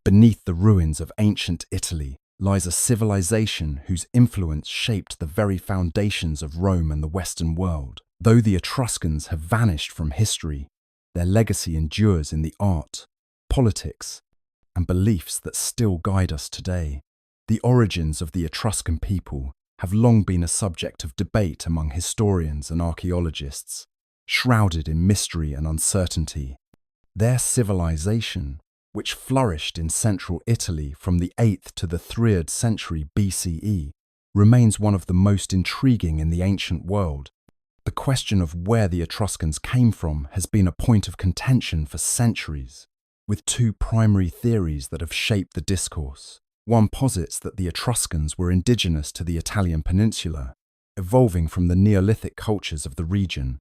Beneath the ruins of ancient Italy lies a civilization whose influence shaped the very foundations of Rome and the Western world. Though the Etruscans have vanished from history, their legacy endures in the art, politics, and beliefs that still guide us today. The origins of the Etruscan people have long been a subject of debate among historians and archaeologists, shrouded in mystery and uncertainty. Their civilization, which flourished in central Italy from the 8th to the 3rd century BCE, remains one of the most intriguing in the ancient world. The question of where the Etruscans came from has been a point of contention for centuries, with two primary theories that have shaped the discourse. One posits that the Etruscans were indigenous to the Italian peninsula, evolving from the Neolithic cultures of the region.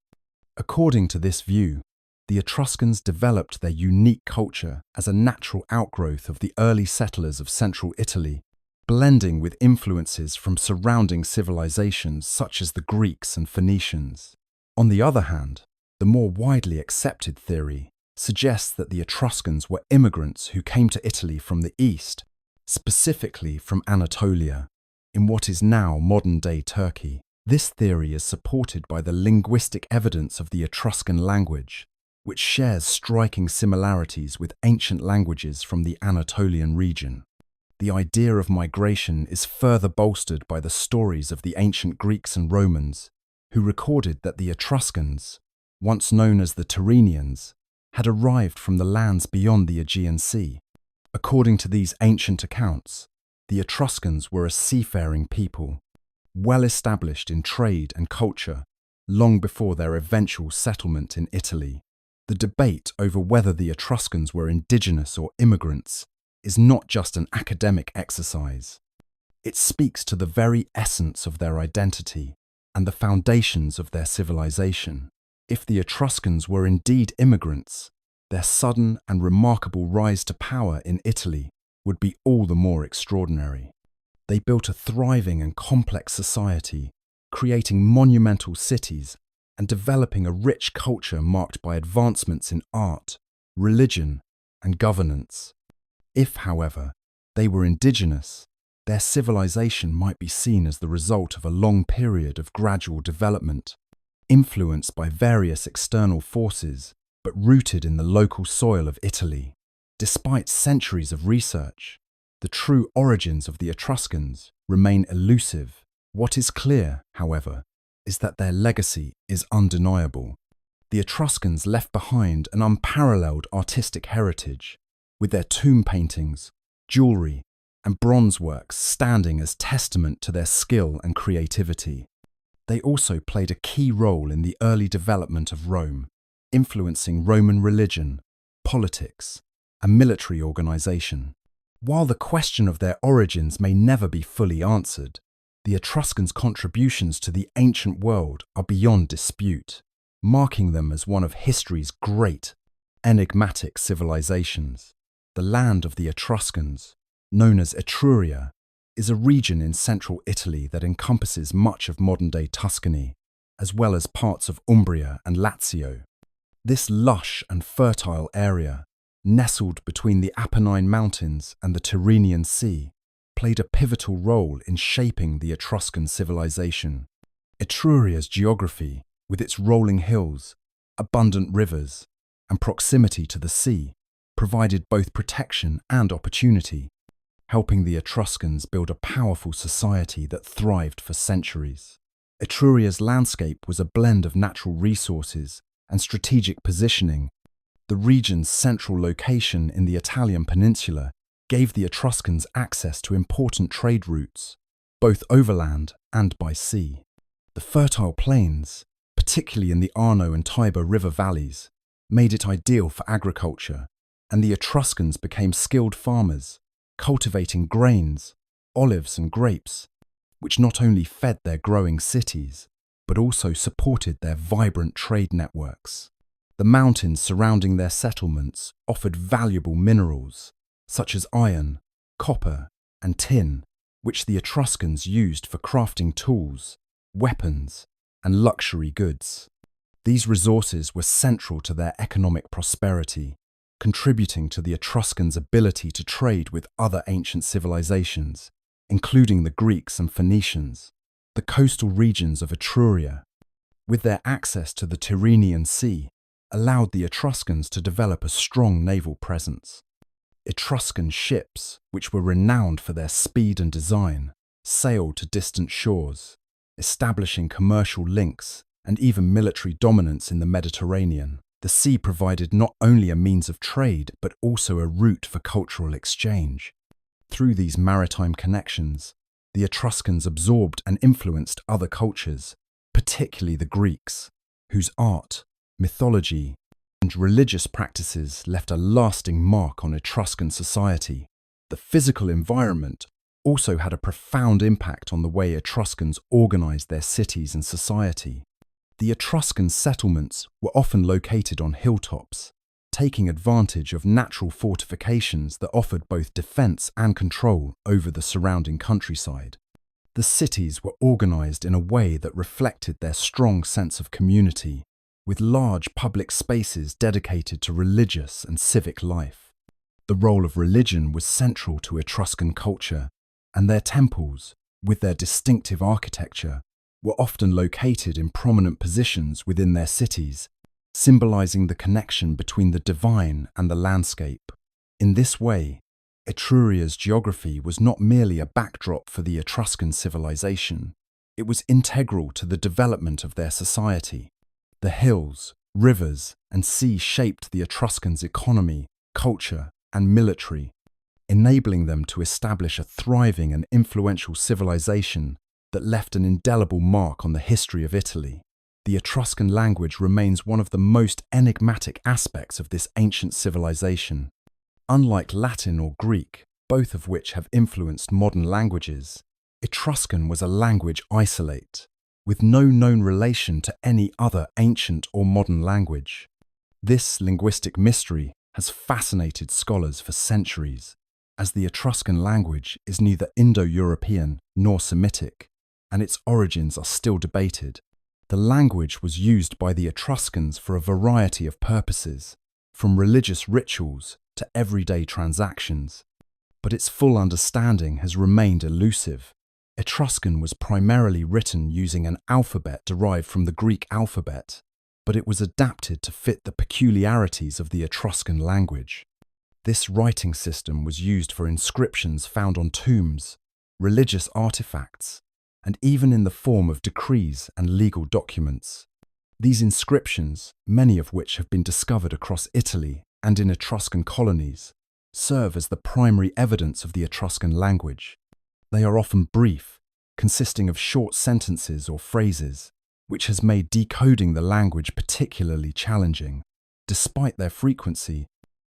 According to this view, the Etruscans developed their unique culture as a natural outgrowth of the early settlers of central Italy, blending with influences from surrounding civilizations such as the Greeks and Phoenicians. On the other hand, the more widely accepted theory suggests that the Etruscans were immigrants who came to Italy from the east, specifically from Anatolia, in what is now modern-day Turkey. This theory is supported by the linguistic evidence of the Etruscan language, which shares striking similarities with ancient languages from the Anatolian region. The idea of migration is further bolstered by the stories of the ancient Greeks and Romans, who recorded that the Etruscans, once known as the Tyrrhenians, had arrived from the lands beyond the Aegean Sea. According to these ancient accounts, the Etruscans were a seafaring people, well established in trade and culture, long before their eventual settlement in Italy. The debate over whether the Etruscans were indigenous or immigrants is not just an academic exercise. It speaks to the very essence of their identity and the foundations of their civilization. If the Etruscans were indeed immigrants, their sudden and remarkable rise to power in Italy would be all the more extraordinary. They built a thriving and complex society, creating monumental cities and developing a rich culture marked by advancements in art, religion, and governance. If, however, they were indigenous, their civilization might be seen as the result of a long period of gradual development, influenced by various external forces, but rooted in the local soil of Italy. Despite centuries of research, the true origins of the Etruscans remain elusive. What is clear, however, is that their legacy is undeniable. The Etruscans left behind an unparalleled artistic heritage, with their tomb paintings, jewelry, and bronze works standing as testament to their skill and creativity. They also played a key role in the early development of Rome, influencing Roman religion, politics, and military organization. While the question of their origins may never be fully answered, the Etruscans' contributions to the ancient world are beyond dispute, marking them as one of history's great, enigmatic civilizations. The land of the Etruscans, known as Etruria, is a region in central Italy that encompasses much of modern-day Tuscany, as well as parts of Umbria and Lazio. This lush and fertile area, nestled between the Apennine Mountains and the Tyrrhenian Sea, played a pivotal role in shaping the Etruscan civilization. Etruria's geography, with its rolling hills, abundant rivers, and proximity to the sea, provided both protection and opportunity, helping the Etruscans build a powerful society that thrived for centuries. Etruria's landscape was a blend of natural resources and strategic positioning. The region's central location in the Italian peninsula gave the Etruscans access to important trade routes, both overland and by sea. The fertile plains, particularly in the Arno and Tiber river valleys, made it ideal for agriculture, and the Etruscans became skilled farmers, cultivating grains, olives and grapes, which not only fed their growing cities, but also supported their vibrant trade networks. The mountains surrounding their settlements offered valuable minerals, such as iron, copper, and tin, which the Etruscans used for crafting tools, weapons, and luxury goods. These resources were central to their economic prosperity, contributing to the Etruscans' ability to trade with other ancient civilizations, including the Greeks and Phoenicians. The coastal regions of Etruria, with their access to the Tyrrhenian Sea, allowed the Etruscans to develop a strong naval presence. Etruscan ships, which were renowned for their speed and design, sailed to distant shores, establishing commercial links and even military dominance in the Mediterranean. The sea provided not only a means of trade, but also a route for cultural exchange. Through these maritime connections, the Etruscans absorbed and influenced other cultures, particularly the Greeks, whose art, mythology, and religious practices left a lasting mark on Etruscan society. The physical environment also had a profound impact on the way Etruscans organized their cities and society. The Etruscan settlements were often located on hilltops, taking advantage of natural fortifications that offered both defense and control over the surrounding countryside. The cities were organized in a way that reflected their strong sense of community, with large public spaces dedicated to religious and civic life. The role of religion was central to Etruscan culture, and their temples, with their distinctive architecture, were often located in prominent positions within their cities, symbolizing the connection between the divine and the landscape. In this way, Etruria's geography was not merely a backdrop for the Etruscan civilization, it was integral to the development of their society. The hills, rivers, and sea shaped the Etruscans' economy, culture, and military, enabling them to establish a thriving and influential civilization that left an indelible mark on the history of Italy. The Etruscan language remains one of the most enigmatic aspects of this ancient civilization. Unlike Latin or Greek, both of which have influenced modern languages, Etruscan was a language isolate, with no known relation to any other ancient or modern language. This linguistic mystery has fascinated scholars for centuries, as the Etruscan language is neither Indo-European nor Semitic, and its origins are still debated. The language was used by the Etruscans for a variety of purposes, from religious rituals to everyday transactions, but its full understanding has remained elusive. Etruscan was primarily written using an alphabet derived from the Greek alphabet, but it was adapted to fit the peculiarities of the Etruscan language. This writing system was used for inscriptions found on tombs, religious artifacts, and even in the form of decrees and legal documents. These inscriptions, many of which have been discovered across Italy and in Etruscan colonies, serve as the primary evidence of the Etruscan language. They are often brief, consisting of short sentences or phrases, which has made decoding the language particularly challenging. Despite their frequency,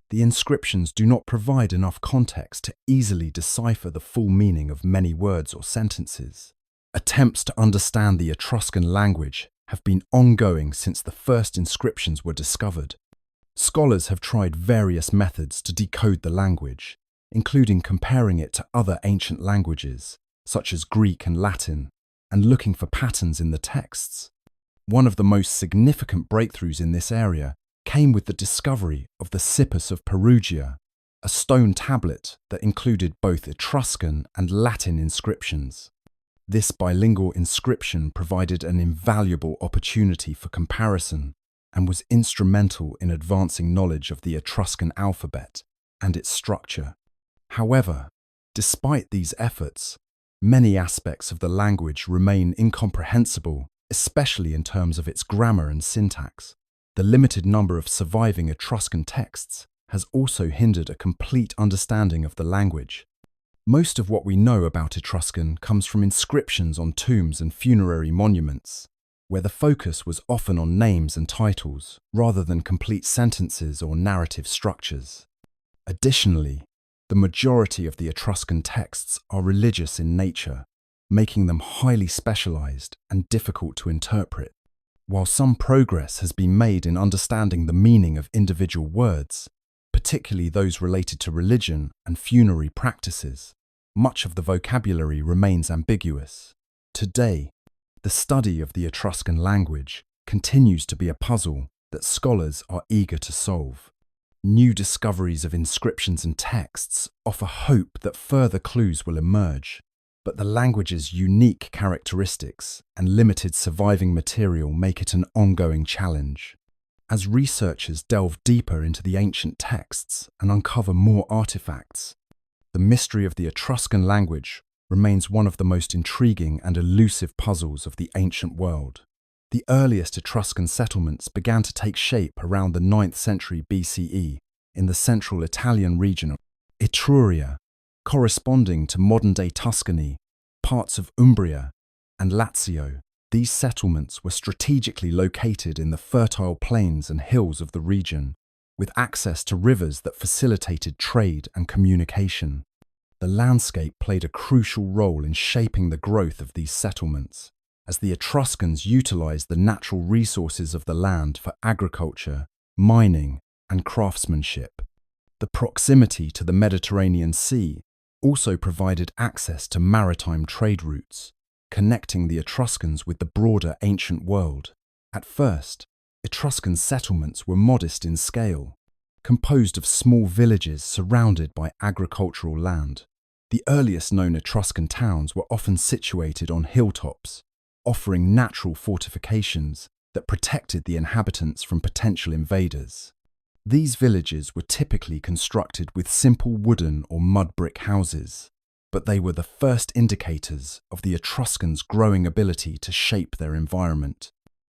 the inscriptions do not provide enough context to easily decipher the full meaning of many words or sentences. Attempts to understand the Etruscan language have been ongoing since the first inscriptions were discovered. Scholars have tried various methods to decode the language, including comparing it to other ancient languages, such as Greek and Latin, and looking for patterns in the texts. One of the most significant breakthroughs in this area came with the discovery of the Sippus of Perugia, a stone tablet that included both Etruscan and Latin inscriptions. This bilingual inscription provided an invaluable opportunity for comparison and was instrumental in advancing knowledge of the Etruscan alphabet and its structure. However, despite these efforts, many aspects of the language remain incomprehensible, especially in terms of its grammar and syntax. The limited number of surviving Etruscan texts has also hindered a complete understanding of the language. Most of what we know about Etruscan comes from inscriptions on tombs and funerary monuments, where the focus was often on names and titles, rather than complete sentences or narrative structures. Additionally, the majority of the Etruscan texts are religious in nature, making them highly specialized and difficult to interpret. While some progress has been made in understanding the meaning of individual words, particularly those related to religion and funerary practices, much of the vocabulary remains ambiguous. Today, the study of the Etruscan language continues to be a puzzle that scholars are eager to solve. New discoveries of inscriptions and texts offer hope that further clues will emerge, but the language's unique characteristics and limited surviving material make it an ongoing challenge. As researchers delve deeper into the ancient texts and uncover more artifacts, the mystery of the Etruscan language remains one of the most intriguing and elusive puzzles of the ancient world. The earliest Etruscan settlements began to take shape around the 9th century BCE in the central Italian region of Etruria, corresponding to modern-day Tuscany, parts of Umbria, and Lazio. These settlements were strategically located in the fertile plains and hills of the region, with access to rivers that facilitated trade and communication. The landscape played a crucial role in shaping the growth of these settlements, as the Etruscans utilized the natural resources of the land for agriculture, mining, and craftsmanship. The proximity to the Mediterranean Sea also provided access to maritime trade routes, connecting the Etruscans with the broader ancient world. At first, Etruscan settlements were modest in scale, composed of small villages surrounded by agricultural land. The earliest known Etruscan towns were often situated on hilltops, offering natural fortifications that protected the inhabitants from potential invaders. These villages were typically constructed with simple wooden or mud brick houses, but they were the first indicators of the Etruscans' growing ability to shape their environment.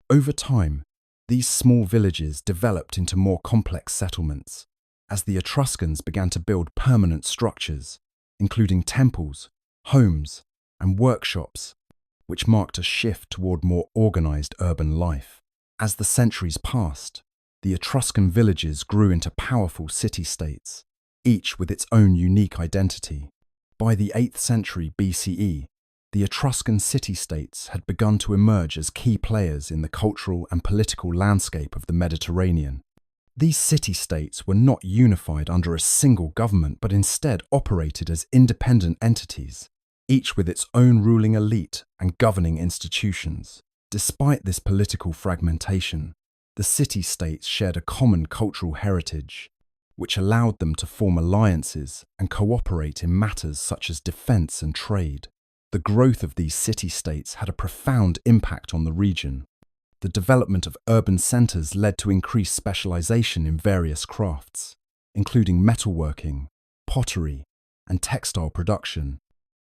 Over time, these small villages developed into more complex settlements, as the Etruscans began to build permanent structures, including temples, homes, and workshops, which marked a shift toward more organized urban life. As the centuries passed, the Etruscan villages grew into powerful city-states, each with its own unique identity. By the 8th century BCE, the Etruscan city-states had begun to emerge as key players in the cultural and political landscape of the Mediterranean. These city-states were not unified under a single government, but instead operated as independent entities, each with its own ruling elite and governing institutions. Despite this political fragmentation, the city-states shared a common cultural heritage, which allowed them to form alliances and cooperate in matters such as defense and trade. The growth of these city-states had a profound impact on the region. The development of urban centers led to increased specialization in various crafts, including metalworking, pottery, and textile production.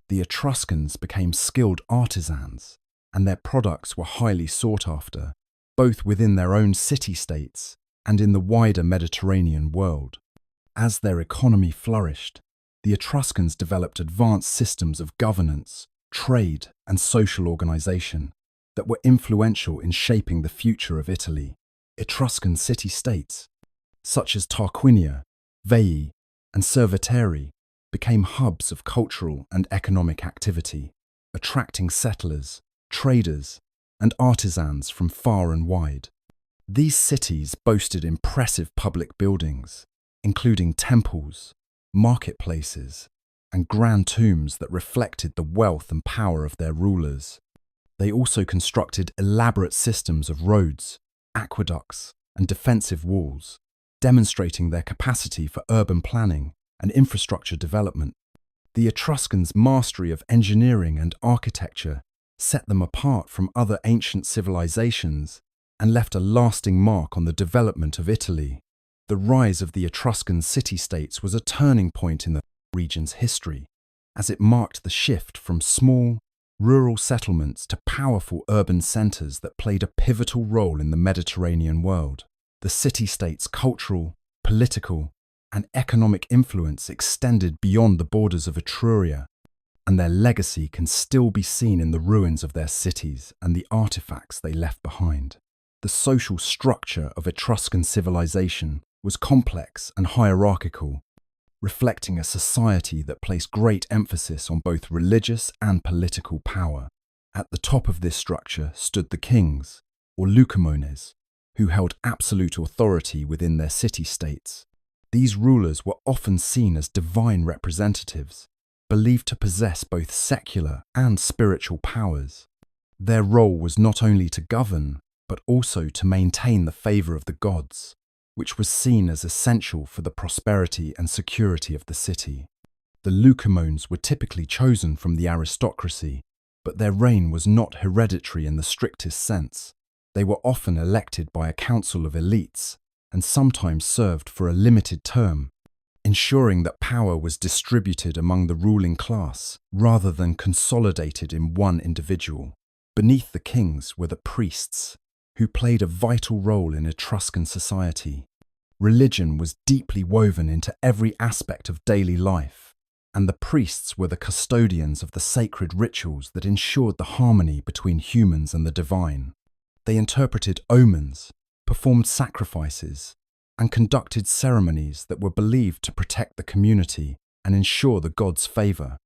The Etruscans became skilled artisans, and their products were highly sought after, both within their own city-states and in the wider Mediterranean world. As their economy flourished, the Etruscans developed advanced systems of governance, trade, and social organization that were influential in shaping the future of Italy. Etruscan city-states, such as Tarquinia, Veii, and Cerveteri, became hubs of cultural and economic activity, attracting settlers, traders, and artisans from far and wide. These cities boasted impressive public buildings, including temples, marketplaces, and grand tombs that reflected the wealth and power of their rulers. They also constructed elaborate systems of roads, aqueducts, and defensive walls, demonstrating their capacity for urban planning and infrastructure development. The Etruscans' mastery of engineering and architecture set them apart from other ancient civilizations and left a lasting mark on the development of Italy. The rise of the Etruscan city-states was a turning point in the region's history, as it marked the shift from small, rural settlements to powerful urban centers that played a pivotal role in the Mediterranean world. The city-states' cultural, political, and economic influence extended beyond the borders of Etruria, and their legacy can still be seen in the ruins of their cities and the artifacts they left behind. The social structure of Etruscan civilization was complex and hierarchical, reflecting a society that placed great emphasis on both religious and political power. At the top of this structure stood the kings, or Lucomones, who held absolute authority within their city-states. These rulers were often seen as divine representatives, believed to possess both secular and spiritual powers. Their role was not only to govern, but also to maintain the favor of the gods, which was seen as essential for the prosperity and security of the city. The Leucomones were typically chosen from the aristocracy, but their reign was not hereditary in the strictest sense. They were often elected by a council of elites and sometimes served for a limited term, ensuring that power was distributed among the ruling class rather than consolidated in one individual. Beneath the kings were the priests, who played a vital role in Etruscan society. Religion was deeply woven into every aspect of daily life, and the priests were the custodians of the sacred rituals that ensured the harmony between humans and the divine. They interpreted omens, performed sacrifices, and conducted ceremonies that were believed to protect the community and ensure the gods' favor.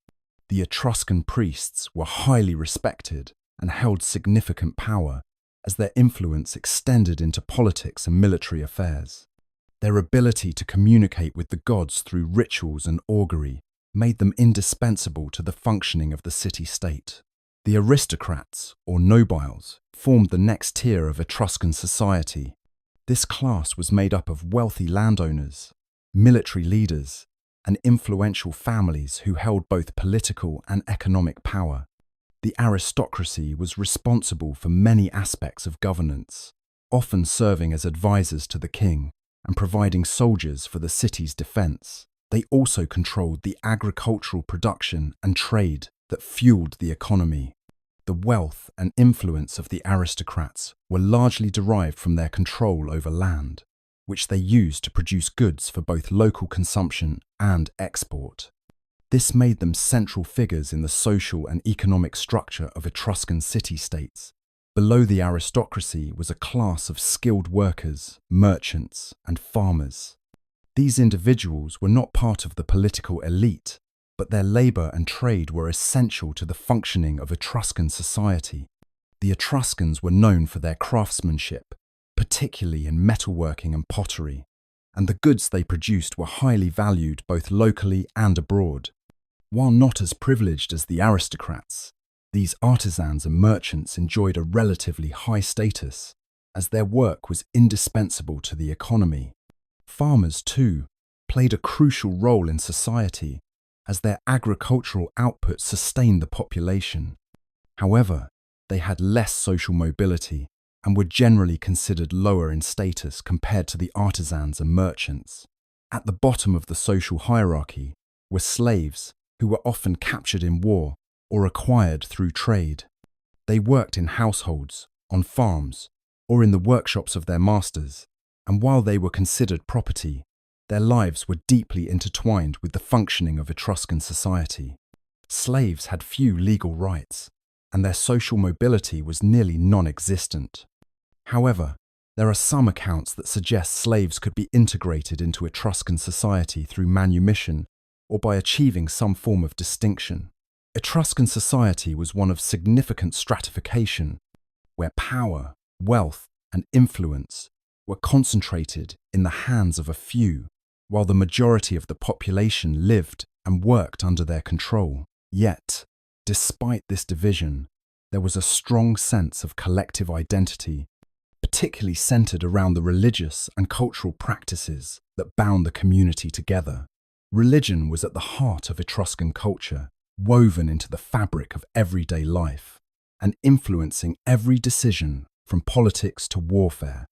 The Etruscan priests were highly respected and held significant power, as their influence extended into politics and military affairs. Their ability to communicate with the gods through rituals and augury made them indispensable to the functioning of the city-state. The aristocrats, or nobiles, formed the next tier of Etruscan society. This class was made up of wealthy landowners, military leaders, and influential families who held both political and economic power. The aristocracy was responsible for many aspects of governance, often serving as advisors to the king and providing soldiers for the city's defense. They also controlled the agricultural production and trade that fueled the economy. The wealth and influence of the aristocrats were largely derived from their control over land, which they used to produce goods for both local consumption and export. This made them central figures in the social and economic structure of Etruscan city-states. Below the aristocracy was a class of skilled workers, merchants, and farmers. These individuals were not part of the political elite, but their labor and trade were essential to the functioning of Etruscan society. The Etruscans were known for their craftsmanship, particularly in metalworking and pottery, and the goods they produced were highly valued both locally and abroad. While not as privileged as the aristocrats, these artisans and merchants enjoyed a relatively high status, as their work was indispensable to the economy. Farmers, too, played a crucial role in society, as their agricultural output sustained the population. However, they had less social mobility and were generally considered lower in status compared to the artisans and merchants. At the bottom of the social hierarchy were slaves, who were often captured in war or acquired through trade. They worked in households, on farms, or in the workshops of their masters, and while they were considered property, their lives were deeply intertwined with the functioning of Etruscan society. Slaves had few legal rights, and their social mobility was nearly non-existent. However, there are some accounts that suggest slaves could be integrated into Etruscan society through manumission or by achieving some form of distinction. Etruscan society was one of significant stratification, where power, wealth, and influence were concentrated in the hands of a few, while the majority of the population lived and worked under their control. Yet, despite this division, there was a strong sense of collective identity, particularly centered around the religious and cultural practices that bound the community together. Religion was at the heart of Etruscan culture, woven into the fabric of everyday life, and influencing every decision from politics to warfare.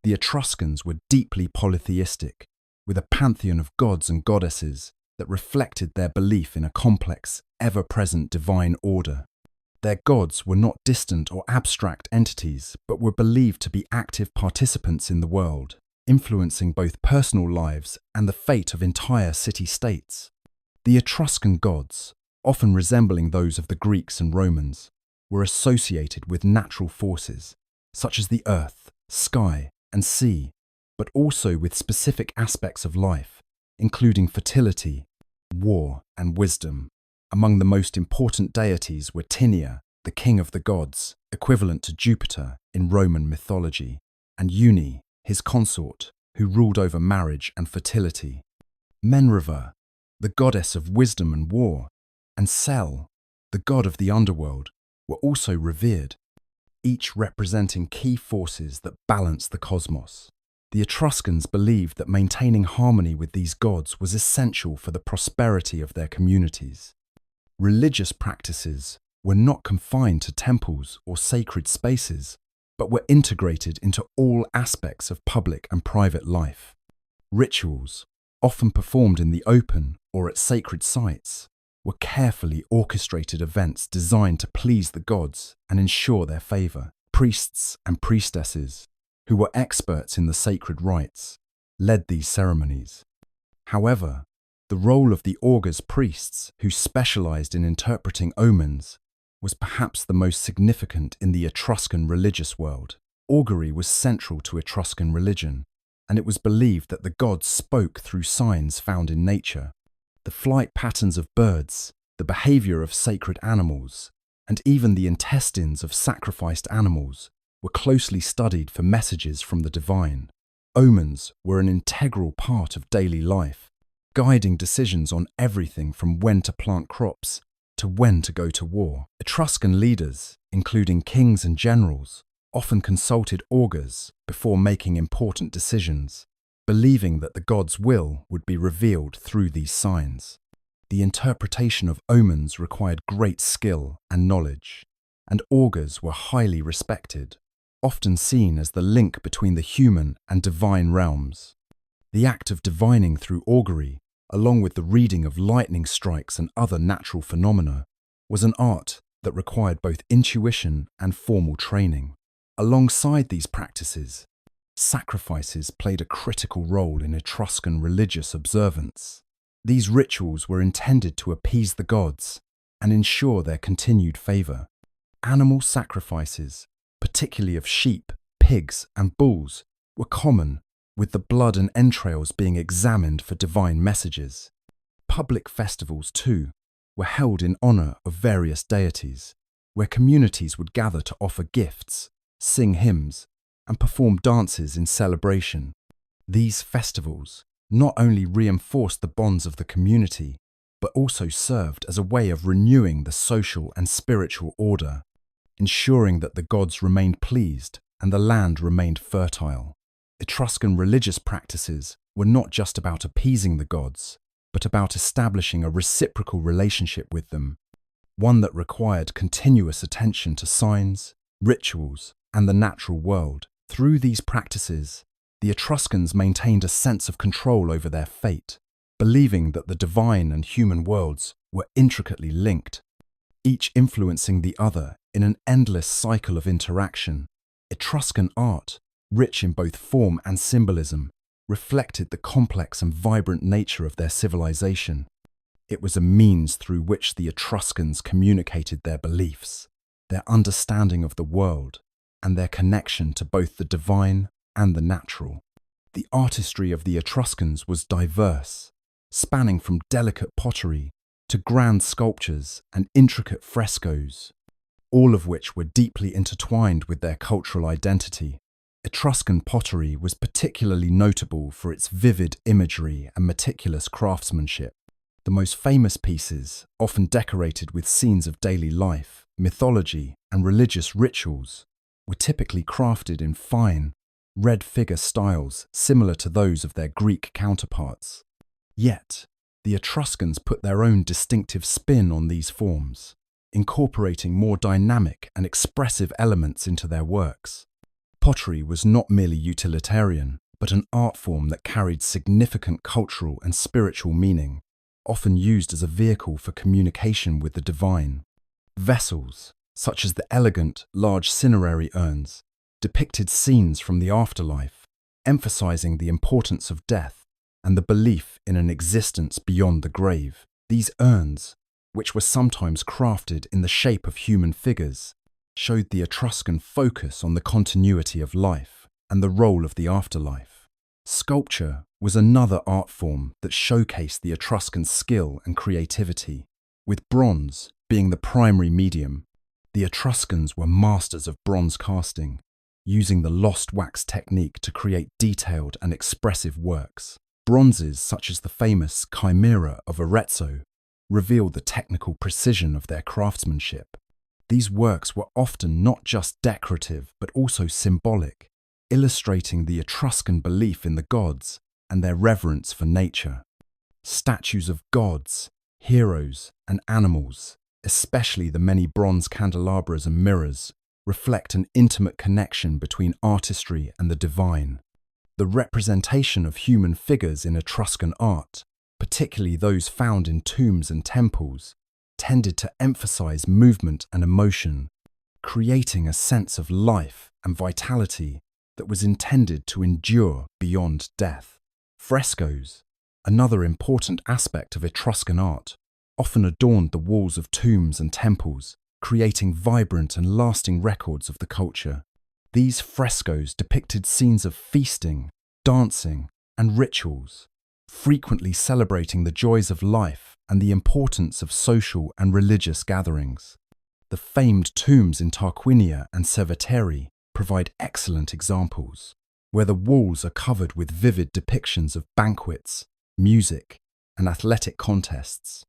The Etruscans were deeply polytheistic, with a pantheon of gods and goddesses that reflected their belief in a complex, ever-present divine order. Their gods were not distant or abstract entities, but were believed to be active participants in the world, influencing both personal lives and the fate of entire city-states. The Etruscan gods, often resembling those of the Greeks and Romans, were associated with natural forces, such as the earth, sky, and sea, but also with specific aspects of life, including fertility, war, and wisdom. Among the most important deities were Tinia, the king of the gods, equivalent to Jupiter in Roman mythology, and Uni, his consort, who ruled over marriage and fertility. Menreva, the goddess of wisdom and war, and Sel, the god of the underworld, were also revered, each representing key forces that balanced the cosmos. The Etruscans believed that maintaining harmony with these gods was essential for the prosperity of their communities. Religious practices were not confined to temples or sacred spaces, but were integrated into all aspects of public and private life. Rituals, often performed in the open or at sacred sites, were carefully orchestrated events designed to please the gods and ensure their favor. Priests and priestesses, who were experts in the sacred rites, led these ceremonies. However, the role of the augurs priests, who specialized in interpreting omens, was perhaps the most significant in the Etruscan religious world. Augury was central to Etruscan religion, and it was believed that the gods spoke through signs found in nature. The flight patterns of birds, the behavior of sacred animals, and even the intestines of sacrificed animals were closely studied for messages from the divine. Omens were an integral part of daily life, guiding decisions on everything from when to plant crops to when to go to war. Etruscan leaders, including kings and generals, often consulted augurs before making important decisions, believing that the god's will would be revealed through these signs. The interpretation of omens required great skill and knowledge, and augurs were highly respected, often seen as the link between the human and divine realms. The act of divining through augury, along with the reading of lightning strikes and other natural phenomena, was an art that required both intuition and formal training. Alongside these practices, sacrifices played a critical role in Etruscan religious observance. These rituals were intended to appease the gods and ensure their continued favor. Animal sacrifices, particularly of sheep, pigs, and bulls, were common, with the blood and entrails being examined for divine messages. Public festivals, too, were held in honor of various deities, where communities would gather to offer gifts, sing hymns, and perform dances in celebration. These festivals not only reinforced the bonds of the community, but also served as a way of renewing the social and spiritual order, ensuring that the gods remained pleased and the land remained fertile. Etruscan religious practices were not just about appeasing the gods, but about establishing a reciprocal relationship with them, one that required continuous attention to signs, rituals, and the natural world. Through these practices, the Etruscans maintained a sense of control over their fate, believing that the divine and human worlds were intricately linked, each influencing the other in an endless cycle of interaction. Etruscan art, rich in both form and symbolism, reflected the complex and vibrant nature of their civilization. It was a means through which the Etruscans communicated their beliefs, their understanding of the world, and their connection to both the divine and the natural. The artistry of the Etruscans was diverse, spanning from delicate pottery to grand sculptures and intricate frescoes, all of which were deeply intertwined with their cultural identity. Etruscan pottery was particularly notable for its vivid imagery and meticulous craftsmanship. The most famous pieces, often decorated with scenes of daily life, mythology, and religious rituals, were typically crafted in fine, red figure styles similar to those of their Greek counterparts. Yet, the Etruscans put their own distinctive spin on these forms, incorporating more dynamic and expressive elements into their works. Pottery was not merely utilitarian, but an art form that carried significant cultural and spiritual meaning, often used as a vehicle for communication with the divine. Vessels, such as the elegant, large cinerary urns, depicted scenes from the afterlife, emphasizing the importance of death and the belief in an existence beyond the grave. These urns, which were sometimes crafted in the shape of human figures, showed the Etruscan focus on the continuity of life and the role of the afterlife. Sculpture was another art form that showcased the Etruscan skill and creativity. With bronze being the primary medium, the Etruscans were masters of bronze casting, using the lost wax technique to create detailed and expressive works. Bronzes such as the famous Chimera of Arezzo revealed the technical precision of their craftsmanship. These works were often not just decorative but also symbolic, illustrating the Etruscan belief in the gods and their reverence for nature. Statues of gods, heroes, and animals, especially the many bronze candelabras and mirrors, reflect an intimate connection between artistry and the divine. The representation of human figures in Etruscan art, particularly those found in tombs and temples, tended to emphasize movement and emotion, creating a sense of life and vitality that was intended to endure beyond death. Frescoes, another important aspect of Etruscan art, often adorned the walls of tombs and temples, creating vibrant and lasting records of the culture. These frescoes depicted scenes of feasting, dancing, and rituals, frequently celebrating the joys of life and the importance of social and religious gatherings. The famed tombs in Tarquinia and Cerveteri provide excellent examples, where the walls are covered with vivid depictions of banquets, music, and athletic contests.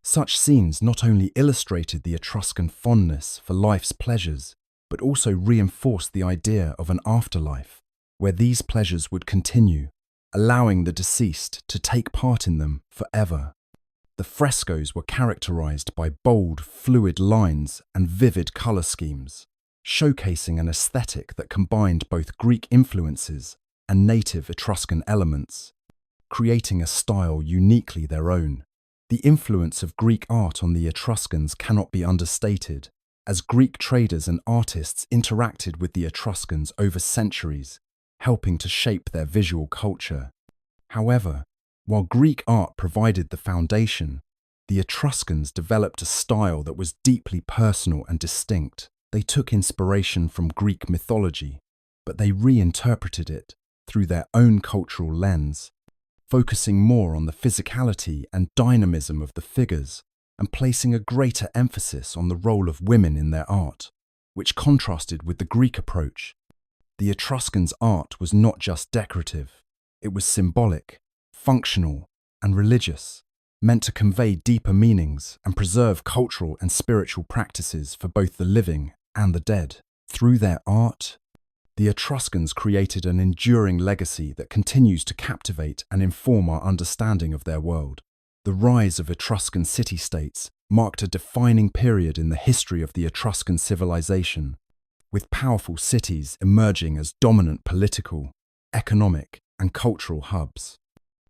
Such scenes not only illustrated the Etruscan fondness for life's pleasures, but also reinforced the idea of an afterlife, where these pleasures would continue, allowing the deceased to take part in them forever. The frescoes were characterized by bold, fluid lines and vivid color schemes, showcasing an aesthetic that combined both Greek influences and native Etruscan elements, creating a style uniquely their own. The influence of Greek art on the Etruscans cannot be understated, as Greek traders and artists interacted with the Etruscans over centuries, helping to shape their visual culture. However, while Greek art provided the foundation, the Etruscans developed a style that was deeply personal and distinct. They took inspiration from Greek mythology, but they reinterpreted it through their own cultural lens, focusing more on the physicality and dynamism of the figures and placing a greater emphasis on the role of women in their art, which contrasted with the Greek approach. The Etruscans' art was not just decorative, it was symbolic, functional, and religious, meant to convey deeper meanings and preserve cultural and spiritual practices for both the living and the dead. Through their art, the Etruscans created an enduring legacy that continues to captivate and inform our understanding of their world. The rise of Etruscan city-states marked a defining period in the history of the Etruscan civilization, with powerful cities emerging as dominant political, economic, and cultural hubs.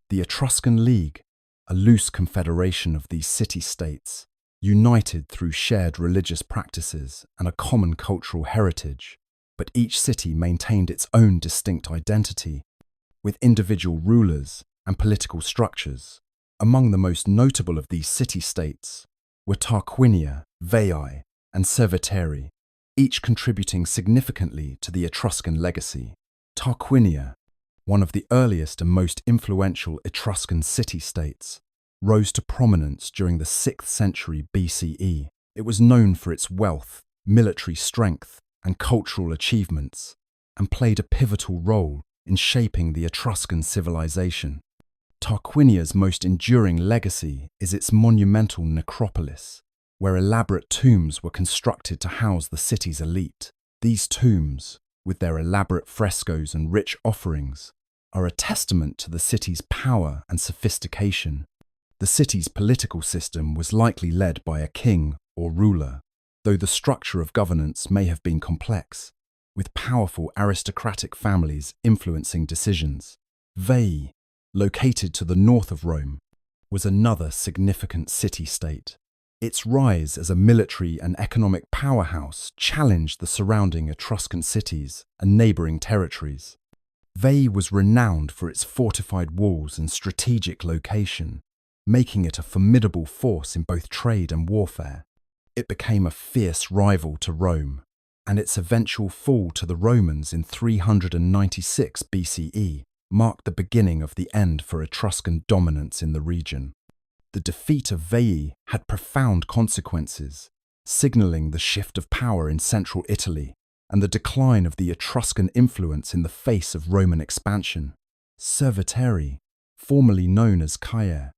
The Etruscan League, a loose confederation of these city-states, united through shared religious practices and a common cultural heritage, but each city maintained its own distinct identity, with individual rulers and political structures. Among the most notable of these city-states were Tarquinia, Veii, and Cerveteri, each contributing significantly to the Etruscan legacy. Tarquinia, one of the earliest and most influential Etruscan city-states, rose to prominence during the 6th century BCE. It was known for its wealth, military strength, and cultural achievements, and played a pivotal role in shaping the Etruscan civilization. Tarquinia's most enduring legacy is its monumental necropolis, where elaborate tombs were constructed to house the city's elite. These tombs, with their elaborate frescoes and rich offerings, are a testament to the city's power and sophistication. The city's political system was likely led by a king or ruler, though the structure of governance may have been complex, with powerful aristocratic families influencing decisions. Veii, located to the north of Rome, was another significant city-state. Its rise as a military and economic powerhouse challenged the surrounding Etruscan cities and neighbouring territories. Veii was renowned for its fortified walls and strategic location, making it a formidable force in both trade and warfare. It became a fierce rival to Rome, and its eventual fall to the Romans in 396 BCE marked the beginning of the end for Etruscan dominance in the region. The defeat of Veii had profound consequences, signalling the shift of power in central Italy and the decline of the Etruscan influence in the face of Roman expansion. Cerveteri, formerly known as Caere,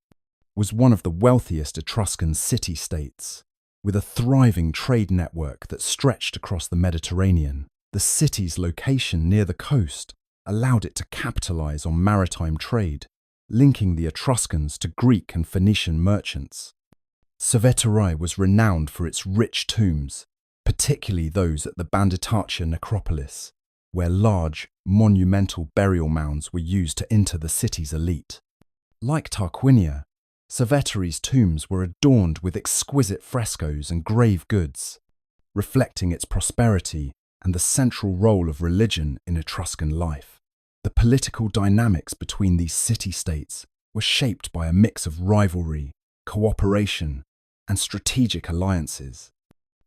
was one of the wealthiest Etruscan city-states, with a thriving trade network that stretched across the Mediterranean. The city's location near the coast allowed it to capitalize on maritime trade, linking the Etruscans to Greek and Phoenician merchants. Svetari was renowned for its rich tombs, particularly those at the Banditacia necropolis, where large, monumental burial mounds were used to enter the city's elite. Like Tarquinia, Svetari's tombs were adorned with exquisite frescoes and grave goods, reflecting its prosperity and the central role of religion in Etruscan life. The political dynamics between these city-states were shaped by a mix of rivalry, cooperation, and strategic alliances.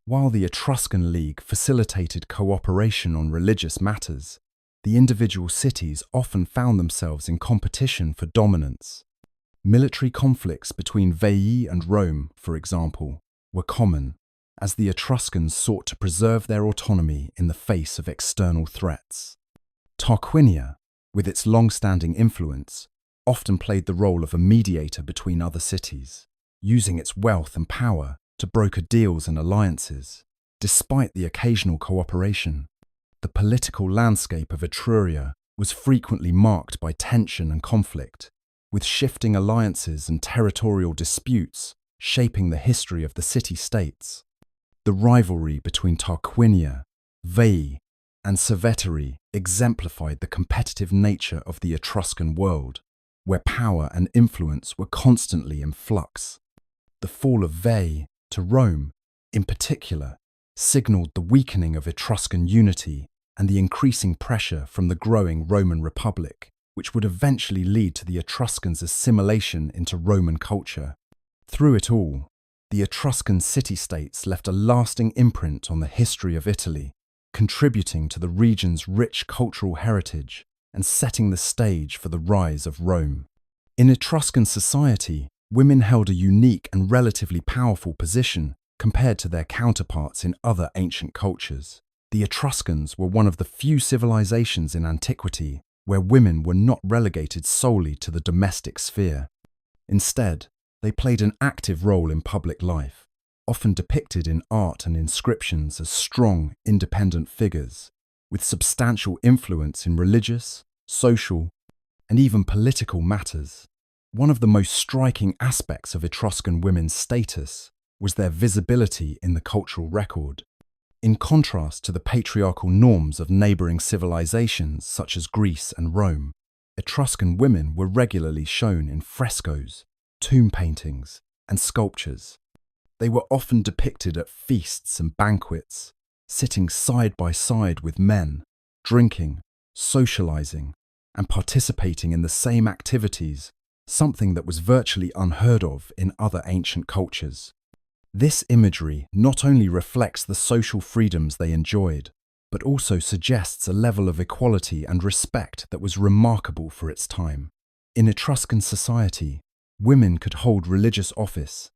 While the Etruscan League facilitated cooperation on religious matters, the individual cities often found themselves in competition for dominance. Military conflicts between Veii and Rome, for example, were common, as the Etruscans sought to preserve their autonomy in the face of external threats. Tarquinia, with its long-standing influence, often played the role of a mediator between other cities, using its wealth and power to broker deals and alliances. Despite the occasional cooperation, the political landscape of Etruria was frequently marked by tension and conflict, with shifting alliances and territorial disputes shaping the history of the city-states. The rivalry between Tarquinia, Veii, and Svetari exemplified the competitive nature of the Etruscan world, where power and influence were constantly in flux. The fall of Veii to Rome, in particular, signaled the weakening of Etruscan unity and the increasing pressure from the growing Roman Republic, which would eventually lead to the Etruscans' assimilation into Roman culture. Through it all, the Etruscan city-states left a lasting imprint on the history of Italy, contributing to the region's rich cultural heritage and setting the stage for the rise of Rome. In Etruscan society, women held a unique and relatively powerful position compared to their counterparts in other ancient cultures. The Etruscans were one of the few civilizations in antiquity where women were not relegated solely to the domestic sphere. Instead, they played an active role in public life, often depicted in art and inscriptions as strong, independent figures, with substantial influence in religious, social, and even political matters. One of the most striking aspects of Etruscan women's status was their visibility in the cultural record. In contrast to the patriarchal norms of neighboring civilizations such as Greece and Rome, Etruscan women were regularly shown in frescoes, tomb paintings, and sculptures. They were often depicted at feasts and banquets, sitting side by side with men, drinking, socializing, and participating in the same activities, something that was virtually unheard of in other ancient cultures. This imagery not only reflects the social freedoms they enjoyed, but also suggests a level of equality and respect that was remarkable for its time. In Etruscan society, women could hold religious office,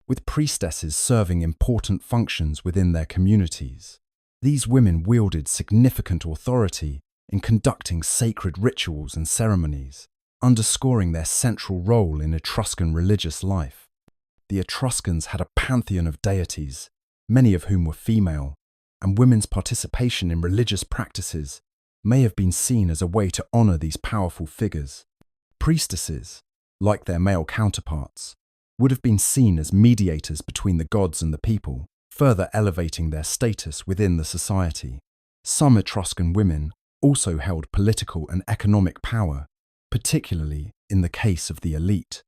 with priestesses serving important functions within their communities. These women wielded significant authority in conducting sacred rituals and ceremonies, underscoring their central role in Etruscan religious life. The Etruscans had a pantheon of deities, many of whom were female, and women's participation in religious practices may have been seen as a way to honor these powerful figures. Priestesses, like their male counterparts, would have been seen as mediators between the gods and the people, further elevating their status within the society. Some Etruscan women also held political and economic power, particularly in the case of the elite.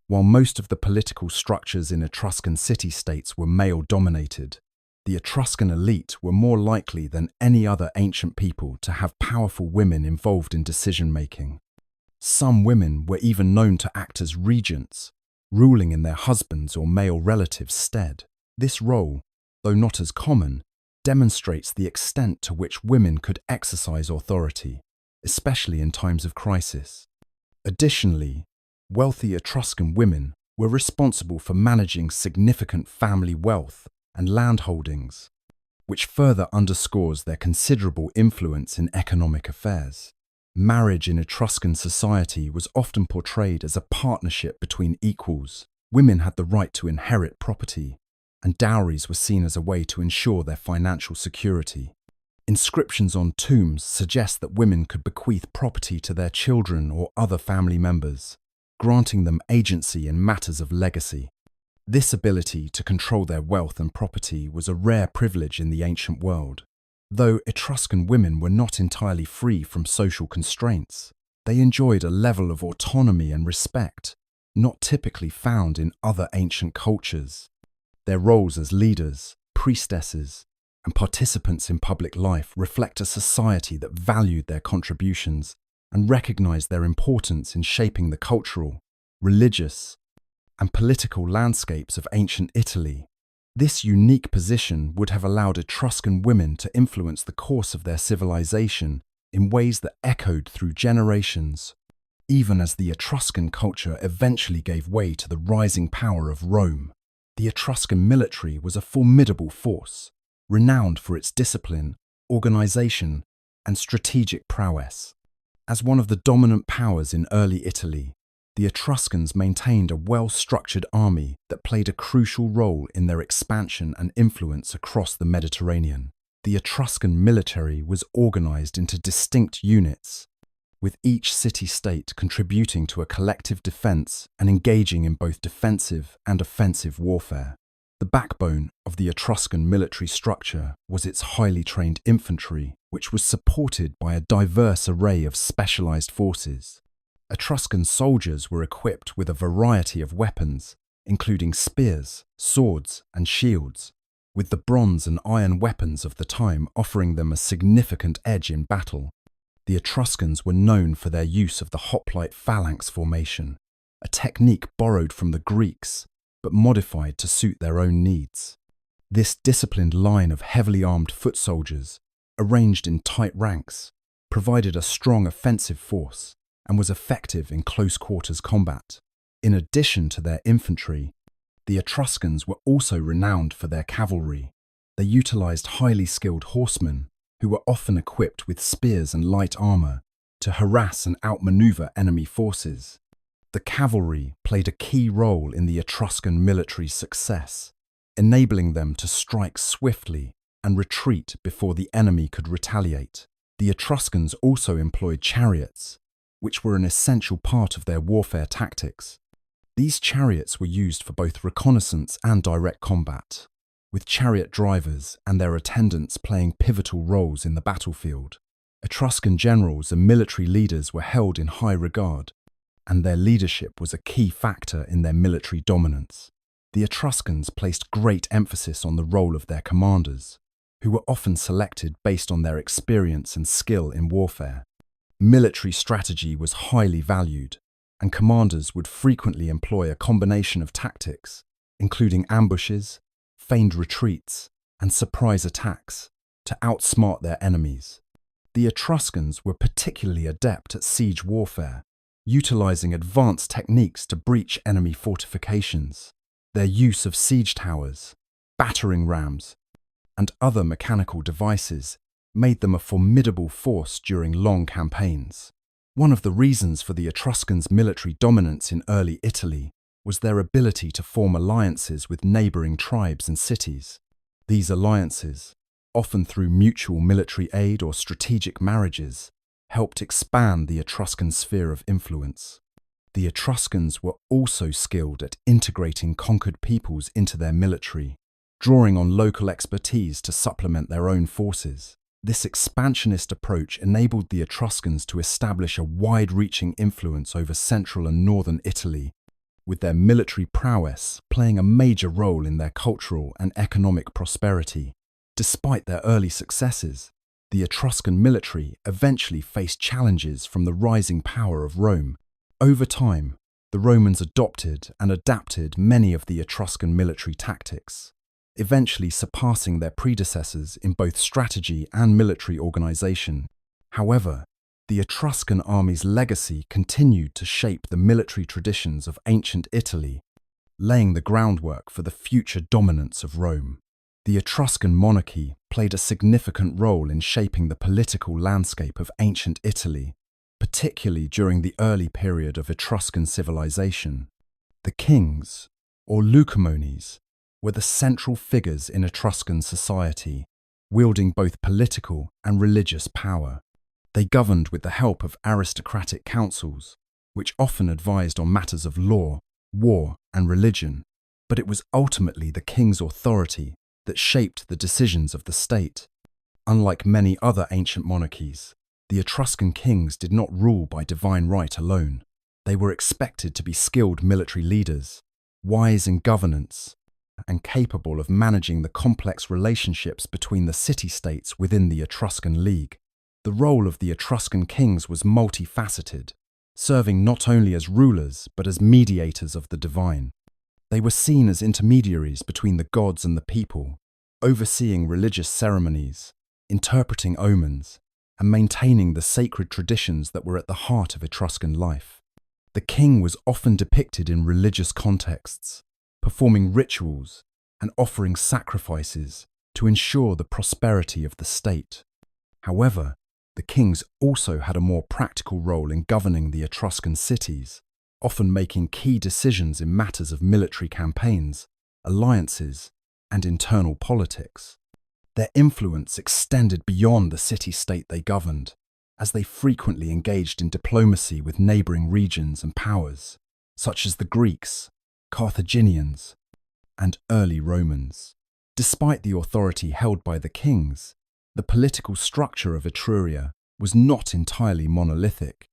While most of the political structures in Etruscan city-states were male-dominated, the Etruscan elite were more likely than any other ancient people to have powerful women involved in decision-making. Some women were even known to act as regents, ruling in their husbands' or male relatives' stead. This role, though not as common, demonstrates the extent to which women could exercise authority, especially in times of crisis. Additionally, wealthy Etruscan women were responsible for managing significant family wealth and land holdings, which further underscores their considerable influence in economic affairs. Marriage in Etruscan society was often portrayed as a partnership between equals. Women had the right to inherit property, and dowries were seen as a way to ensure their financial security. Inscriptions on tombs suggest that women could bequeath property to their children or other family members, granting them agency in matters of legacy. This ability to control their wealth and property was a rare privilege in the ancient world. Though Etruscan women were not entirely free from social constraints, they enjoyed a level of autonomy and respect not typically found in other ancient cultures. Their roles as leaders, priestesses, and participants in public life reflect a society that valued their contributions and recognized their importance in shaping the cultural, religious, and political landscapes of ancient Italy. This unique position would have allowed Etruscan women to influence the course of their civilization in ways that echoed through generations, even as the Etruscan culture eventually gave way to the rising power of Rome. The Etruscan military was a formidable force, renowned for its discipline, organization, and strategic prowess. As one of the dominant powers in early Italy, the Etruscans maintained a well-structured army that played a crucial role in their expansion and influence across the Mediterranean. The Etruscan military was organized into distinct units, with each city-state contributing to a collective defense and engaging in both defensive and offensive warfare. The backbone of the Etruscan military structure was its highly trained infantry, which was supported by a diverse array of specialized forces. Etruscan soldiers were equipped with a variety of weapons, including spears, swords, and shields, with the bronze and iron weapons of the time offering them a significant edge in battle. The Etruscans were known for their use of the hoplite phalanx formation, a technique borrowed from the Greeks, but modified to suit their own needs. This disciplined line of heavily armed foot soldiers, arranged in tight ranks, provided a strong offensive force and was effective in close-quarters combat. In addition to their infantry, the Etruscans were also renowned for their cavalry. They utilized highly skilled horsemen, who were often equipped with spears and light armor, to harass and outmaneuver enemy forces. The cavalry played a key role in the Etruscan military's success, enabling them to strike swiftly and retreat before the enemy could retaliate. The Etruscans also employed chariots, which were an essential part of their warfare tactics. These chariots were used for both reconnaissance and direct combat, with chariot drivers and their attendants playing pivotal roles in the battlefield. Etruscan generals and military leaders were held in high regard, and their leadership was a key factor in their military dominance. The Etruscans placed great emphasis on the role of their commanders, who were often selected based on their experience and skill in warfare. Military strategy was highly valued, and commanders would frequently employ a combination of tactics, including ambushes, feigned retreats, and surprise attacks, to outsmart their enemies. The Etruscans were particularly adept at siege warfare, utilizing advanced techniques to breach enemy fortifications. Their use of siege towers, battering rams, and other mechanical devices made them a formidable force during long campaigns. One of the reasons for the Etruscans' military dominance in early Italy was their ability to form alliances with neighboring tribes and cities. These alliances, often through mutual military aid or strategic marriages, helped expand the Etruscan sphere of influence. The Etruscans were also skilled at integrating conquered peoples into their military, drawing on local expertise to supplement their own forces. This expansionist approach enabled the Etruscans to establish a wide-reaching influence over central and northern Italy, with their military prowess playing a major role in their cultural and economic prosperity. Despite their early successes, the Etruscan military eventually faced challenges from the rising power of Rome. Over time, the Romans adopted and adapted many of the Etruscan military tactics, eventually surpassing their predecessors in both strategy and military organization. However, the Etruscan army's legacy continued to shape the military traditions of ancient Italy, laying the groundwork for the future dominance of Rome. The Etruscan monarchy played a significant role in shaping the political landscape of ancient Italy, particularly during the early period of Etruscan civilization. The kings, or Lucomones, were the central figures in Etruscan society, wielding both political and religious power. They governed with the help of aristocratic councils, which often advised on matters of law, war, and religion, but it was ultimately the king's authority that shaped the decisions of the state. Unlike many other ancient monarchies, the Etruscan kings did not rule by divine right alone. They were expected to be skilled military leaders, wise in governance, and capable of managing the complex relationships between the city-states within the Etruscan League. The role of the Etruscan kings was multifaceted, serving not only as rulers but as mediators of the divine. They were seen as intermediaries between the gods and the people, overseeing religious ceremonies, interpreting omens, and maintaining the sacred traditions that were at the heart of Etruscan life. The king was often depicted in religious contexts, performing rituals and offering sacrifices to ensure the prosperity of the state. However, the kings also had a more practical role in governing the Etruscan cities, often making key decisions in matters of military campaigns, alliances, and internal politics. Their influence extended beyond the city-state they governed, as they frequently engaged in diplomacy with neighboring regions and powers, such as the Greeks, Carthaginians, and early Romans. Despite the authority held by the kings, the political structure of Etruria was not entirely monolithic.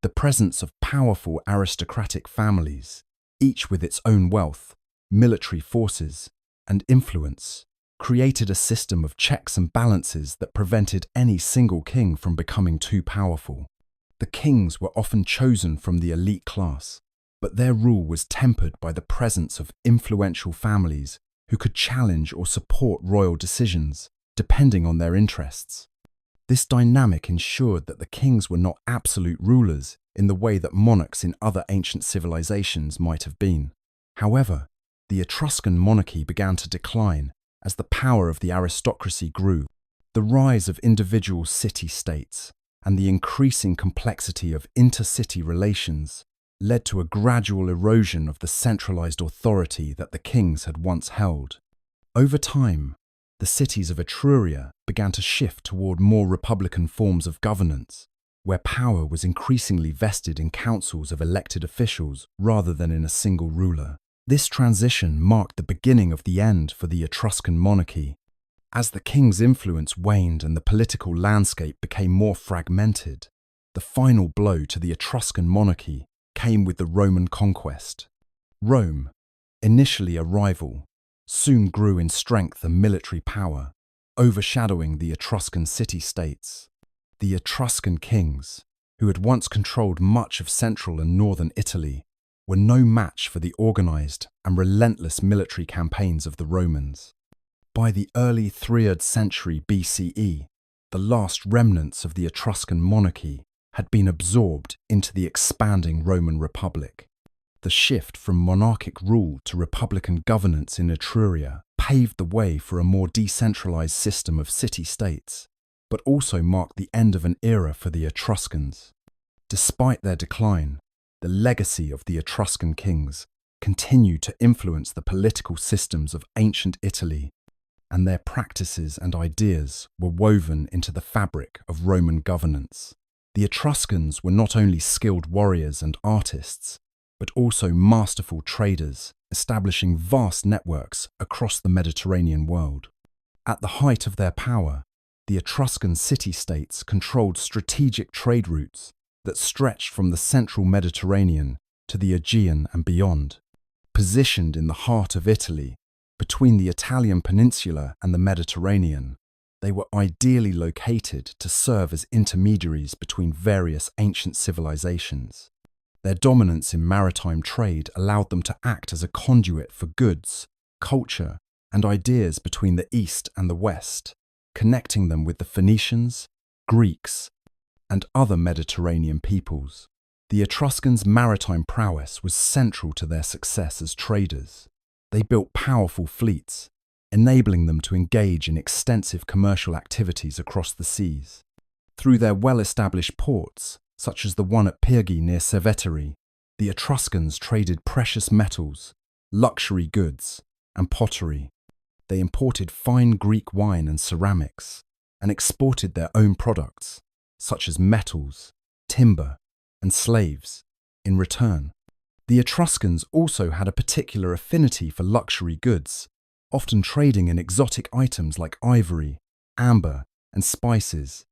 The presence of powerful aristocratic families, each with its own wealth, military forces, and influence, created a system of checks and balances that prevented any single king from becoming too powerful. The kings were often chosen from the elite class, but their rule was tempered by the presence of influential families who could challenge or support royal decisions, depending on their interests. This dynamic ensured that the kings were not absolute rulers in the way that monarchs in other ancient civilizations might have been. However, the Etruscan monarchy began to decline as the power of the aristocracy grew. The rise of individual city-states and the increasing complexity of intercity relations led to a gradual erosion of the centralized authority that the kings had once held. Over time, the cities of Etruria began to shift toward more republican forms of governance, where power was increasingly vested in councils of elected officials rather than in a single ruler. This transition marked the beginning of the end for the Etruscan monarchy. As the king's influence waned and the political landscape became more fragmented, the final blow to the Etruscan monarchy came with the Roman conquest. Rome, initially a rival, soon grew in strength and military power, overshadowing the Etruscan city-states. The Etruscan kings, who had once controlled much of central and northern Italy, were no match for the organized and relentless military campaigns of the Romans. By the early 3rd century BCE, the last remnants of the Etruscan monarchy had been absorbed into the expanding Roman Republic. The shift from monarchic rule to republican governance in Etruria paved the way for a more decentralized system of city-states, but also marked the end of an era for the Etruscans. Despite their decline, the legacy of the Etruscan kings continued to influence the political systems of ancient Italy, and their practices and ideas were woven into the fabric of Roman governance. The Etruscans were not only skilled warriors and artists, but also masterful traders, establishing vast networks across the Mediterranean world. At the height of their power, the Etruscan city-states controlled strategic trade routes that stretched from the central Mediterranean to the Aegean and beyond. Positioned in the heart of Italy, between the Italian peninsula and the Mediterranean, they were ideally located to serve as intermediaries between various ancient civilizations. Their dominance in maritime trade allowed them to act as a conduit for goods, culture, and ideas between the East and the West, connecting them with the Phoenicians, Greeks, and other Mediterranean peoples. The Etruscans' maritime prowess was central to their success as traders. They built powerful fleets, enabling them to engage in extensive commercial activities across the seas. Through their well-established ports, such as the one at Pyrgi near Cerveteri, the Etruscans traded precious metals, luxury goods, and pottery. They imported fine Greek wine and ceramics, and exported their own products, such as metals, timber, and slaves, in return. The Etruscans also had a particular affinity for luxury goods, often trading in exotic items like ivory, amber, and spices,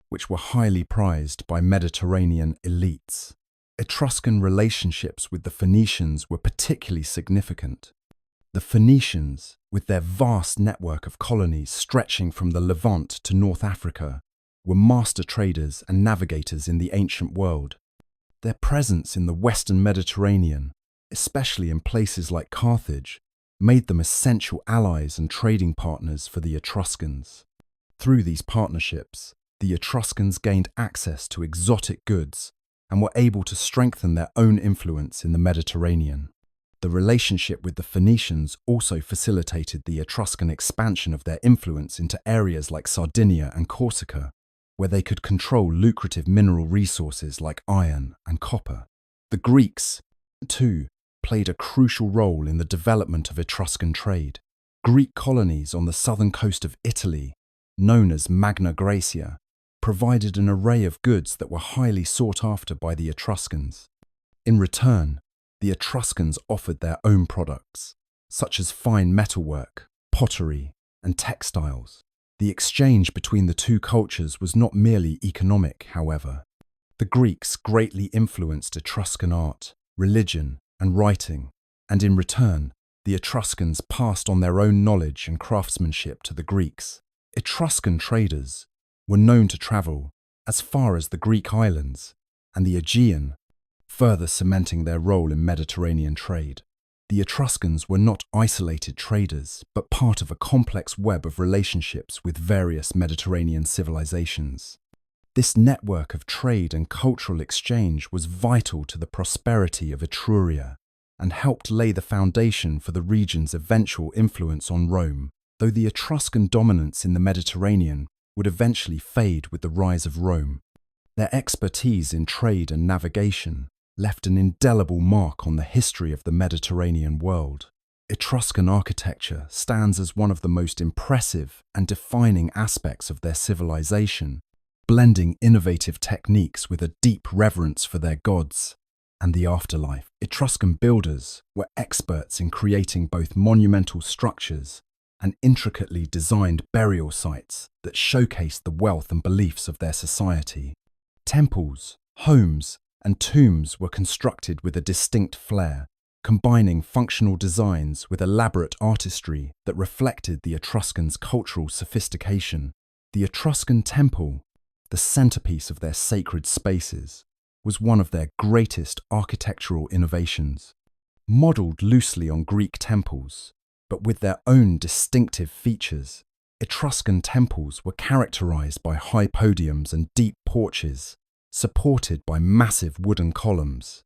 which were highly prized by Mediterranean elites. Etruscan relationships with the Phoenicians were particularly significant. The Phoenicians, with their vast network of colonies stretching from the Levant to North Africa, were master traders and navigators in the ancient world. Their presence in the Western Mediterranean, especially in places like Carthage, made them essential allies and trading partners for the Etruscans. Through these partnerships, the Etruscans gained access to exotic goods and were able to strengthen their own influence in the Mediterranean. The relationship with the Phoenicians also facilitated the Etruscan expansion of their influence into areas like Sardinia and Corsica, where they could control lucrative mineral resources like iron and copper. The Greeks, too, played a crucial role in the development of Etruscan trade. Greek colonies on the southern coast of Italy, known as Magna Graecia, provided an array of goods that were highly sought after by the Etruscans. In return, the Etruscans offered their own products, such as fine metalwork, pottery, and textiles. The exchange between the two cultures was not merely economic, however. The Greeks greatly influenced Etruscan art, religion, and writing, and in return, the Etruscans passed on their own knowledge and craftsmanship to the Greeks. Etruscan traders were known to travel as far as the Greek islands and the Aegean, further cementing their role in Mediterranean trade. The Etruscans were not isolated traders, but part of a complex web of relationships with various Mediterranean civilizations. This network of trade and cultural exchange was vital to the prosperity of Etruria and helped lay the foundation for the region's eventual influence on Rome, though the Etruscan dominance in the Mediterranean would eventually fade with the rise of Rome. Their expertise in trade and navigation left an indelible mark on the history of the Mediterranean world. Etruscan architecture stands as one of the most impressive and defining aspects of their civilization, blending innovative techniques with a deep reverence for their gods and the afterlife. Etruscan builders were experts in creating both monumental structures and intricately designed burial sites that showcased the wealth and beliefs of their society. Temples, homes, and tombs were constructed with a distinct flair, combining functional designs with elaborate artistry that reflected the Etruscans' cultural sophistication. The Etruscan temple, the centerpiece of their sacred spaces, was one of their greatest architectural innovations. Modeled loosely on Greek temples, but with their own distinctive features, Etruscan temples were characterized by high podiums and deep porches, supported by massive wooden columns.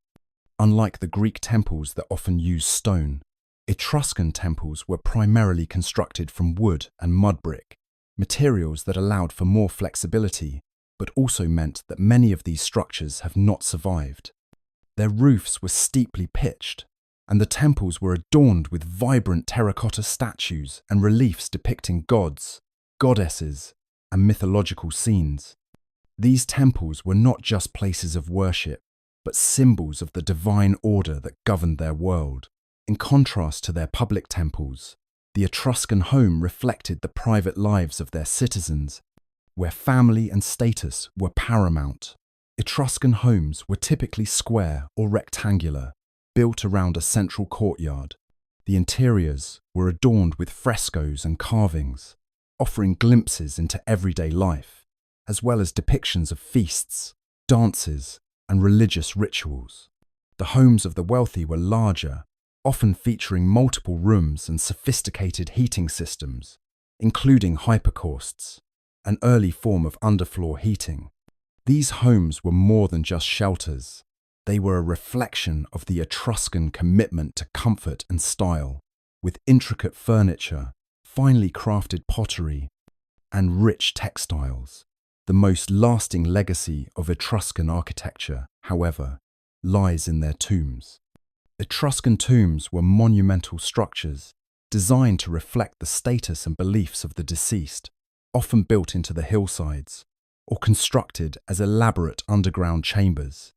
Unlike the Greek temples that often used stone, Etruscan temples were primarily constructed from wood and mud brick, materials that allowed for more flexibility, but also meant that many of these structures have not survived. Their roofs were steeply pitched, and the temples were adorned with vibrant terracotta statues and reliefs depicting gods, goddesses, and mythological scenes. These temples were not just places of worship, but symbols of the divine order that governed their world. In contrast to their public temples, the Etruscan home reflected the private lives of their citizens, where family and status were paramount. Etruscan homes were typically square or rectangular, built around a central courtyard. The interiors were adorned with frescoes and carvings, offering glimpses into everyday life, as well as depictions of feasts, dances, and religious rituals. The homes of the wealthy were larger, often featuring multiple rooms and sophisticated heating systems, including hypocausts, an early form of underfloor heating. These homes were more than just shelters. They were a reflection of the Etruscan commitment to comfort and style, with intricate furniture, finely crafted pottery, and rich textiles. The most lasting legacy of Etruscan architecture, however, lies in their tombs. Etruscan tombs were monumental structures designed to reflect the status and beliefs of the deceased, often built into the hillsides, or constructed as elaborate underground chambers.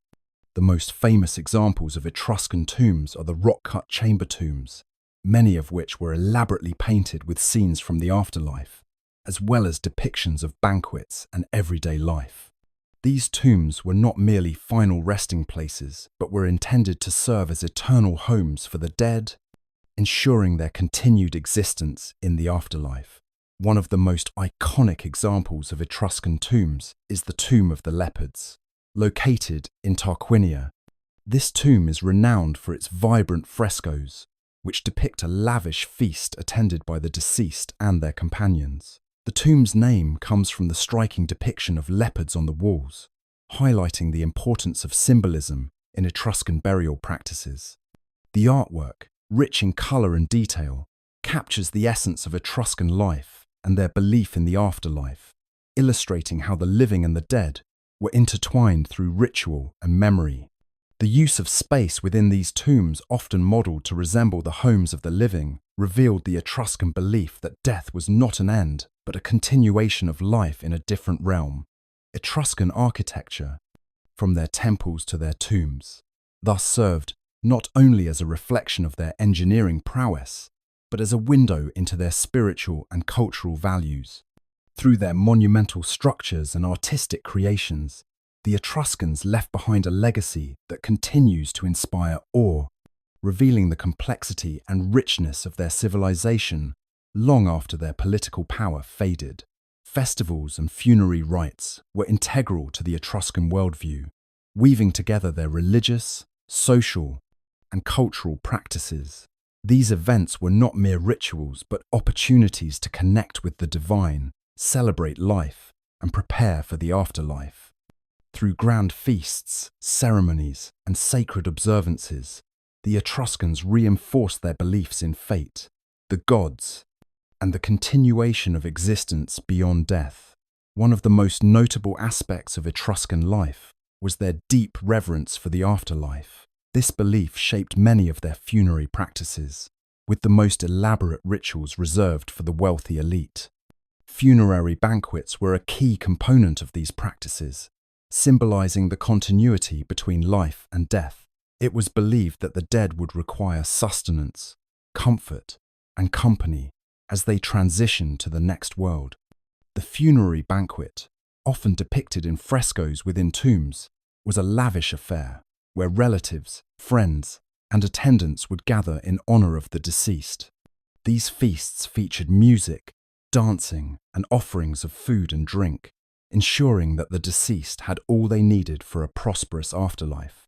The most famous examples of Etruscan tombs are the rock-cut chamber tombs, many of which were elaborately painted with scenes from the afterlife, as well as depictions of banquets and everyday life. These tombs were not merely final resting places, but were intended to serve as eternal homes for the dead, ensuring their continued existence in the afterlife. One of the most iconic examples of Etruscan tombs is the Tomb of the Leopards, located in Tarquinia. This tomb is renowned for its vibrant frescoes, which depict a lavish feast attended by the deceased and their companions. The tomb's name comes from the striking depiction of leopards on the walls, highlighting the importance of symbolism in Etruscan burial practices. The artwork, rich in colour and detail, captures the essence of Etruscan life and their belief in the afterlife, illustrating how the living and the dead were intertwined through ritual and memory. The use of space within these tombs, often modelled to resemble the homes of the living, revealed the Etruscan belief that death was not an end, but a continuation of life in a different realm. Etruscan architecture, from their temples to their tombs, thus served not only as a reflection of their engineering prowess, but as a window into their spiritual and cultural values. Through their monumental structures and artistic creations, the Etruscans left behind a legacy that continues to inspire awe, revealing the complexity and richness of their civilization long after their political power faded. Festivals and funerary rites were integral to the Etruscan worldview, weaving together their religious, social, and cultural practices. These events were not mere rituals, but opportunities to connect with the divine, celebrate life, and prepare for the afterlife. Through grand feasts, ceremonies, and sacred observances, the Etruscans reinforced their beliefs in fate, the gods, and the continuation of existence beyond death. One of the most notable aspects of Etruscan life was their deep reverence for the afterlife. This belief shaped many of their funerary practices, with the most elaborate rituals reserved for the wealthy elite. Funerary banquets were a key component of these practices, symbolizing the continuity between life and death. It was believed that the dead would require sustenance, comfort, and company as they transitioned to the next world. The funerary banquet, often depicted in frescoes within tombs, was a lavish affair where relatives, friends, and attendants would gather in honor of the deceased. These feasts featured music, dancing, and offerings of food and drink, ensuring that the deceased had all they needed for a prosperous afterlife.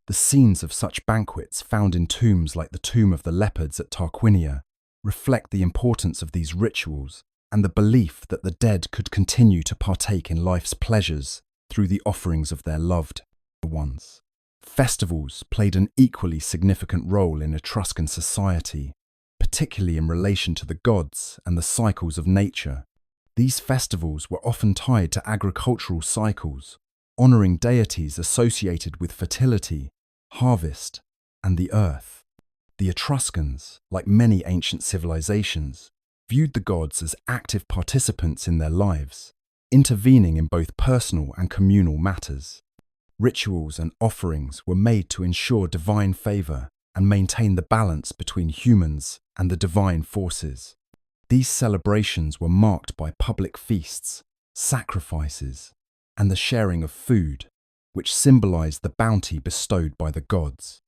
The scenes of such banquets found in tombs like the Tomb of the Leopards at Tarquinia reflect the importance of these rituals and the belief that the dead could continue to partake in life's pleasures through the offerings of their loved ones. Festivals played an equally significant role in Etruscan society, particularly in relation to the gods and the cycles of nature. These festivals were often tied to agricultural cycles, honoring deities associated with fertility, harvest, and the earth. The Etruscans, like many ancient civilizations, viewed the gods as active participants in their lives, intervening in both personal and communal matters. Rituals and offerings were made to ensure divine favor and maintain the balance between humans and the divine forces. These celebrations were marked by public feasts, sacrifices, and the sharing of food, which symbolized the bounty bestowed by the gods.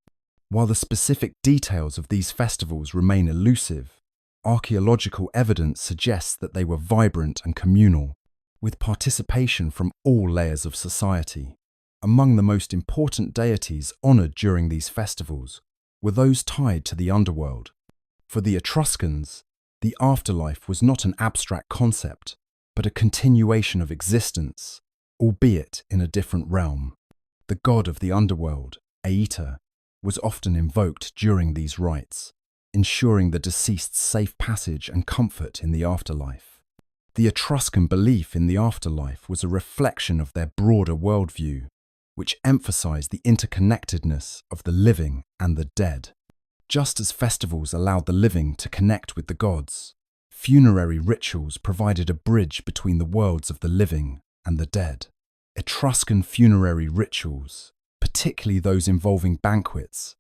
While the specific details of these festivals remain elusive, archaeological evidence suggests that they were vibrant and communal, with participation from all layers of society. Among the most important deities honored during these festivals were those tied to the underworld. For the Etruscans, the afterlife was not an abstract concept, but a continuation of existence, albeit in a different realm. The god of the underworld, Aita, was often invoked during these rites, ensuring the deceased's safe passage and comfort in the afterlife. The Etruscan belief in the afterlife was a reflection of their broader worldview, which emphasized the interconnectedness of the living and the dead. Just as festivals allowed the living to connect with the gods, funerary rituals provided a bridge between the worlds of the living and the dead. Etruscan funerary rituals, particularly those involving banquets,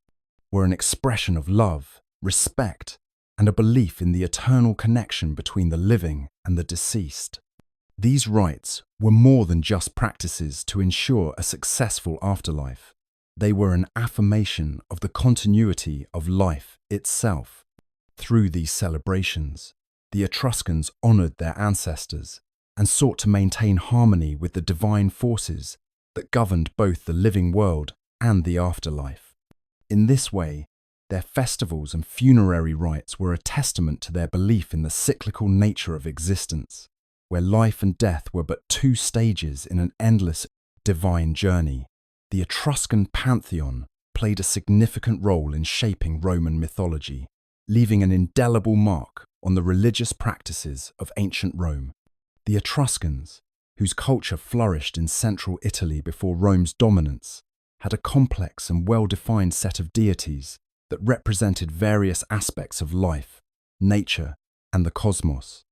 were an expression of love, respect, and a belief in the eternal connection between the living and the deceased. These rites were more than just practices to ensure a successful afterlife. They were an affirmation of the continuity of life itself. Through these celebrations, the Etruscans honored their ancestors and sought to maintain harmony with the divine forces that governed both the living world and the afterlife. In this way, their festivals and funerary rites were a testament to their belief in the cyclical nature of existence, where life and death were but two stages in an endless divine journey. The Etruscan pantheon played a significant role in shaping Roman mythology, leaving an indelible mark on the religious practices of ancient Rome. The Etruscans, whose culture flourished in central Italy before Rome's dominance, had a complex and well-defined set of deities that represented various aspects of life, nature, and the cosmos.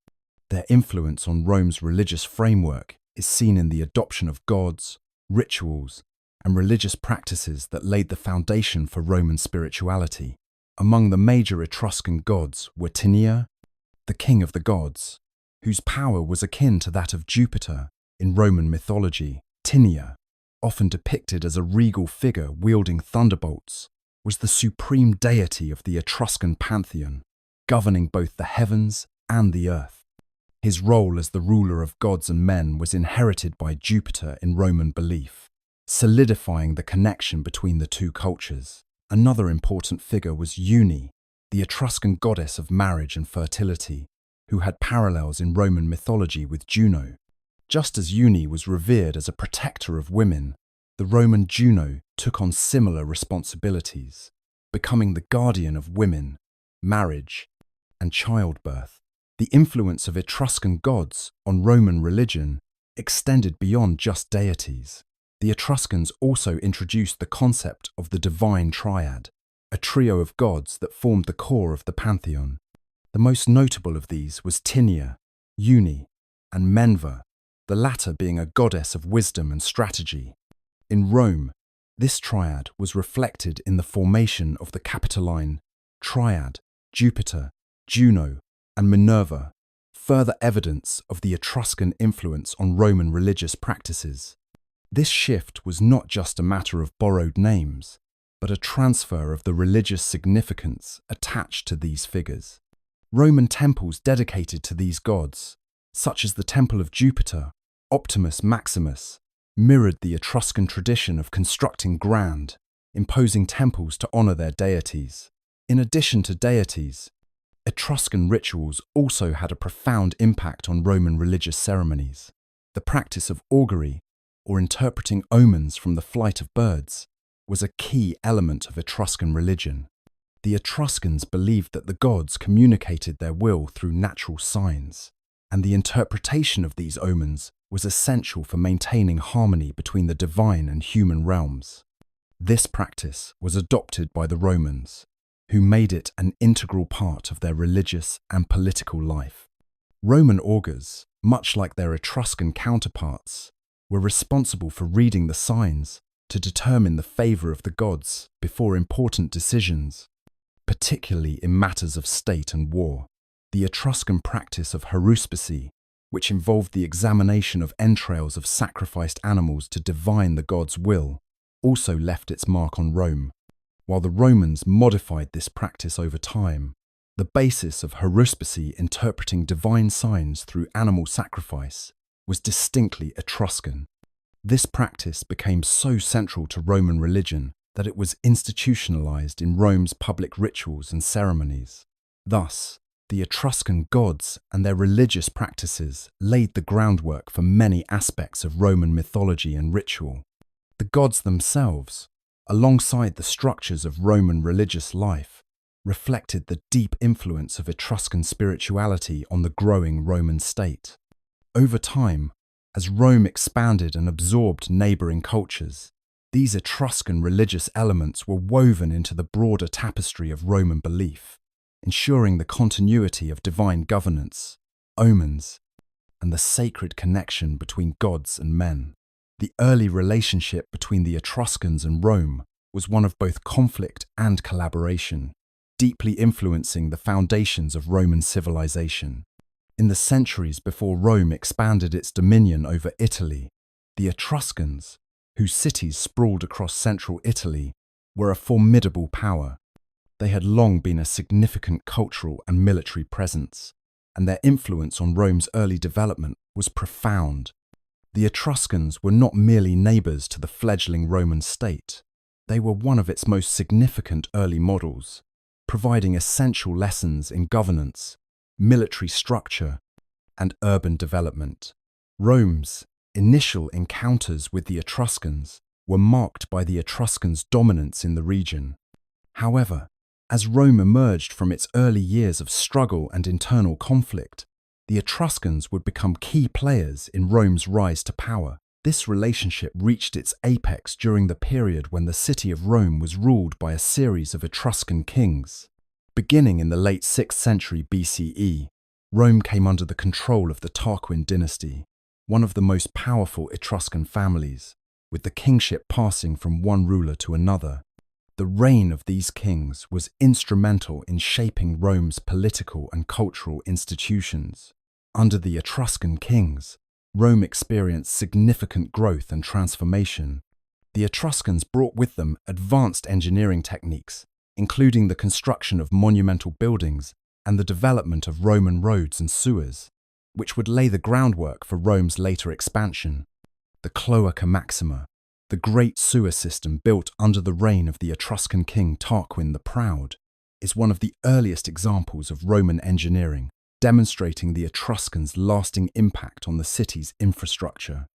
Their influence on Rome's religious framework is seen in the adoption of gods, rituals, and religious practices that laid the foundation for Roman spirituality. Among the major Etruscan gods were Tinia, the king of the gods, whose power was akin to that of Jupiter in Roman mythology. Tinia, often depicted as a regal figure wielding thunderbolts, was the supreme deity of the Etruscan pantheon, governing both the heavens and the earth. His role as the ruler of gods and men was inherited by Jupiter in Roman belief, solidifying the connection between the two cultures. Another important figure was Uni, the Etruscan goddess of marriage and fertility, who had parallels in Roman mythology with Juno. Just as Uni was revered as a protector of women, the Roman Juno took on similar responsibilities, becoming the guardian of women, marriage, and childbirth. The influence of Etruscan gods on Roman religion extended beyond just deities. The Etruscans also introduced the concept of the divine triad, a trio of gods that formed the core of the pantheon. The most notable of these was Tinia, Uni, and Menva, the latter being a goddess of wisdom and strategy. In Rome, this triad was reflected in the formation of the Capitoline triad, Jupiter, Juno, and Minerva, further evidence of the Etruscan influence on Roman religious practices. This shift was not just a matter of borrowed names, but a transfer of the religious significance attached to these figures. Roman temples dedicated to these gods, such as the Temple of Jupiter, Optimus Maximus, mirrored the Etruscan tradition of constructing grand, imposing temples to honor their deities. In addition to deities, Etruscan rituals also had a profound impact on Roman religious ceremonies. The practice of augury, or interpreting omens from the flight of birds, was a key element of Etruscan religion. The Etruscans believed that the gods communicated their will through natural signs, and the interpretation of these omens was essential for maintaining harmony between the divine and human realms. This practice was adopted by the Romans, who made it an integral part of their religious and political life. Roman augurs, much like their Etruscan counterparts, were responsible for reading the signs to determine the favor of the gods before important decisions, particularly in matters of state and war. The Etruscan practice of haruspicy, which involved the examination of entrails of sacrificed animals to divine the god's will, also left its mark on Rome. While the Romans modified this practice over time, the basis of haruspicy, interpreting divine signs through animal sacrifice, was distinctly Etruscan. This practice became so central to Roman religion that it was institutionalized in Rome's public rituals and ceremonies. Thus, the Etruscan gods and their religious practices laid the groundwork for many aspects of Roman mythology and ritual. The gods themselves, alongside the structures of Roman religious life, reflected the deep influence of Etruscan spirituality on the growing Roman state. Over time, as Rome expanded and absorbed neighboring cultures, These Etruscan religious elements were woven into the broader tapestry of Roman belief, ensuring the continuity of divine governance, omens, and the sacred connection between gods and men. The early relationship between the Etruscans and Rome was one of both conflict and collaboration, deeply influencing the foundations of Roman civilization. In the centuries before Rome expanded its dominion over Italy, the Etruscans, whose cities sprawled across central Italy, were a formidable power. They had long been a significant cultural and military presence, and their influence on Rome's early development was profound. The Etruscans were not merely neighbours to the fledgling Roman state. They were one of its most significant early models, providing essential lessons in governance, military structure, and urban development. Rome's initial encounters with the Etruscans were marked by the Etruscans' dominance in the region. However, as Rome emerged from its early years of struggle and internal conflict, the Etruscans would become key players in Rome's rise to power. This relationship reached its apex during the period when the city of Rome was ruled by a series of Etruscan kings. Beginning in the late 6th century BCE, Rome came under the control of the Tarquin dynasty, one of the most powerful Etruscan families, with the kingship passing from one ruler to another. The reign of these kings was instrumental in shaping Rome's political and cultural institutions. Under the Etruscan kings, Rome experienced significant growth and transformation. The Etruscans brought with them advanced engineering techniques, including the construction of monumental buildings and the development of Roman roads and sewers, which would lay the groundwork for Rome's later expansion. The Cloaca Maxima, the great sewer system built under the reign of the Etruscan king Tarquin the Proud, is one of the earliest examples of Roman engineering, demonstrating the Etruscans' lasting impact on the city's infrastructure.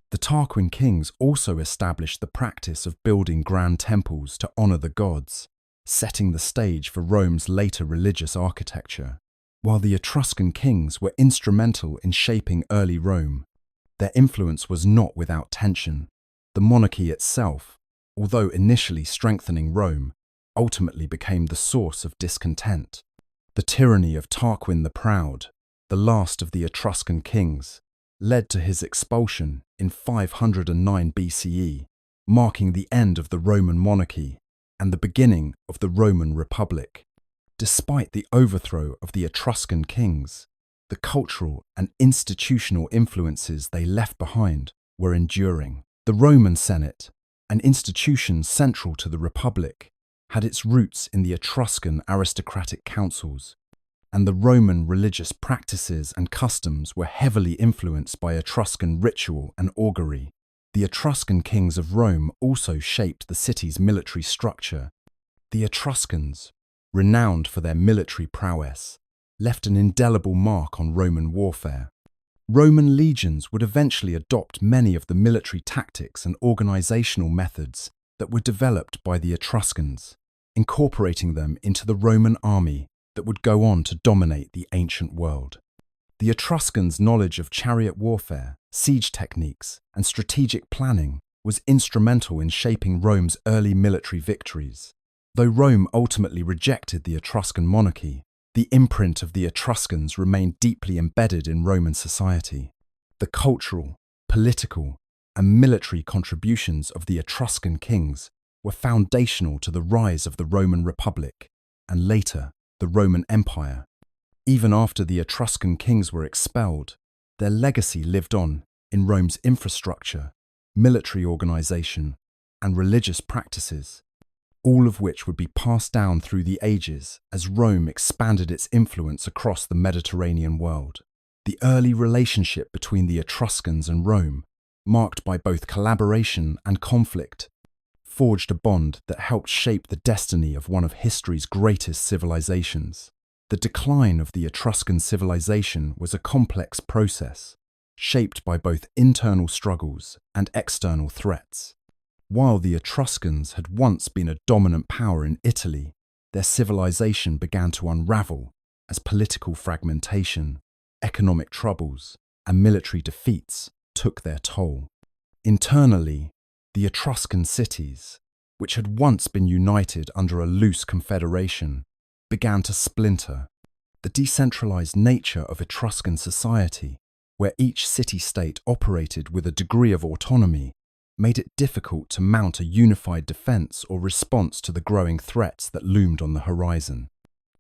The Tarquin kings also established the practice of building grand temples to honor the gods, setting the stage for Rome's later religious architecture. While the Etruscan kings were instrumental in shaping early Rome, their influence was not without tension. The monarchy itself, although initially strengthening Rome, ultimately became the source of discontent. The tyranny of Tarquin the Proud, the last of the Etruscan kings, led to his expulsion in 509 BCE, marking the end of the Roman monarchy and the beginning of the Roman Republic. Despite the overthrow of the Etruscan kings, the cultural and institutional influences they left behind were enduring. The Roman Senate, an institution central to the Republic, had its roots in the Etruscan aristocratic councils, and the Roman religious practices and customs were heavily influenced by Etruscan ritual and augury. The Etruscan kings of Rome also shaped the city's military structure. The Etruscans, renowned for their military prowess, left an indelible mark on Roman warfare. Roman legions would eventually adopt many of the military tactics and organizational methods that were developed by the Etruscans, incorporating them into the Roman army that would go on to dominate the ancient world. The Etruscans' knowledge of chariot warfare, siege techniques, and strategic planning was instrumental in shaping Rome's early military victories. Though Rome ultimately rejected the Etruscan monarchy, the imprint of the Etruscans remained deeply embedded in Roman society. The cultural, political, and military contributions of the Etruscan kings were foundational to the rise of the Roman Republic and later the Roman Empire. Even after the Etruscan kings were expelled, their legacy lived on in Rome's infrastructure, military organization, and religious practices, all of which would be passed down through the ages as Rome expanded its influence across the Mediterranean world. The early relationship between the Etruscans and Rome, marked by both collaboration and conflict, forged a bond that helped shape the destiny of one of history's greatest civilizations. The decline of the Etruscan civilization was a complex process, shaped by both internal struggles and external threats. While the Etruscans had once been a dominant power in Italy, their civilization began to unravel as political fragmentation, economic troubles, and military defeats took their toll. Internally, The Etruscan cities, which had once been united under a loose confederation, began to splinter. The decentralized nature of Etruscan society, where each city-state operated with a degree of autonomy, made it difficult to mount a unified defense or response to the growing threats that loomed on the horizon.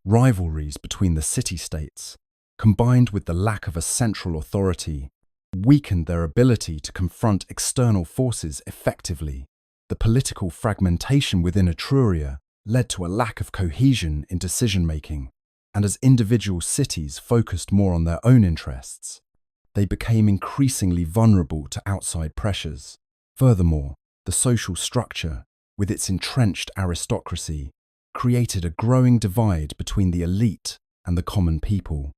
Rivalries between the city-states, combined with the lack of a central authority, weakened their ability to confront external forces effectively. The political fragmentation within Etruria led to a lack of cohesion in decision-making, and as individual cities focused more on their own interests, they became increasingly vulnerable to outside pressures. Furthermore, the social structure, with its entrenched aristocracy, created a growing divide between the elite and the common people.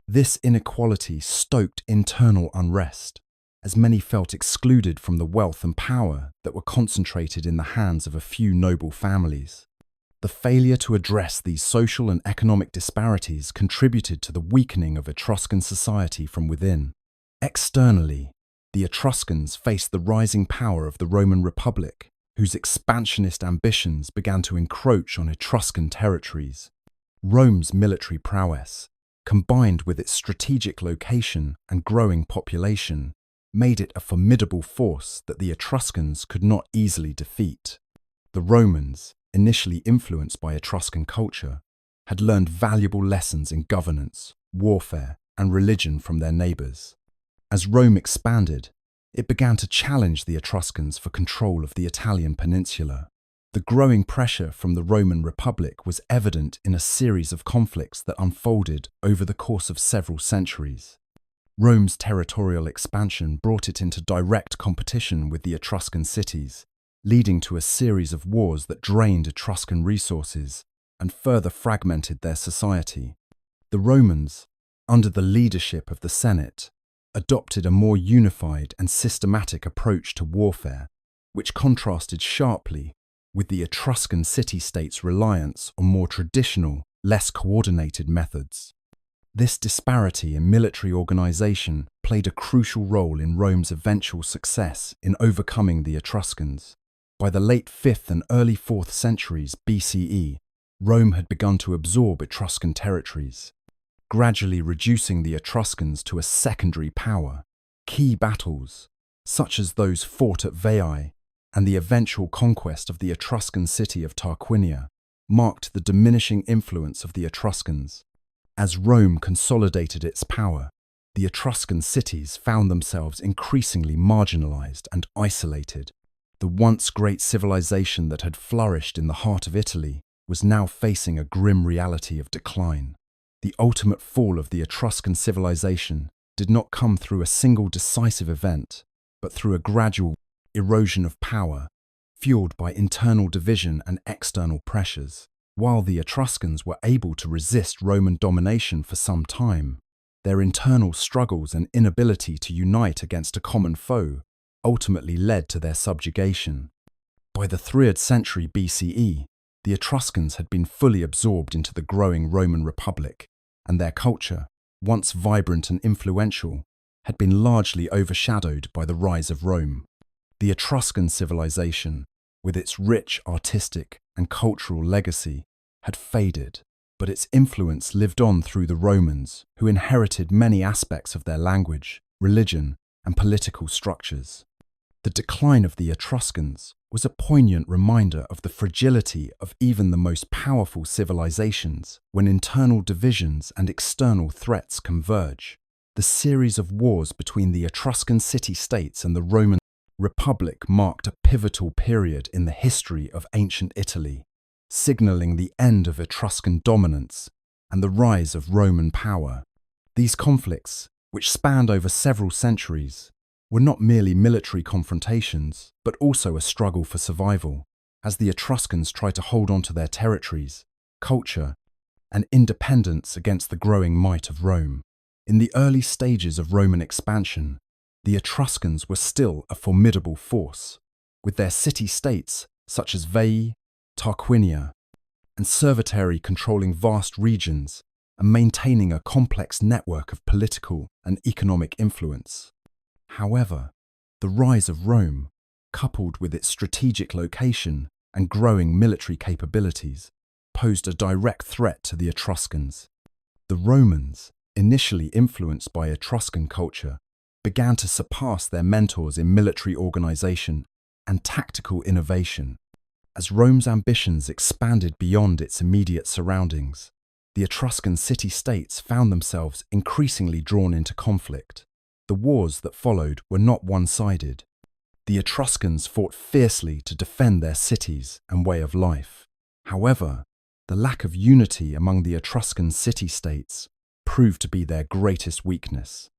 This inequality stoked internal unrest, as many felt excluded from the wealth and power that were concentrated in the hands of a few noble families. The failure to address these social and economic disparities contributed to the weakening of Etruscan society from within. Externally, the Etruscans faced the rising power of the Roman Republic, whose expansionist ambitions began to encroach on Etruscan territories. Rome's military prowess, combined with its strategic location and growing population, made it a formidable force that the Etruscans could not easily defeat. The Romans, initially influenced by Etruscan culture, had learned valuable lessons in governance, warfare, and religion from their neighbours. As Rome expanded, it began to challenge the Etruscans for control of the Italian peninsula. The growing pressure from the Roman Republic was evident in a series of conflicts that unfolded over the course of several centuries. Rome's territorial expansion brought it into direct competition with the Etruscan cities, leading to a series of wars that drained Etruscan resources and further fragmented their society. The Romans, under the leadership of the Senate, adopted a more unified and systematic approach to warfare, which contrasted sharply with the Etruscan city-states' reliance on more traditional, less coordinated methods. This disparity in military organization played a crucial role in Rome's eventual success in overcoming the Etruscans. By the late 5th and early 4th centuries BCE, Rome had begun to absorb Etruscan territories, gradually reducing the Etruscans to a secondary power. Key battles, such as those fought at Veii and the eventual conquest of the Etruscan city of Tarquinia, marked the diminishing influence of the Etruscans. As Rome consolidated its power, the Etruscan cities found themselves increasingly marginalized and isolated. The once great civilization that had flourished in the heart of Italy was now facing a grim reality of decline. The ultimate fall of the Etruscan civilization did not come through a single decisive event, but through a gradual erosion of power, fueled by internal division and external pressures. While the Etruscans were able to resist Roman domination for some time, their internal struggles and inability to unite against a common foe ultimately led to their subjugation. By the 3rd century BCE, the Etruscans had been fully absorbed into the growing Roman Republic, and their culture, once vibrant and influential, had been largely overshadowed by the rise of Rome. The Etruscan civilization, with its rich artistic and cultural legacy, had faded, but its influence lived on through the Romans, who inherited many aspects of their language, religion, and political structures. The decline of the Etruscans was a poignant reminder of the fragility of even the most powerful civilizations when internal divisions and external threats converge. The series of wars between the Etruscan city-states and the Roman Republic marked a pivotal period in the history of ancient Italy, signaling the end of Etruscan dominance and the rise of Roman power. These conflicts, which spanned over several centuries, were not merely military confrontations, but also a struggle for survival, as the Etruscans tried to hold on to their territories, culture, and independence against the growing might of Rome. In the early stages of Roman expansion, the Etruscans were still a formidable force, with their city-states such as Veii, Tarquinia, and Cerveteri controlling vast regions and maintaining a complex network of political and economic influence. However, the rise of Rome, coupled with its strategic location and growing military capabilities, posed a direct threat to the Etruscans. The Romans, initially influenced by Etruscan culture, began to surpass their mentors in military organization and tactical innovation. As Rome's ambitions expanded beyond its immediate surroundings, the Etruscan city-states found themselves increasingly drawn into conflict. The wars that followed were not one-sided. The Etruscans fought fiercely to defend their cities and way of life. However, the lack of unity among the Etruscan city-states proved to be their greatest weakness.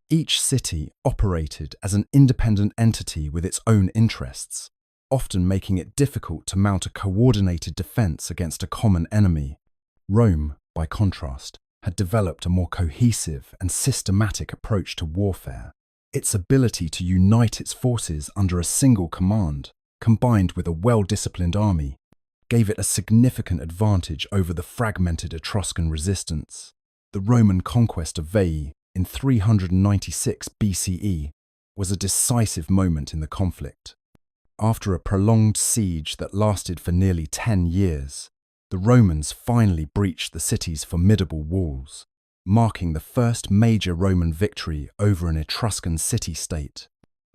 Each city operated as an independent entity with its own interests, often making it difficult to mount a coordinated defense against a common enemy. Rome, by contrast, had developed a more cohesive and systematic approach to warfare. Its ability to unite its forces under a single command, combined with a well-disciplined army, gave it a significant advantage over the fragmented Etruscan resistance. The Roman conquest of Veii in 396 BCE was a decisive moment in the conflict. After a prolonged siege that lasted for nearly 10 years, the Romans finally breached the city's formidable walls, marking the first major Roman victory over an Etruscan city-state.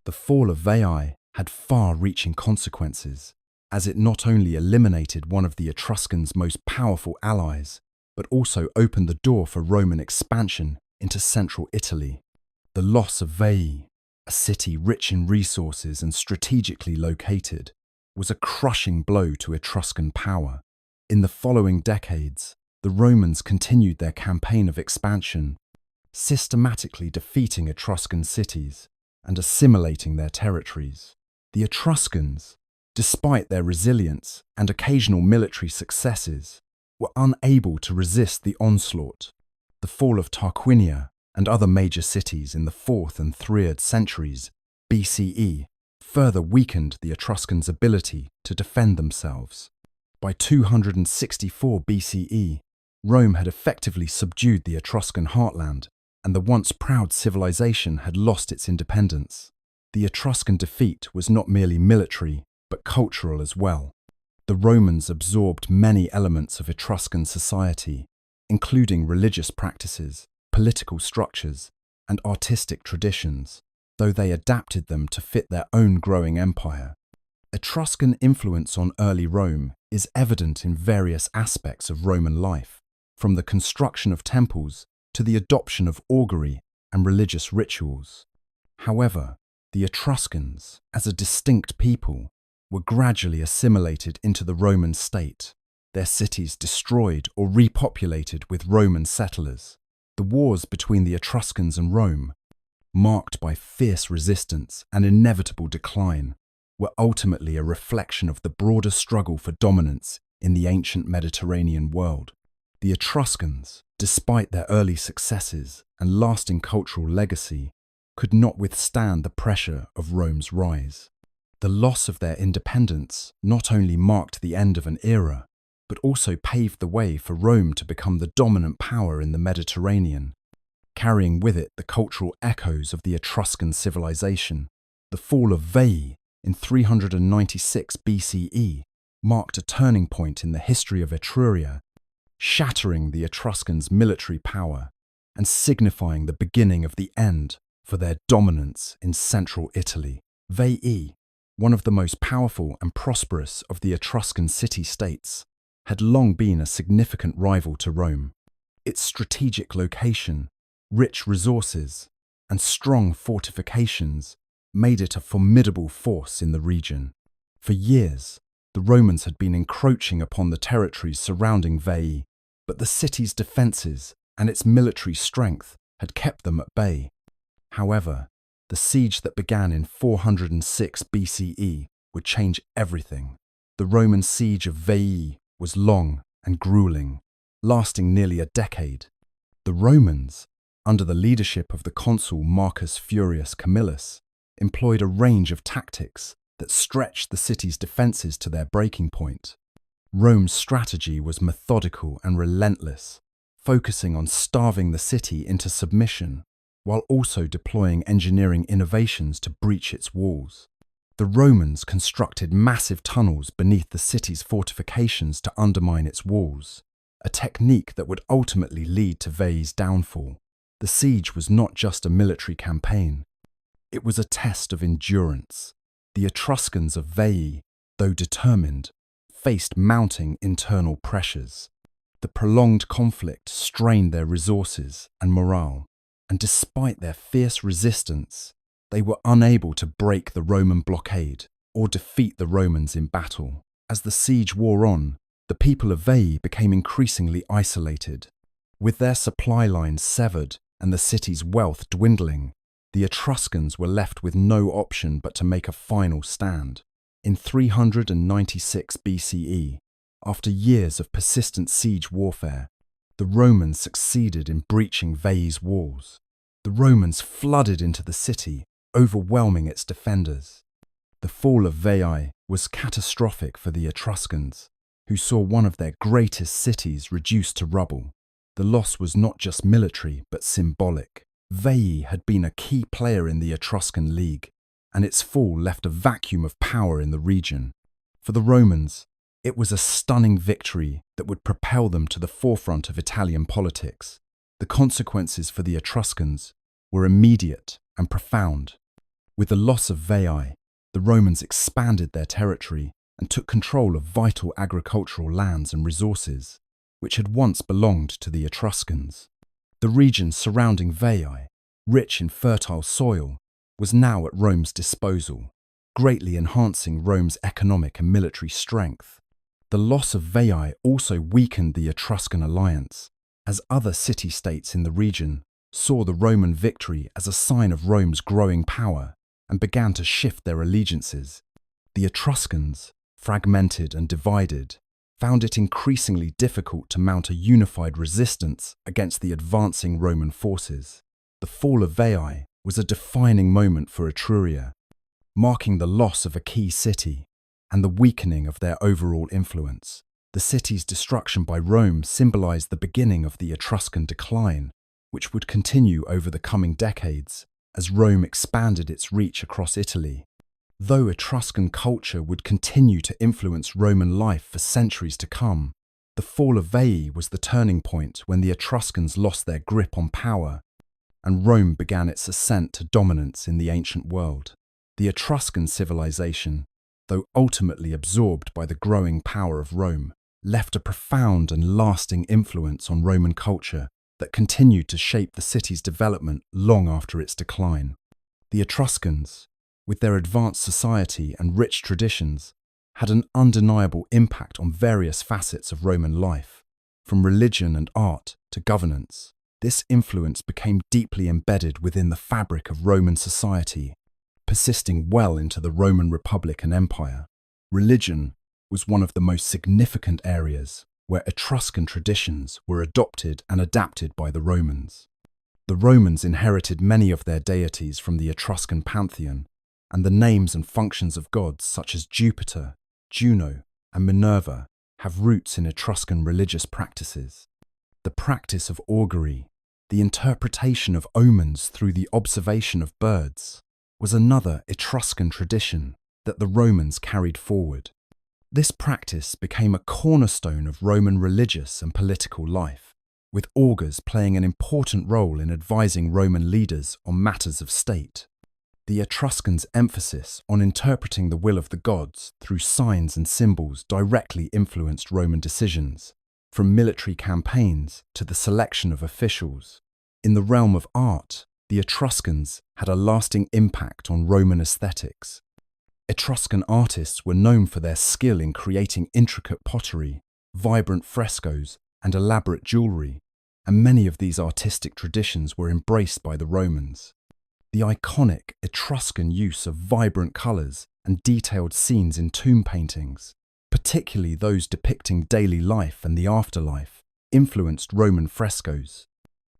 The fall of Veii had far-reaching consequences, as it not only eliminated one of the Etruscans' most powerful allies, but also opened the door for Roman expansion into central Italy. The loss of Veii, a city rich in resources and strategically located, was a crushing blow to Etruscan power. In the following decades, the Romans continued their campaign of expansion, systematically defeating Etruscan cities and assimilating their territories. The Etruscans, despite their resilience and occasional military successes, were unable to resist the onslaught. The fall of Tarquinia and other major cities in the 4th and 3rd centuries BCE further weakened the Etruscans' ability to defend themselves. By 264 BCE, Rome had effectively subdued the Etruscan heartland, and the once proud civilization had lost its independence. The Etruscan defeat was not merely military, but cultural as well. The Romans absorbed many elements of Etruscan society, including religious practices, political structures, and artistic traditions, though they adapted them to fit their own growing empire. Etruscan influence on early Rome is evident in various aspects of Roman life, from the construction of temples to the adoption of augury and religious rituals. However, the Etruscans, as a distinct people, were gradually assimilated into the Roman state, their cities destroyed or repopulated with Roman settlers. The wars between the Etruscans and Rome, marked by fierce resistance and inevitable decline, were ultimately a reflection of the broader struggle for dominance in the ancient Mediterranean world. The Etruscans, despite their early successes and lasting cultural legacy, could not withstand the pressure of Rome's rise. The loss of their independence not only marked the end of an era, but also paved the way for Rome to become the dominant power in the Mediterranean, carrying with it the cultural echoes of the Etruscan civilization. The fall of Veii in 396 BCE marked a turning point in the history of Etruria, shattering the Etruscans' military power and signifying the beginning of the end for their dominance in central Italy. Veii, one of the most powerful and prosperous of the Etruscan city-states, had long been a significant rival to Rome. Its strategic location, rich resources, and strong fortifications made it a formidable force in the region. For years, the Romans had been encroaching upon the territories surrounding Veii, but the city's defences and its military strength had kept them at bay. However, the siege that began in 406 BCE would change everything. The Roman siege of Veii was long and grueling, lasting nearly a decade. The Romans, under the leadership of the consul Marcus Furius Camillus, employed a range of tactics that stretched the city's defences to their breaking point. Rome's strategy was methodical and relentless, focusing on starving the city into submission, while also deploying engineering innovations to breach its walls. The Romans constructed massive tunnels beneath the city's fortifications to undermine its walls, a technique that would ultimately lead to Veii's downfall. The siege was not just a military campaign. It was a test of endurance. The Etruscans of Veii, though determined, faced mounting internal pressures. The prolonged conflict strained their resources and morale, and despite their fierce resistance, they were unable to break the Roman blockade or defeat the Romans in battle. As the siege wore on, the people of Veii became increasingly isolated. With their supply lines severed and the city's wealth dwindling, the Etruscans were left with no option but to make a final stand. In 396 BCE, after years of persistent siege warfare, the Romans succeeded in breaching Veii's walls. The Romans flooded into the city, overwhelming its defenders. The fall of Veii was catastrophic for the Etruscans, who saw one of their greatest cities reduced to rubble. The loss was not just military but symbolic. Veii had been a key player in the Etruscan League, and its fall left a vacuum of power in the region. For the Romans, it was a stunning victory that would propel them to the forefront of Italian politics. The consequences for the Etruscans were immediate and profound. With the loss of Veii, the Romans expanded their territory and took control of vital agricultural lands and resources, which had once belonged to the Etruscans. The region surrounding Veii, rich in fertile soil, was now at Rome's disposal, greatly enhancing Rome's economic and military strength. The loss of Veii also weakened the Etruscan alliance, as other city-states in the region saw the Roman victory as a sign of Rome's growing power and began to shift their allegiances. The Etruscans, fragmented and divided, found it increasingly difficult to mount a unified resistance against the advancing Roman forces. The fall of Veii was a defining moment for Etruria, marking the loss of a key city and the weakening of their overall influence. The city's destruction by Rome symbolized the beginning of the Etruscan decline, which would continue over the coming decades as Rome expanded its reach across Italy. Though Etruscan culture would continue to influence Roman life for centuries to come, the fall of Veii was the turning point when the Etruscans lost their grip on power and Rome began its ascent to dominance in the ancient world. The Etruscan civilization, though ultimately absorbed by the growing power of Rome, left a profound and lasting influence on Roman culture that continued to shape the city's development long after its decline. The Etruscans, with their advanced society and rich traditions, had an undeniable impact on various facets of Roman life, from religion and art to governance. This influence became deeply embedded within the fabric of Roman society, persisting well into the Roman Republic and Empire. Religion was one of the most significant areas where Etruscan traditions were adopted and adapted by the Romans. The Romans inherited many of their deities from the Etruscan pantheon, and the names and functions of gods such as Jupiter, Juno, and Minerva have roots in Etruscan religious practices. The practice of augury, the interpretation of omens through the observation of birds, was another Etruscan tradition that the Romans carried forward. This practice became a cornerstone of Roman religious and political life, with augurs playing an important role in advising Roman leaders on matters of state. The Etruscans' emphasis on interpreting the will of the gods through signs and symbols directly influenced Roman decisions, from military campaigns to the selection of officials. In the realm of art, the Etruscans had a lasting impact on Roman aesthetics. Etruscan artists were known for their skill in creating intricate pottery, vibrant frescoes, and elaborate jewelry, and many of these artistic traditions were embraced by the Romans. The iconic Etruscan use of vibrant colours and detailed scenes in tomb paintings, particularly those depicting daily life and the afterlife, influenced Roman frescoes.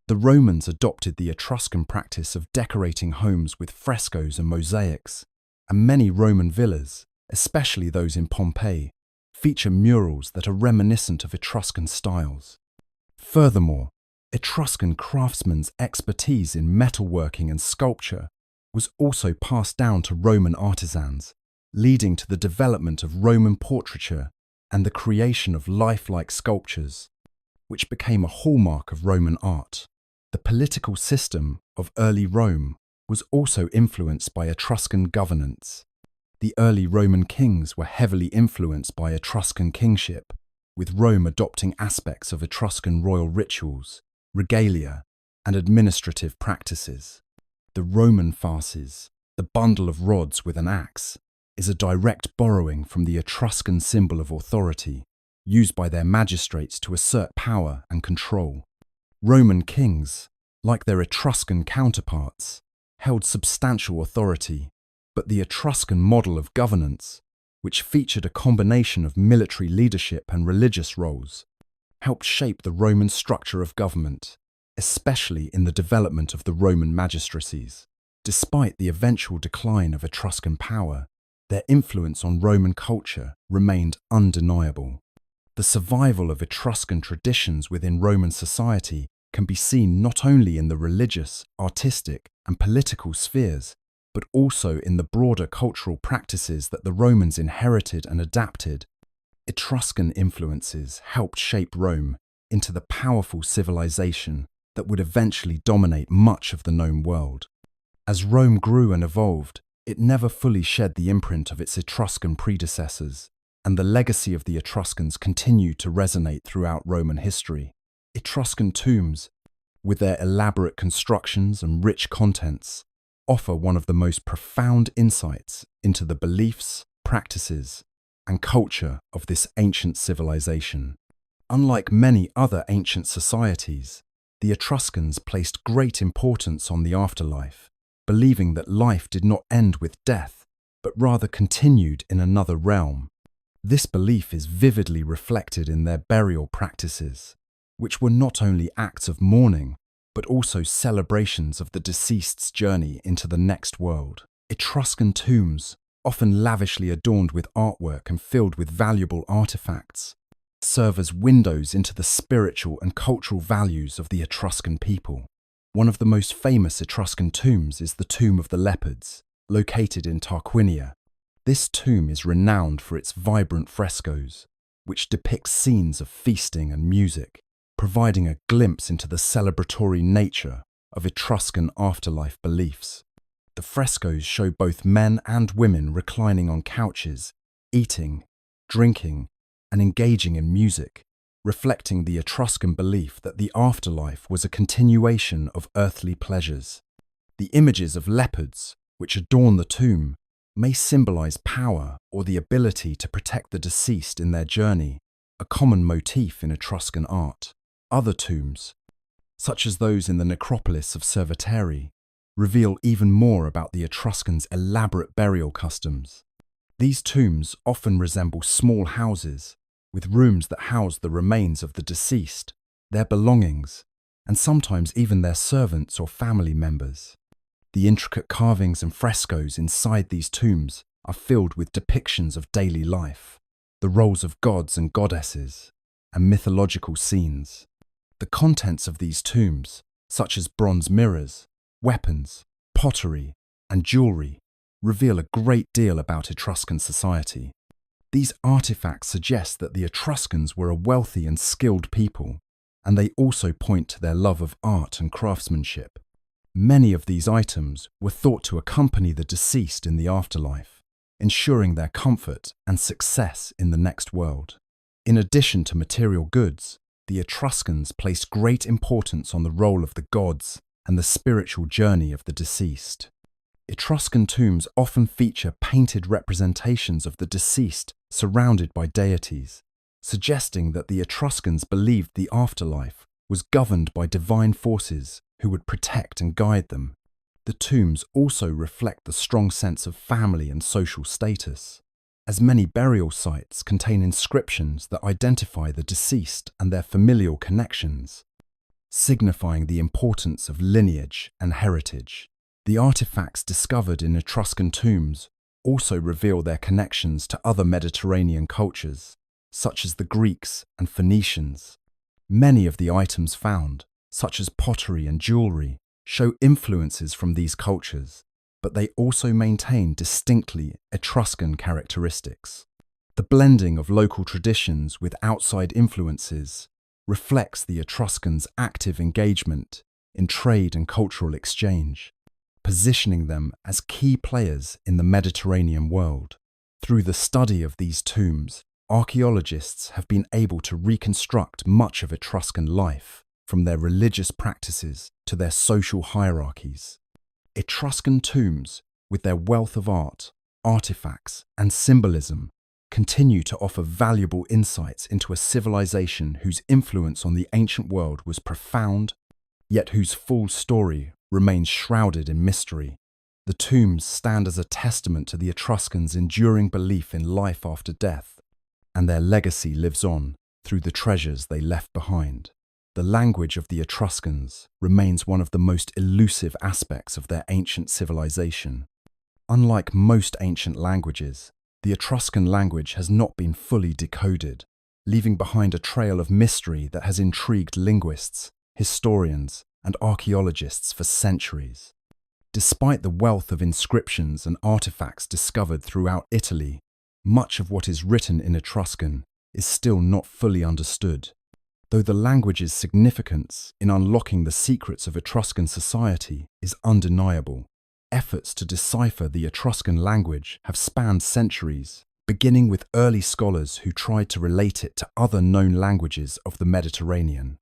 The Romans adopted the Etruscan practice of decorating homes with frescoes and mosaics, and many Roman villas, especially those in Pompeii, feature murals that are reminiscent of Etruscan styles. Furthermore, Etruscan craftsmen's expertise in metalworking and sculpture was also passed down to Roman artisans, leading to the development of Roman portraiture and the creation of lifelike sculptures, which became a hallmark of Roman art. The political system of early Rome was also influenced by Etruscan governance. The early Roman kings were heavily influenced by Etruscan kingship, with Rome adopting aspects of Etruscan royal rituals, regalia, and administrative practices. The Roman fasces, the bundle of rods with an axe, is a direct borrowing from the Etruscan symbol of authority, used by their magistrates to assert power and control. Roman kings, like their Etruscan counterparts, held substantial authority, but the Etruscan model of governance, which featured a combination of military leadership and religious roles, helped shape the Roman structure of government, especially in the development of the Roman magistracies. Despite the eventual decline of Etruscan power, their influence on Roman culture remained undeniable. The survival of Etruscan traditions within Roman society can be seen not only in the religious, artistic, and political spheres, but also in the broader cultural practices that the Romans inherited and adapted. Etruscan influences helped shape Rome into the powerful civilization that would eventually dominate much of the known world. As Rome grew and evolved, it never fully shed the imprint of its Etruscan predecessors, and the legacy of the Etruscans continued to resonate throughout Roman history. Etruscan tombs, with their elaborate constructions and rich contents, offer one of the most profound insights into the beliefs, practices, and culture of this ancient civilization. Unlike many other ancient societies, the Etruscans placed great importance on the afterlife, believing that life did not end with death, but rather continued in another realm. This belief is vividly reflected in their burial practices, which were not only acts of mourning, but also celebrations of the deceased's journey into the next world. Etruscan tombs, often lavishly adorned with artwork and filled with valuable artifacts, serve as windows into the spiritual and cultural values of the Etruscan people. One of the most famous Etruscan tombs is the Tomb of the Leopards, located in Tarquinia. This tomb is renowned for its vibrant frescoes, which depict scenes of feasting and music, providing a glimpse into the celebratory nature of Etruscan afterlife beliefs. The frescoes show both men and women reclining on couches, eating, drinking, and engaging in music, reflecting the Etruscan belief that the afterlife was a continuation of earthly pleasures. The images of leopards, which adorn the tomb, may symbolize power or the ability to protect the deceased in their journey, a common motif in Etruscan art. Other tombs, such as those in the necropolis of Cerveteri, reveal even more about the Etruscans' elaborate burial customs. These tombs often resemble small houses, with rooms that house the remains of the deceased, their belongings, and sometimes even their servants or family members. The intricate carvings and frescoes inside these tombs are filled with depictions of daily life, the roles of gods and goddesses, and mythological scenes. The contents of these tombs, such as bronze mirrors, weapons, pottery, and jewelry, reveal a great deal about Etruscan society. These artifacts suggest that the Etruscans were a wealthy and skilled people, and they also point to their love of art and craftsmanship. Many of these items were thought to accompany the deceased in the afterlife, ensuring their comfort and success in the next world. In addition to material goods, the Etruscans placed great importance on the role of the gods and the spiritual journey of the deceased. Etruscan tombs often feature painted representations of the deceased surrounded by deities, suggesting that the Etruscans believed the afterlife was governed by divine forces who would protect and guide them. The tombs also reflect the strong sense of family and social status, as many burial sites contain inscriptions that identify the deceased and their familial connections, signifying the importance of lineage and heritage. The artifacts discovered in Etruscan tombs also reveal their connections to other Mediterranean cultures, such as the Greeks and Phoenicians. Many of the items found, such as pottery and jewelry, show influences from these cultures, but they also maintain distinctly Etruscan characteristics. The blending of local traditions with outside influences reflects the Etruscans' active engagement in trade and cultural exchange, positioning them as key players in the Mediterranean world. Through the study of these tombs, archaeologists have been able to reconstruct much of Etruscan life, from their religious practices to their social hierarchies. Etruscan tombs, with their wealth of art, artifacts, and symbolism, continue to offer valuable insights into a civilization whose influence on the ancient world was profound, yet whose full story remains shrouded in mystery. The tombs stand as a testament to the Etruscans' enduring belief in life after death, and their legacy lives on through the treasures they left behind. The language of the Etruscans remains one of the most elusive aspects of their ancient civilization. Unlike most ancient languages, the Etruscan language has not been fully decoded, leaving behind a trail of mystery that has intrigued linguists, historians, and archaeologists for centuries. Despite the wealth of inscriptions and artifacts discovered throughout Italy, much of what is written in Etruscan is still not fully understood. Though the language's significance in unlocking the secrets of Etruscan society is undeniable, efforts to decipher the Etruscan language have spanned centuries, beginning with early scholars who tried to relate it to other known languages of the Mediterranean.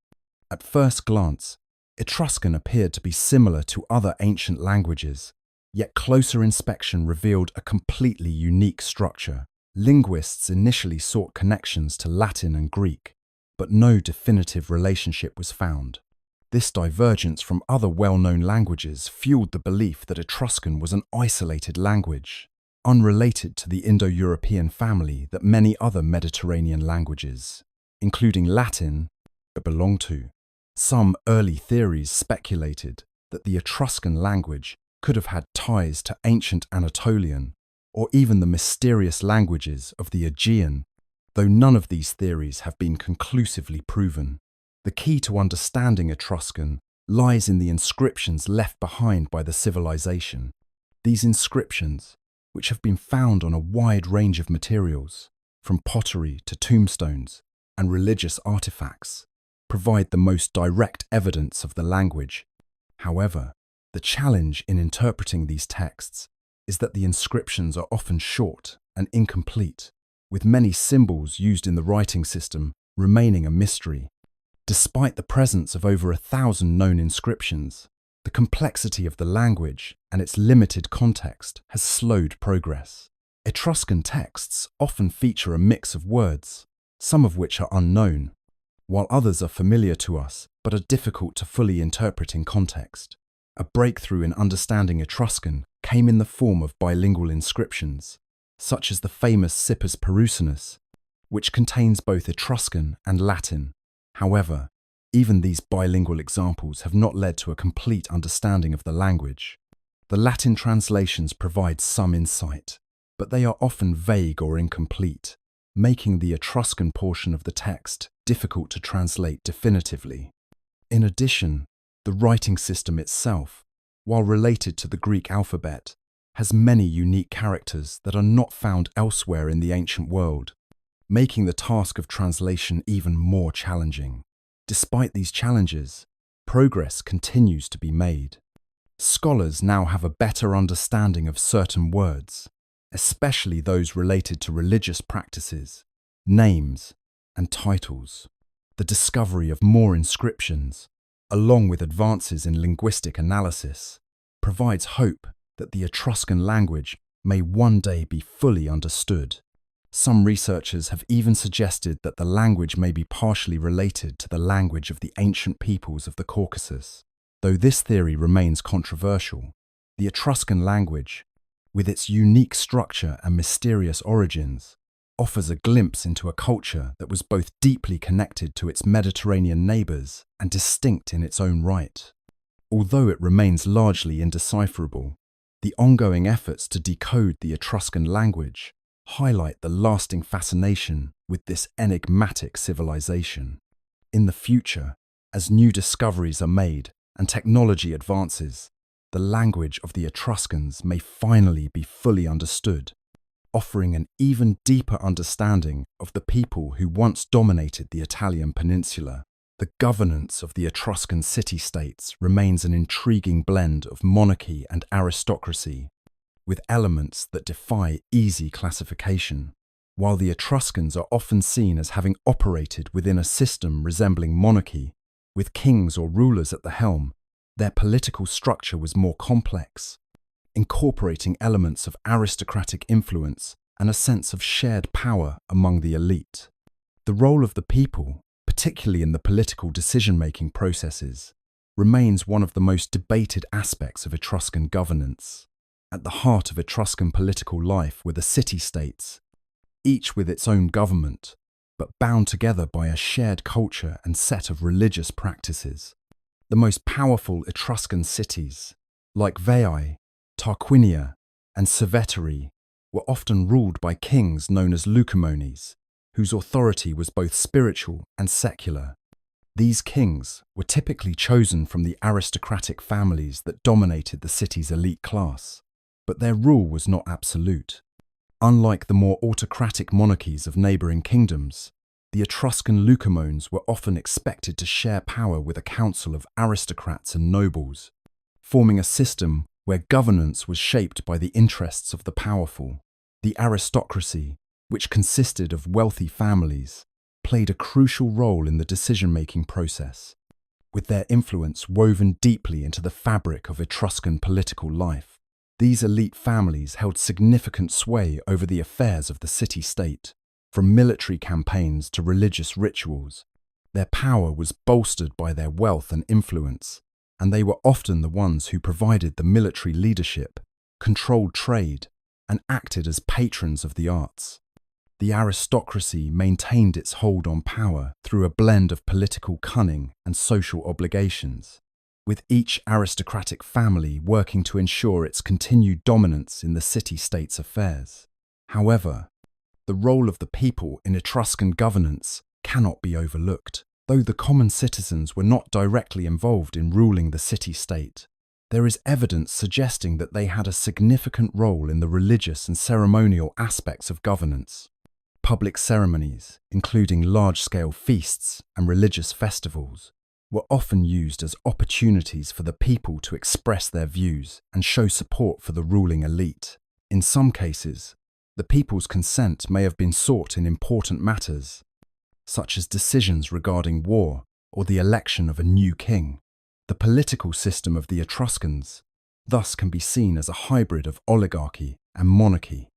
At first glance, Etruscan appeared to be similar to other ancient languages, yet closer inspection revealed a completely unique structure. Linguists initially sought connections to Latin and Greek, but no definitive relationship was found. This divergence from other well-known languages fueled the belief that Etruscan was an isolated language, unrelated to the Indo-European family that many other Mediterranean languages, including Latin, belong to. Some early theories speculated that the Etruscan language could have had ties to ancient Anatolian, or even the mysterious languages of the Aegean, though none of these theories have been conclusively proven. The key to understanding Etruscan lies in the inscriptions left behind by the civilization. These inscriptions, which have been found on a wide range of materials, from pottery to tombstones and religious artifacts, provide the most direct evidence of the language. However, the challenge in interpreting these texts is that the inscriptions are often short and incomplete, with many symbols used in the writing system remaining a mystery. Despite the presence of over 1,000 known inscriptions, the complexity of the language and its limited context has slowed progress. Etruscan texts often feature a mix of words, some of which are unknown, while others are familiar to us but are difficult to fully interpret in context. A breakthrough in understanding Etruscan came in the form of bilingual inscriptions, such as the famous Sippus Perusinus, which contains both Etruscan and Latin. However, even these bilingual examples have not led to a complete understanding of the language. The Latin translations provide some insight, but they are often vague or incomplete, making the Etruscan portion of the text difficult to translate definitively. In addition, the writing system itself, while related to the Greek alphabet, has many unique characters that are not found elsewhere in the ancient world, making the task of translation even more challenging. Despite these challenges, progress continues to be made. Scholars now have a better understanding of certain words, especially those related to religious practices, names, and titles. The discovery of more inscriptions, along with advances in linguistic analysis, provides hope that the Etruscan language may one day be fully understood. Some researchers have even suggested that the language may be partially related to the language of the ancient peoples of the Caucasus. Though this theory remains controversial, the Etruscan language, with its unique structure and mysterious origins, offers a glimpse into a culture that was both deeply connected to its Mediterranean neighbours and distinct in its own right. Although it remains largely indecipherable, the ongoing efforts to decode the Etruscan language highlight the lasting fascination with this enigmatic civilization. In the future, as new discoveries are made and technology advances, the language of the Etruscans may finally be fully understood, offering an even deeper understanding of the people who once dominated the Italian peninsula. The governance of the Etruscan city-states remains an intriguing blend of monarchy and aristocracy, with elements that defy easy classification. While the Etruscans are often seen as having operated within a system resembling monarchy, with kings or rulers at the helm, their political structure was more complex, incorporating elements of aristocratic influence and a sense of shared power among the elite. The role of the people, particularly in the political decision-making processes, remains one of the most debated aspects of Etruscan governance. At the heart of Etruscan political life were the city-states, each with its own government, but bound together by a shared culture and set of religious practices. The most powerful Etruscan cities, like Veii, Tarquinia, and Cerveteri, were often ruled by kings known as Lucumones, whose authority was both spiritual and secular. These kings were typically chosen from the aristocratic families that dominated the city's elite class, but their rule was not absolute. Unlike the more autocratic monarchies of neighbouring kingdoms, the Etruscan Lucumones were often expected to share power with a council of aristocrats and nobles, forming a system where governance was shaped by the interests of the powerful. The aristocracy, which consisted of wealthy families, played a crucial role in the decision-making process, with their influence woven deeply into the fabric of Etruscan political life. These elite families held significant sway over the affairs of the city-state, from military campaigns to religious rituals. Their power was bolstered by their wealth and influence, and they were often the ones who provided the military leadership, controlled trade, and acted as patrons of the arts. The aristocracy maintained its hold on power through a blend of political cunning and social obligations, with each aristocratic family working to ensure its continued dominance in the city-state's affairs. However, the role of the people in Etruscan governance cannot be overlooked. Though the common citizens were not directly involved in ruling the city-state, there is evidence suggesting that they had a significant role in the religious and ceremonial aspects of governance. Public ceremonies, including large-scale feasts and religious festivals, were often used as opportunities for the people to express their views and show support for the ruling elite. In some cases, the people's consent may have been sought in important matters, such as decisions regarding war or the election of a new king. The political system of the Etruscans thus can be seen as a hybrid of oligarchy and monarchy.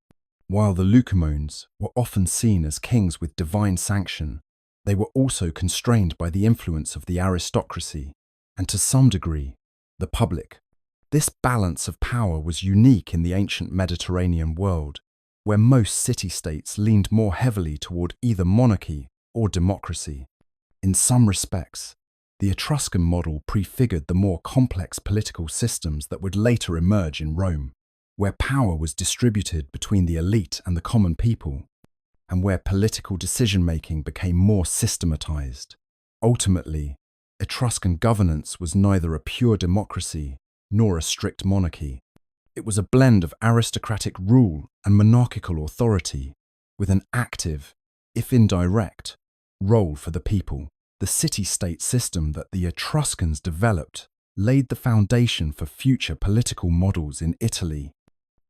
While the Lucumones were often seen as kings with divine sanction, they were also constrained by the influence of the aristocracy and, to some degree, the public. This balance of power was unique in the ancient Mediterranean world, where most city-states leaned more heavily toward either monarchy or democracy. In some respects, the Etruscan model prefigured the more complex political systems that would later emerge in Rome, where power was distributed between the elite and the common people, and where political decision-making became more systematized. Ultimately, Etruscan governance was neither a pure democracy nor a strict monarchy. It was a blend of aristocratic rule and monarchical authority, with an active, if indirect, role for the people. The city-state system that the Etruscans developed laid the foundation for future political models in Italy,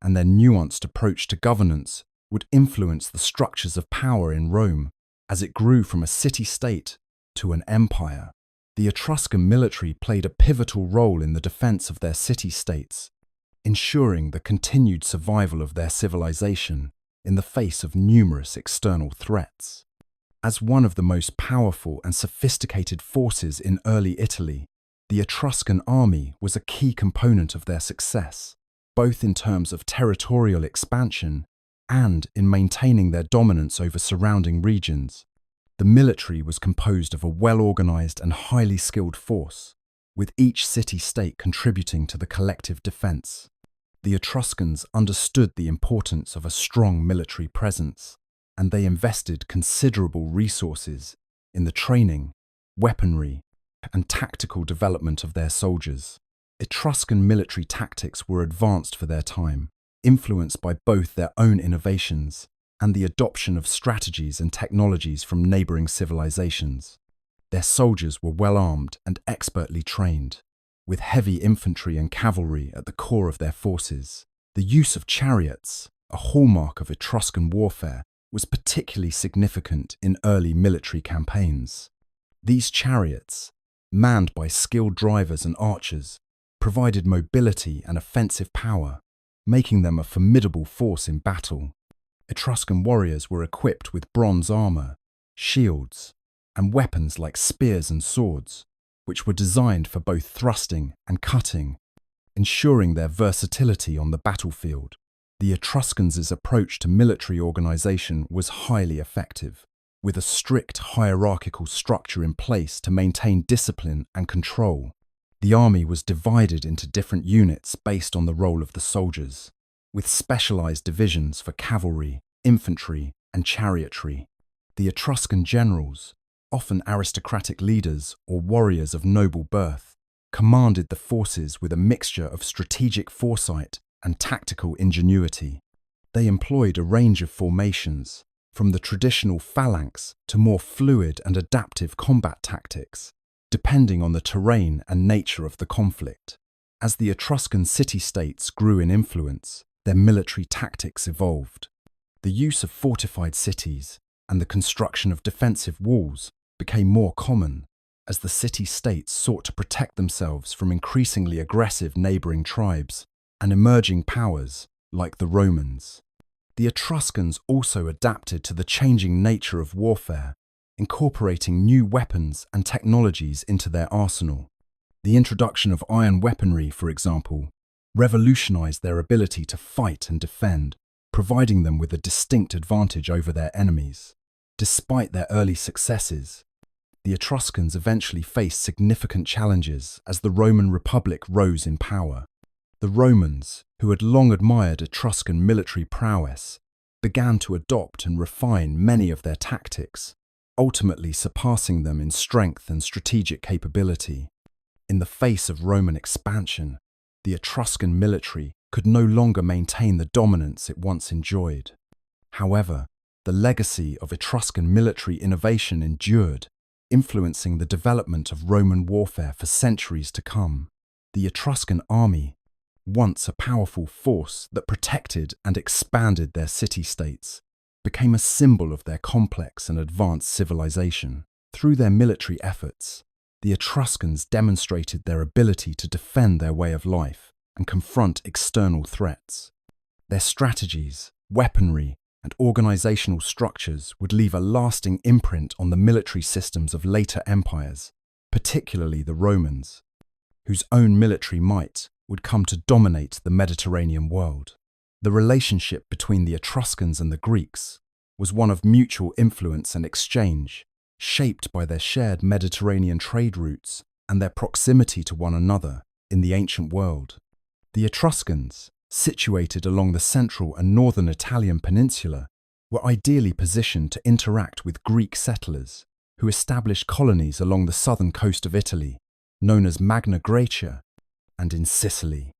and their nuanced approach to governance would influence the structures of power in Rome as it grew from a city-state to an empire. The Etruscan military played a pivotal role in the defense of their city-states, ensuring the continued survival of their civilization in the face of numerous external threats. As one of the most powerful and sophisticated forces in early Italy, the Etruscan army was a key component of their success, both in terms of territorial expansion and in maintaining their dominance over surrounding regions. The military was composed of a well-organized and highly skilled force, with each city-state contributing to the collective defense. The Etruscans understood the importance of a strong military presence, and they invested considerable resources in the training, weaponry, and tactical development of their soldiers. Etruscan military tactics were advanced for their time, influenced by both their own innovations and the adoption of strategies and technologies from neighboring civilizations. Their soldiers were well armed and expertly trained, with heavy infantry and cavalry at the core of their forces. The use of chariots, a hallmark of Etruscan warfare, was particularly significant in early military campaigns. These chariots, manned by skilled drivers and archers, provided mobility and offensive power, making them a formidable force in battle. Etruscan warriors were equipped with bronze armor, shields, and weapons like spears and swords, which were designed for both thrusting and cutting, ensuring their versatility on the battlefield. The Etruscans' approach to military organization was highly effective, with a strict hierarchical structure in place to maintain discipline and control. The army was divided into different units based on the role of the soldiers, with specialized divisions for cavalry, infantry, and chariotry. The Etruscan generals, often aristocratic leaders or warriors of noble birth, commanded the forces with a mixture of strategic foresight and tactical ingenuity. They employed a range of formations, from the traditional phalanx to more fluid and adaptive combat tactics, depending on the terrain and nature of the conflict. As the Etruscan city-states grew in influence, their military tactics evolved. The use of fortified cities and the construction of defensive walls became more common as the city-states sought to protect themselves from increasingly aggressive neighboring tribes and emerging powers like the Romans. The Etruscans also adapted to the changing nature of warfare, incorporating new weapons and technologies into their arsenal. The introduction of iron weaponry, for example, revolutionized their ability to fight and defend, providing them with a distinct advantage over their enemies. Despite their early successes, the Etruscans eventually faced significant challenges as the Roman Republic rose in power. The Romans, who had long admired Etruscan military prowess, began to adopt and refine many of their tactics, ultimately surpassing them in strength and strategic capability. In the face of Roman expansion, the Etruscan military could no longer maintain the dominance it once enjoyed. However, the legacy of Etruscan military innovation endured, influencing the development of Roman warfare for centuries to come. The Etruscan army, once a powerful force that protected and expanded their city-states, became a symbol of their complex and advanced civilization. Through their military efforts, the Etruscans demonstrated their ability to defend their way of life and confront external threats. Their strategies, weaponry, and organizational structures would leave a lasting imprint on the military systems of later empires, particularly the Romans, whose own military might would come to dominate the Mediterranean world. The relationship between the Etruscans and the Greeks was one of mutual influence and exchange, shaped by their shared Mediterranean trade routes and their proximity to one another in the ancient world. The Etruscans, situated along the central and northern Italian peninsula, were ideally positioned to interact with Greek settlers who established colonies along the southern coast of Italy, known as Magna Graecia, and in Sicily.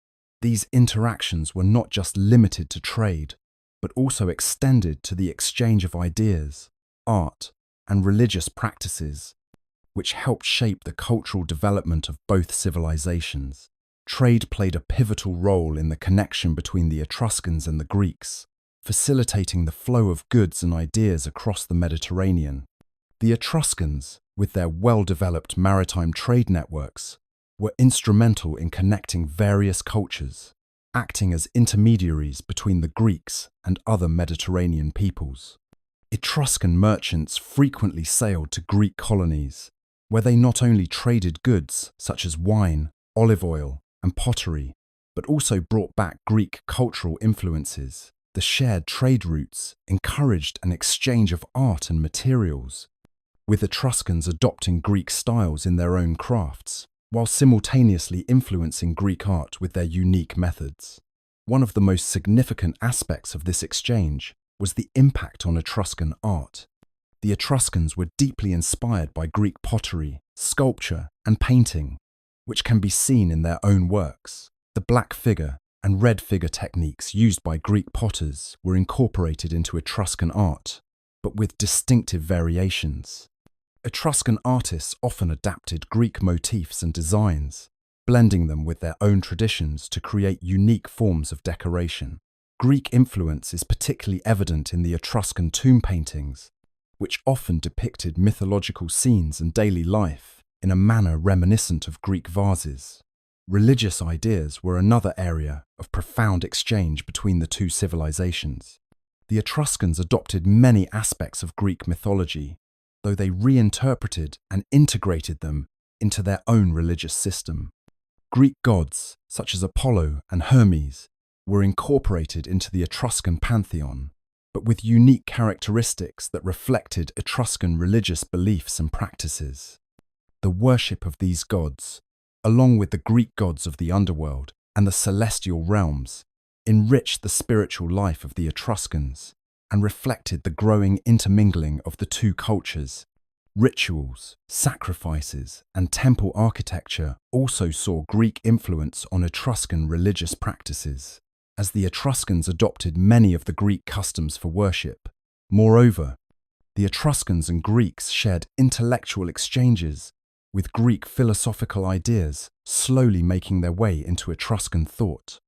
These interactions were not just limited to trade, but also extended to the exchange of ideas, art, and religious practices, which helped shape the cultural development of both civilizations. Trade played a pivotal role in the connection between the Etruscans and the Greeks, facilitating the flow of goods and ideas across the Mediterranean. The Etruscans, with their well-developed maritime trade networks, were instrumental in connecting various cultures, acting as intermediaries between the Greeks and other Mediterranean peoples. Etruscan merchants frequently sailed to Greek colonies, where they not only traded goods such as wine, olive oil, and pottery, but also brought back Greek cultural influences. The shared trade routes encouraged an exchange of art and materials, with Etruscans adopting Greek styles in their own crafts, while simultaneously influencing Greek art with their unique methods. One of the most significant aspects of this exchange was the impact on Etruscan art. The Etruscans were deeply inspired by Greek pottery, sculpture, and painting, which can be seen in their own works. The black figure and red figure techniques used by Greek potters were incorporated into Etruscan art, but with distinctive variations. Etruscan artists often adapted Greek motifs and designs, blending them with their own traditions to create unique forms of decoration. Greek influence is particularly evident in the Etruscan tomb paintings, which often depicted mythological scenes and daily life in a manner reminiscent of Greek vases. Religious ideas were another area of profound exchange between the two civilizations. The Etruscans adopted many aspects of Greek mythology, though they reinterpreted and integrated them into their own religious system. Greek gods, such as Apollo and Hermes, were incorporated into the Etruscan pantheon, but with unique characteristics that reflected Etruscan religious beliefs and practices. The worship of these gods, along with the Greek gods of the underworld and the celestial realms, enriched the spiritual life of the Etruscans and reflected the growing intermingling of the two cultures. Rituals, sacrifices, and temple architecture also saw Greek influence on Etruscan religious practices, as the Etruscans adopted many of the Greek customs for worship. Moreover, the Etruscans and Greeks shared intellectual exchanges, with Greek philosophical ideas slowly making their way into Etruscan thought.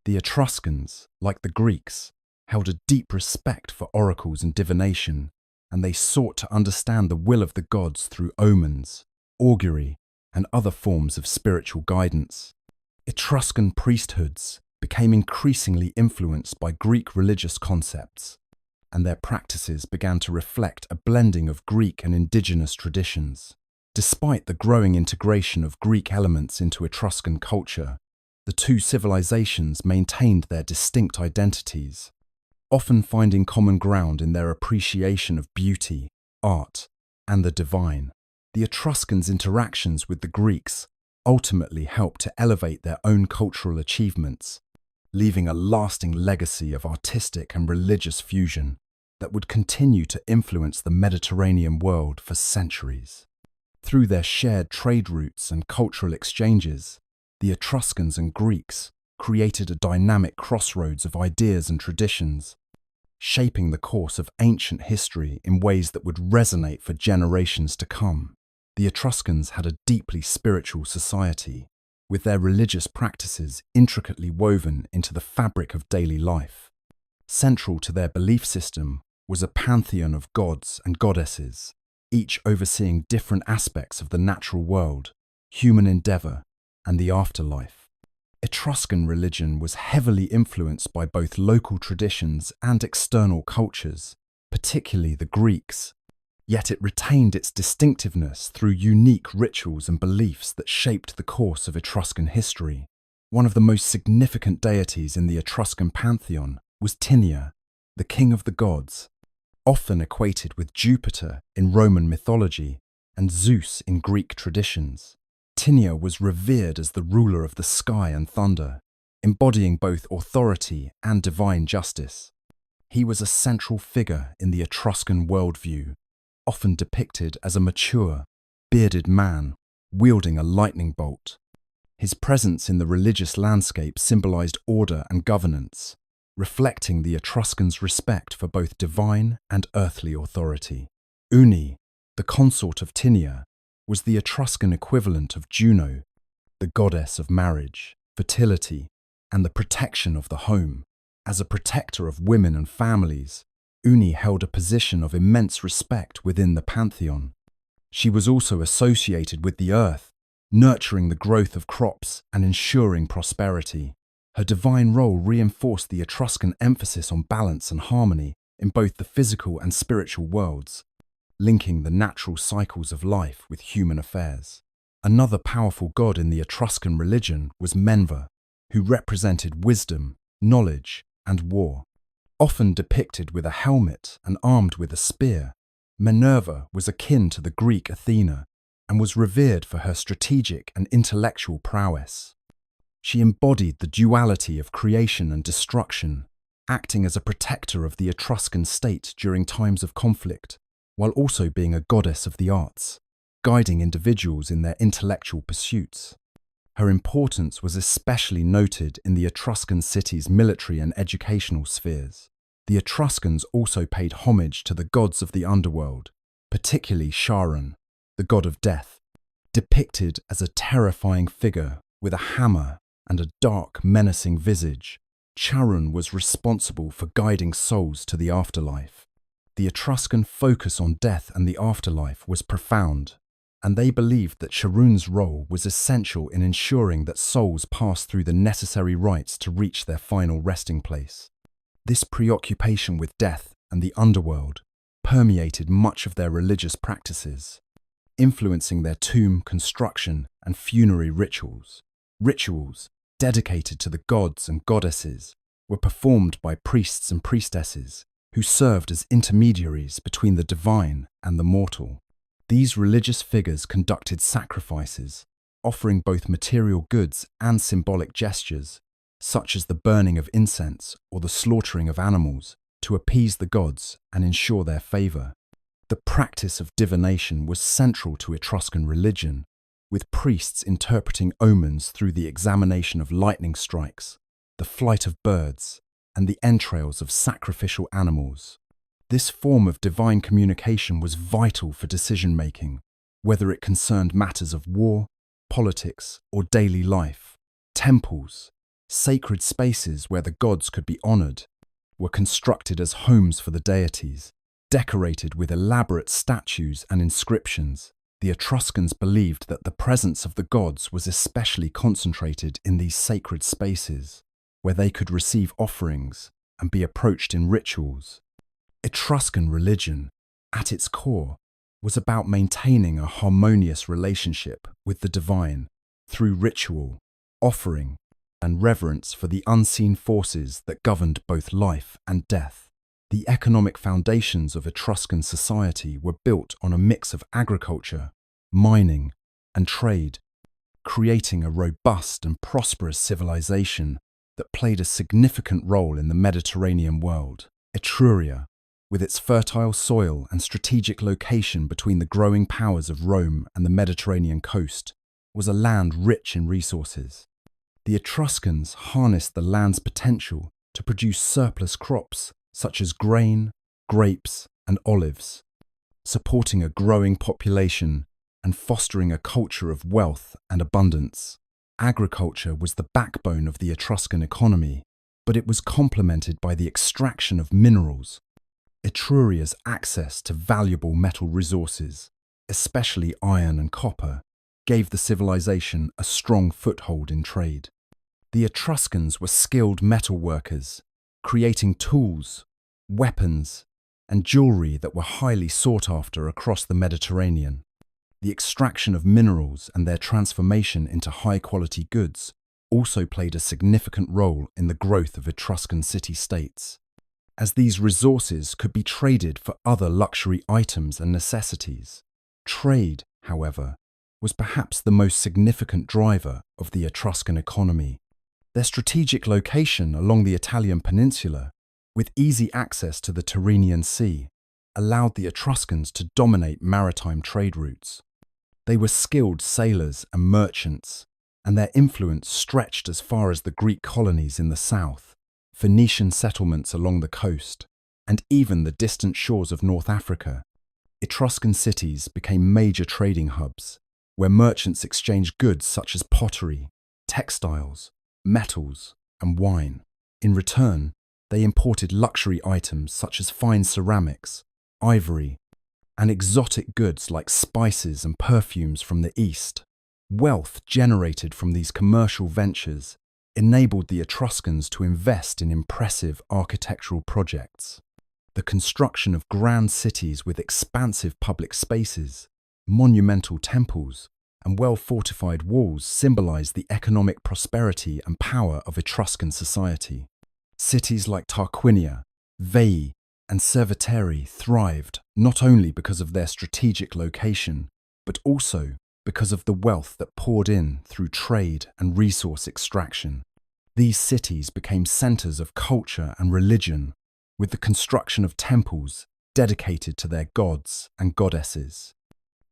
The Etruscans, like the Greeks, held a deep respect for oracles and divination, and they sought to understand the will of the gods through omens, augury, and other forms of spiritual guidance. Etruscan priesthoods became increasingly influenced by Greek religious concepts, and their practices began to reflect a blending of Greek and indigenous traditions. Despite the growing integration of Greek elements into Etruscan culture, the two civilizations maintained their distinct identities, often finding common ground in their appreciation of beauty, art, and the divine. The Etruscans' interactions with the Greeks ultimately helped to elevate their own cultural achievements, leaving a lasting legacy of artistic and religious fusion that would continue to influence the Mediterranean world for centuries. Through their shared trade routes and cultural exchanges, the Etruscans and Greeks created a dynamic crossroads of ideas and traditions, shaping the course of ancient history in ways that would resonate for generations to come. The Etruscans had a deeply spiritual society, with their religious practices intricately woven into the fabric of daily life. Central to their belief system was a pantheon of gods and goddesses, each overseeing different aspects of the natural world, human endeavor, and the afterlife. Etruscan religion was heavily influenced by both local traditions and external cultures, particularly the Greeks, yet it retained its distinctiveness through unique rituals and beliefs that shaped the course of Etruscan history. One of the most significant deities in the Etruscan pantheon was Tinia, the king of the gods, often equated with Jupiter in Roman mythology and Zeus in Greek traditions. Tinia was revered as the ruler of the sky and thunder, embodying both authority and divine justice. He was a central figure in the Etruscan worldview, often depicted as a mature, bearded man wielding a lightning bolt. His presence in the religious landscape symbolized order and governance, reflecting the Etruscans' respect for both divine and earthly authority. Uni, the consort of Tinia, was the Etruscan equivalent of Juno, the goddess of marriage, fertility, and the protection of the home. As a protector of women and families, Uni held a position of immense respect within the pantheon. She was also associated with the earth, nurturing the growth of crops and ensuring prosperity. Her divine role reinforced the Etruscan emphasis on balance and harmony in both the physical and spiritual worlds, linking the natural cycles of life with human affairs. Another powerful god in the Etruscan religion was Menver, who represented wisdom, knowledge, and war. Often depicted with a helmet and armed with a spear, Minerva was akin to the Greek Athena and was revered for her strategic and intellectual prowess. She embodied the duality of creation and destruction, acting as a protector of the Etruscan state during times of conflict, while also being a goddess of the arts, guiding individuals in their intellectual pursuits. Her importance was especially noted in the Etruscan city's military and educational spheres. The Etruscans also paid homage to the gods of the underworld, particularly Charon, the god of death. Depicted as a terrifying figure with a hammer and a dark, menacing visage, Charon was responsible for guiding souls to the afterlife. The Etruscan focus on death and the afterlife was profound, and they believed that Charon's role was essential in ensuring that souls passed through the necessary rites to reach their final resting place. This preoccupation with death and the underworld permeated much of their religious practices, influencing their tomb construction and funerary rituals. Rituals dedicated to the gods and goddesses were performed by priests and priestesses who served as intermediaries between the divine and the mortal. These religious figures conducted sacrifices, offering both material goods and symbolic gestures, such as the burning of incense or the slaughtering of animals, to appease the gods and ensure their favor. The practice of divination was central to Etruscan religion, with priests interpreting omens through the examination of lightning strikes, the flight of birds, and the entrails of sacrificial animals. This form of divine communication was vital for decision-making, whether it concerned matters of war, politics, or daily life. Temples, sacred spaces where the gods could be honored, were constructed as homes for the deities, decorated with elaborate statues and inscriptions. The Etruscans believed that the presence of the gods was especially concentrated in these sacred spaces, where they could receive offerings and be approached in rituals. Etruscan religion, at its core, was about maintaining a harmonious relationship with the divine through ritual, offering, and reverence for the unseen forces that governed both life and death. The economic foundations of Etruscan society were built on a mix of agriculture, mining, and trade, creating a robust and prosperous civilization that played a significant role in the Mediterranean world. Etruria, with its fertile soil and strategic location between the growing powers of Rome and the Mediterranean coast, was a land rich in resources. The Etruscans harnessed the land's potential to produce surplus crops such as grain, grapes, and olives, supporting a growing population and fostering a culture of wealth and abundance. Agriculture was the backbone of the Etruscan economy, but it was complemented by the extraction of minerals. Etruria's access to valuable metal resources, especially iron and copper, gave the civilization a strong foothold in trade. The Etruscans were skilled metal workers, creating tools, weapons, and jewelry that were highly sought after across the Mediterranean. The extraction of minerals and their transformation into high-quality goods also played a significant role in the growth of Etruscan city-states, as these resources could be traded for other luxury items and necessities. Trade, however, was perhaps the most significant driver of the Etruscan economy. Their strategic location along the Italian peninsula, with easy access to the Tyrrhenian Sea, allowed the Etruscans to dominate maritime trade routes. They were skilled sailors and merchants, and their influence stretched as far as the Greek colonies in the south, Phoenician settlements along the coast, and even the distant shores of North Africa. Etruscan cities became major trading hubs, where merchants exchanged goods such as pottery, textiles, metals, and wine. In return, they imported luxury items such as fine ceramics, ivory, and exotic goods like spices and perfumes from the East. Wealth generated from these commercial ventures enabled the Etruscans to invest in impressive architectural projects. The construction of grand cities with expansive public spaces, monumental temples, and well-fortified walls symbolized the economic prosperity and power of Etruscan society. Cities like Tarquinia, Veii, and Cerveteri thrived not only because of their strategic location, but also because of the wealth that poured in through trade and resource extraction. These cities became centers of culture and religion, with the construction of temples dedicated to their gods and goddesses.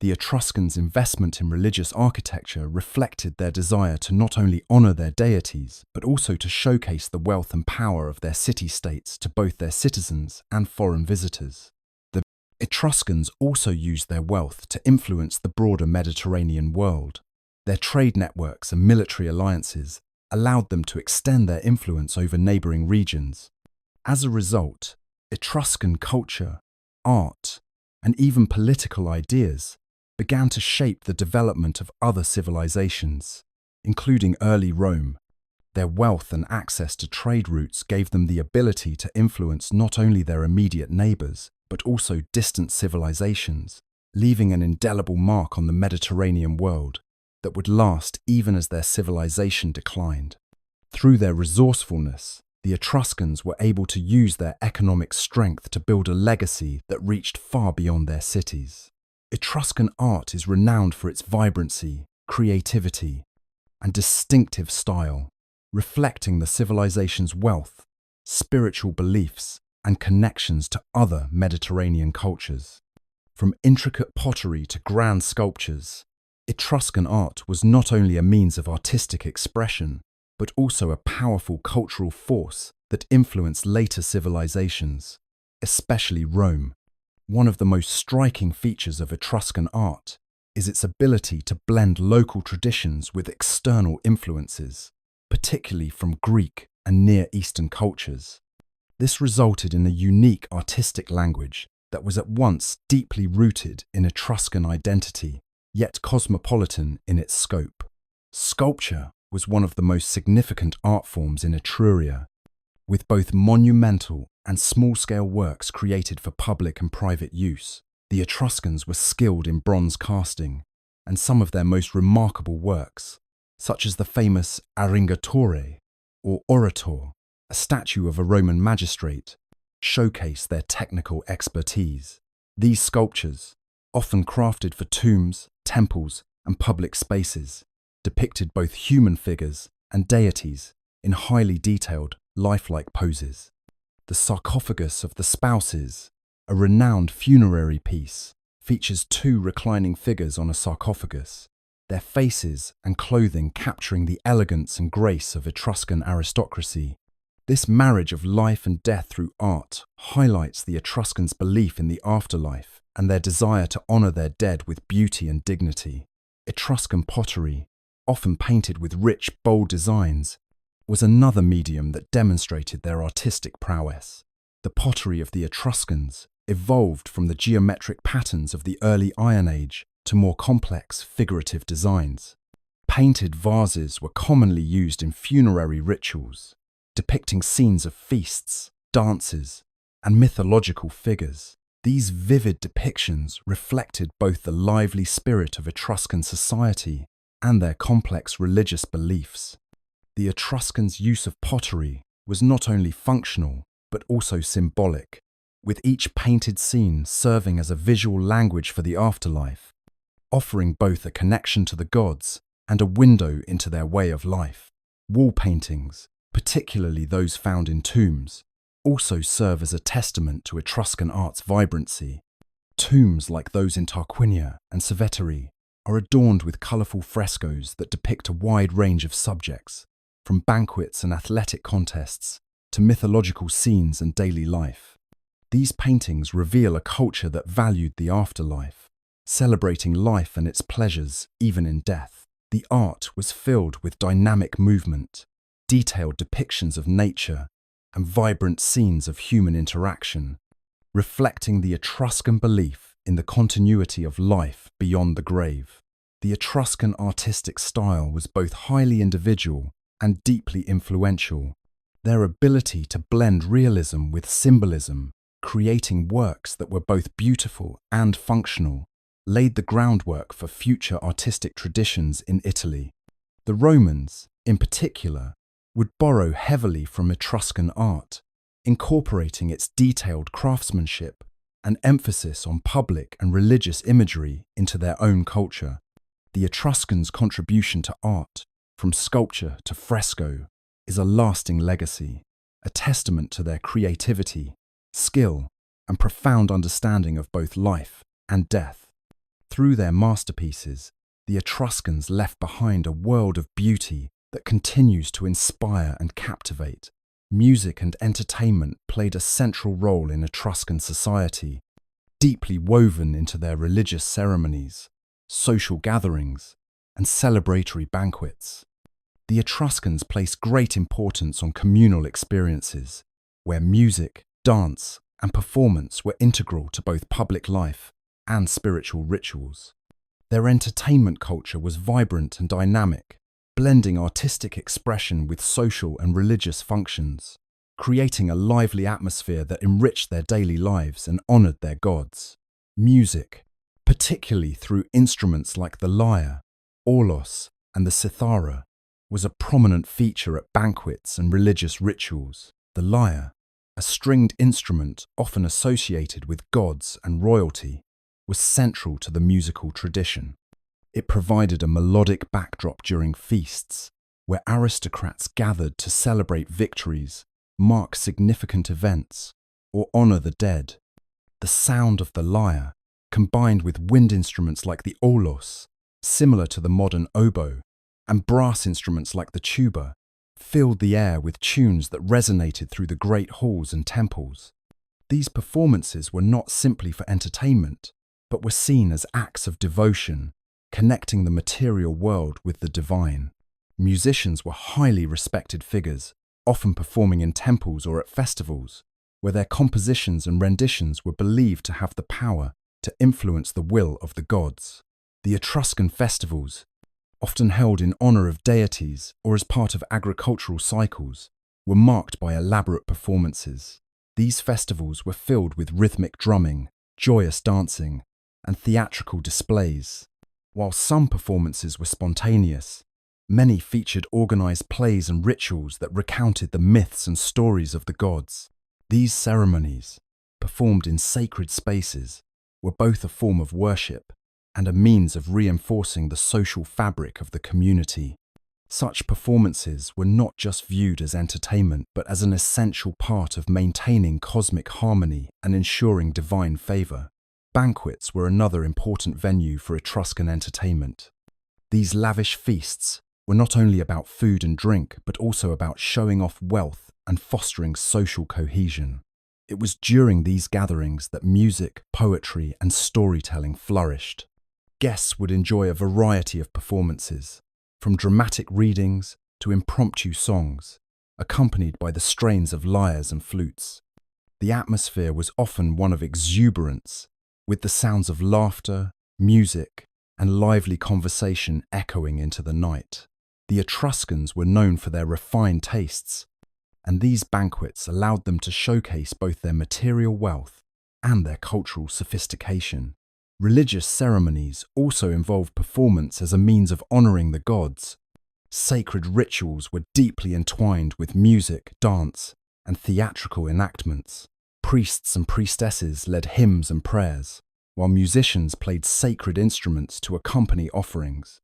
The Etruscans' investment in religious architecture reflected their desire to not only honor their deities, but also to showcase the wealth and power of their city-states to both their citizens and foreign visitors. The Etruscans also used their wealth to influence the broader Mediterranean world. Their trade networks and military alliances allowed them to extend their influence over neighboring regions. As a result, Etruscan culture, art, and even political ideas began to shape the development of other civilizations, including early Rome. Their wealth and access to trade routes gave them the ability to influence not only their immediate neighbors, but also distant civilizations, leaving an indelible mark on the Mediterranean world that would last even as their civilization declined. Through their resourcefulness, the Etruscans were able to use their economic strength to build a legacy that reached far beyond their cities. Etruscan art is renowned for its vibrancy, creativity, and distinctive style, reflecting the civilization's wealth, spiritual beliefs, and connections to other Mediterranean cultures. From intricate pottery to grand sculptures, Etruscan art was not only a means of artistic expression, but also a powerful cultural force that influenced later civilizations, especially Rome. One of the most striking features of Etruscan art is its ability to blend local traditions with external influences, particularly from Greek and Near Eastern cultures. This resulted in a unique artistic language that was at once deeply rooted in Etruscan identity, yet cosmopolitan in its scope. Sculpture was one of the most significant art forms in Etruria, with both monumental and small-scale works created for public and private use. The Etruscans were skilled in bronze casting, and some of their most remarkable works, such as the famous Arringatore, or Orator, a statue of a Roman magistrate, showcase their technical expertise. These sculptures, often crafted for tombs, temples, and public spaces, depicted both human figures and deities in highly detailed, lifelike poses. The sarcophagus of the Spouses, a renowned funerary piece, features two reclining figures on a sarcophagus, their faces and clothing capturing the elegance and grace of Etruscan aristocracy. This marriage of life and death through art highlights the Etruscans' belief in the afterlife and their desire to honor their dead with beauty and dignity. Etruscan pottery, often painted with rich, bold designs, was another medium that demonstrated their artistic prowess. The pottery of the Etruscans evolved from the geometric patterns of the early Iron Age to more complex, figurative designs. Painted vases were commonly used in funerary rituals, depicting scenes of feasts, dances, and mythological figures. These vivid depictions reflected both the lively spirit of Etruscan society and their complex religious beliefs. The Etruscans' use of pottery was not only functional, but also symbolic, with each painted scene serving as a visual language for the afterlife, offering both a connection to the gods and a window into their way of life. Wall paintings, particularly those found in tombs, also serve as a testament to Etruscan art's vibrancy. Tombs like those in Tarquinia and Cerveteri are adorned with colourful frescoes that depict a wide range of subjects, from banquets and athletic contests to mythological scenes and daily life. These paintings reveal a culture that valued the afterlife, celebrating life and its pleasures even in death. The art was filled with dynamic movement, detailed depictions of nature, and vibrant scenes of human interaction, reflecting the Etruscan belief in the continuity of life beyond the grave. The Etruscan artistic style was both highly individual and deeply influential. Their ability to blend realism with symbolism, creating works that were both beautiful and functional, laid the groundwork for future artistic traditions in Italy. The Romans, in particular, would borrow heavily from Etruscan art, incorporating its detailed craftsmanship and emphasis on public and religious imagery into their own culture. The Etruscans' contribution to art, from sculpture to fresco, is a lasting legacy, a testament to their creativity, skill, and profound understanding of both life and death. Through their masterpieces, the Etruscans left behind a world of beauty that continues to inspire and captivate. Music and entertainment played a central role in Etruscan society, deeply woven into their religious ceremonies, social gatherings, and celebratory banquets. The Etruscans placed great importance on communal experiences, where music, dance, and performance were integral to both public life and spiritual rituals. Their entertainment culture was vibrant and dynamic, blending artistic expression with social and religious functions, creating a lively atmosphere that enriched their daily lives and honored their gods. Music, particularly through instruments like the lyre, aulos, and the cithara, was a prominent feature at banquets and religious rituals. The lyre, a stringed instrument often associated with gods and royalty, was central to the musical tradition. It provided a melodic backdrop during feasts, where aristocrats gathered to celebrate victories, mark significant events, or honor the dead. The sound of the lyre, combined with wind instruments like the aulos, similar to the modern oboe, and brass instruments like the tuba, filled the air with tunes that resonated through the great halls and temples. These performances were not simply for entertainment, but were seen as acts of devotion, connecting the material world with the divine. Musicians were highly respected figures, often performing in temples or at festivals, where their compositions and renditions were believed to have the power to influence the will of the gods. The Etruscan festivals, often held in honor of deities or as part of agricultural cycles, were marked by elaborate performances. These festivals were filled with rhythmic drumming, joyous dancing, and theatrical displays. While some performances were spontaneous, many featured organized plays and rituals that recounted the myths and stories of the gods. These ceremonies, performed in sacred spaces, were both a form of worship and a means of reinforcing the social fabric of the community. Such performances were not just viewed as entertainment, but as an essential part of maintaining cosmic harmony and ensuring divine favor. Banquets were another important venue for Etruscan entertainment. These lavish feasts were not only about food and drink, but also about showing off wealth and fostering social cohesion. It was during these gatherings that music, poetry, and storytelling flourished. Guests would enjoy a variety of performances, from dramatic readings to impromptu songs, accompanied by the strains of lyres and flutes. The atmosphere was often one of exuberance, with the sounds of laughter, music, and lively conversation echoing into the night. The Etruscans were known for their refined tastes, and these banquets allowed them to showcase both their material wealth and their cultural sophistication. Religious ceremonies also involved performance as a means of honoring the gods. Sacred rituals were deeply entwined with music, dance, and theatrical enactments. Priests and priestesses led hymns and prayers, while musicians played sacred instruments to accompany offerings.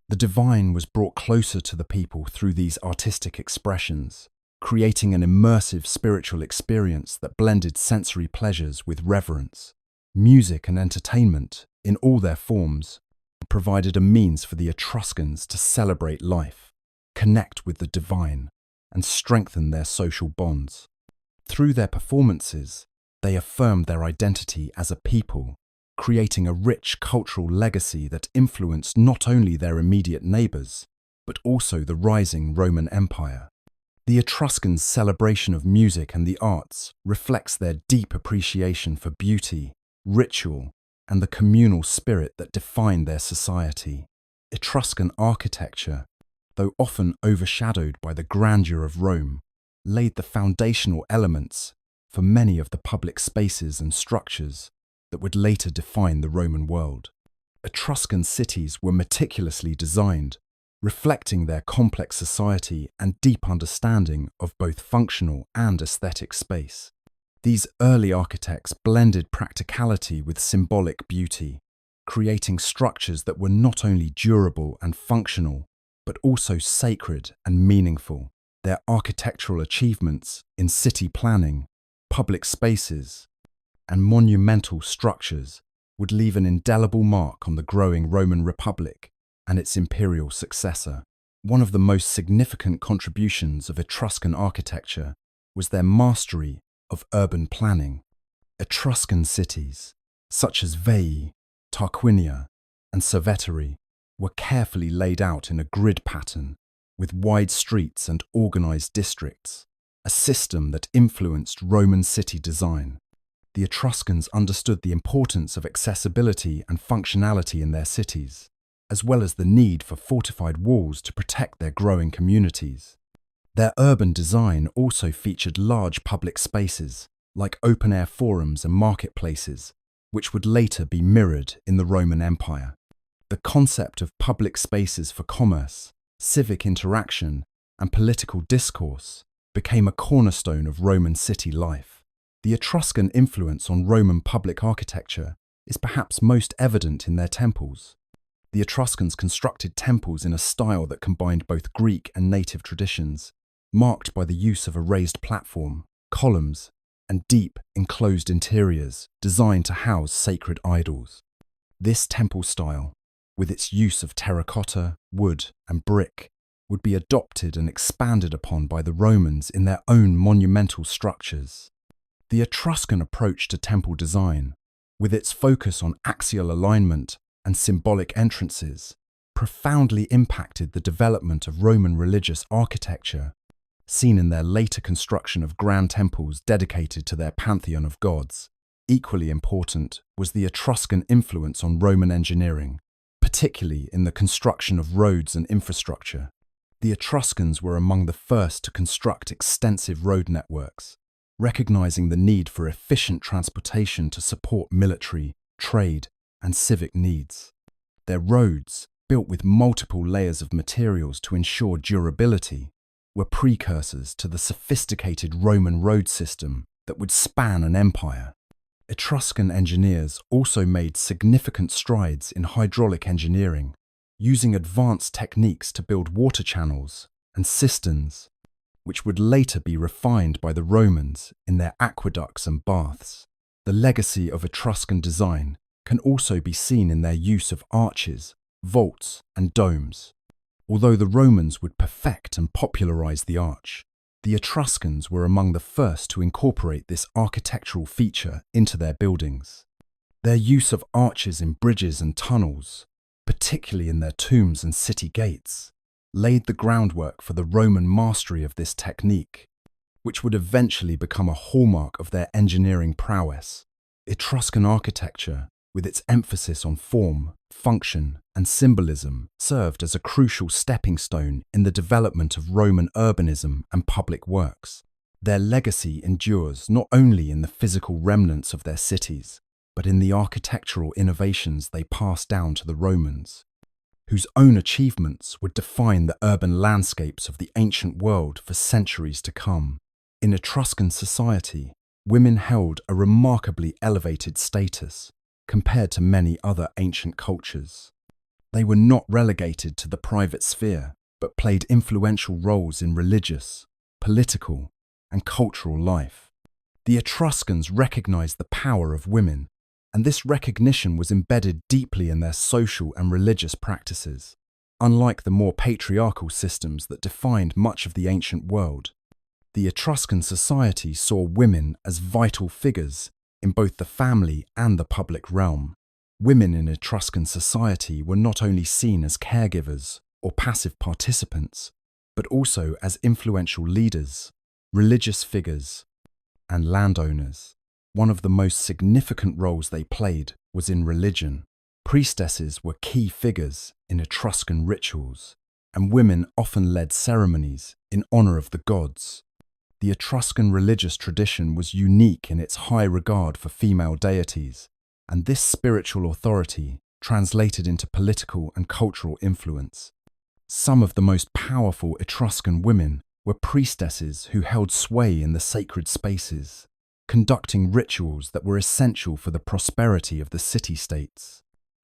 The divine was brought closer to the people through these artistic expressions, creating an immersive spiritual experience that blended sensory pleasures with reverence. Music and entertainment, in all their forms, provided a means for the Etruscans to celebrate life, connect with the divine, and strengthen their social bonds. Through their performances, they affirmed their identity as a people, creating a rich cultural legacy that influenced not only their immediate neighbors, but also the rising Roman Empire. The Etruscans' celebration of music and the arts reflects their deep appreciation for beauty, ritual, and the communal spirit that defined their society. Etruscan architecture, though often overshadowed by the grandeur of Rome, laid the foundational elements for many of the public spaces and structures that would later define the Roman world. Etruscan cities were meticulously designed, reflecting their complex society and deep understanding of both functional and aesthetic space. These early architects blended practicality with symbolic beauty, creating structures that were not only durable and functional, but also sacred and meaningful. Their architectural achievements in city planning, public spaces, and monumental structures would leave an indelible mark on the growing Roman Republic and its imperial successor. One of the most significant contributions of Etruscan architecture was their mastery of urban planning. Etruscan cities, such as Veii, Tarquinia, and Cerveteri, were carefully laid out in a grid pattern, with wide streets and organized districts, a system that influenced Roman city design. The Etruscans understood the importance of accessibility and functionality in their cities, as well as the need for fortified walls to protect their growing communities. Their urban design also featured large public spaces, like open-air forums and marketplaces, which would later be mirrored in the Roman Empire. The concept of public spaces for commerce, civic interaction, and political discourse became a cornerstone of Roman city life. The Etruscan influence on Roman public architecture is perhaps most evident in their temples. The Etruscans constructed temples in a style that combined both Greek and native traditions, marked by the use of a raised platform, columns, and deep, enclosed interiors designed to house sacred idols. This temple style, with its use of terracotta, wood, and brick, would be adopted and expanded upon by the Romans in their own monumental structures. The Etruscan approach to temple design, with its focus on axial alignment and symbolic entrances, profoundly impacted the development of Roman religious architecture, seen in their later construction of grand temples dedicated to their pantheon of gods. Equally important was the Etruscan influence on Roman engineering, particularly in the construction of roads and infrastructure. The Etruscans were among the first to construct extensive road networks, recognizing the need for efficient transportation to support military, trade, and civic needs. Their roads, built with multiple layers of materials to ensure durability, were precursors to the sophisticated Roman road system that would span an empire. Etruscan engineers also made significant strides in hydraulic engineering, using advanced techniques to build water channels and cisterns, which would later be refined by the Romans in their aqueducts and baths. The legacy of Etruscan design can also be seen in their use of arches, vaults, and domes. Although the Romans would perfect and popularize the arch, the Etruscans were among the first to incorporate this architectural feature into their buildings. Their use of arches in bridges and tunnels, particularly in their tombs and city gates, laid the groundwork for the Roman mastery of this technique, which would eventually become a hallmark of their engineering prowess. Etruscan architecture, with its emphasis on form, function, and symbolism, served as a crucial stepping stone in the development of Roman urbanism and public works. Their legacy endures not only in the physical remnants of their cities, but in the architectural innovations they passed down to the Romans, whose own achievements would define the urban landscapes of the ancient world for centuries to come. In Etruscan society, women held a remarkably elevated status compared to many other ancient cultures. They were not relegated to the private sphere, but played influential roles in religious, political, and cultural life. The Etruscans recognized the power of women, and this recognition was embedded deeply in their social and religious practices. Unlike the more patriarchal systems that defined much of the ancient world, the Etruscan society saw women as vital figures in both the family and the public realm. Women in Etruscan society were not only seen as caregivers or passive participants, but also as influential leaders, religious figures, and landowners. One of the most significant roles they played was in religion. Priestesses were key figures in Etruscan rituals, and women often led ceremonies in honor of the gods. The Etruscan religious tradition was unique in its high regard for female deities, and this spiritual authority translated into political and cultural influence. Some of the most powerful Etruscan women were priestesses who held sway in the sacred spaces, conducting rituals that were essential for the prosperity of the city-states.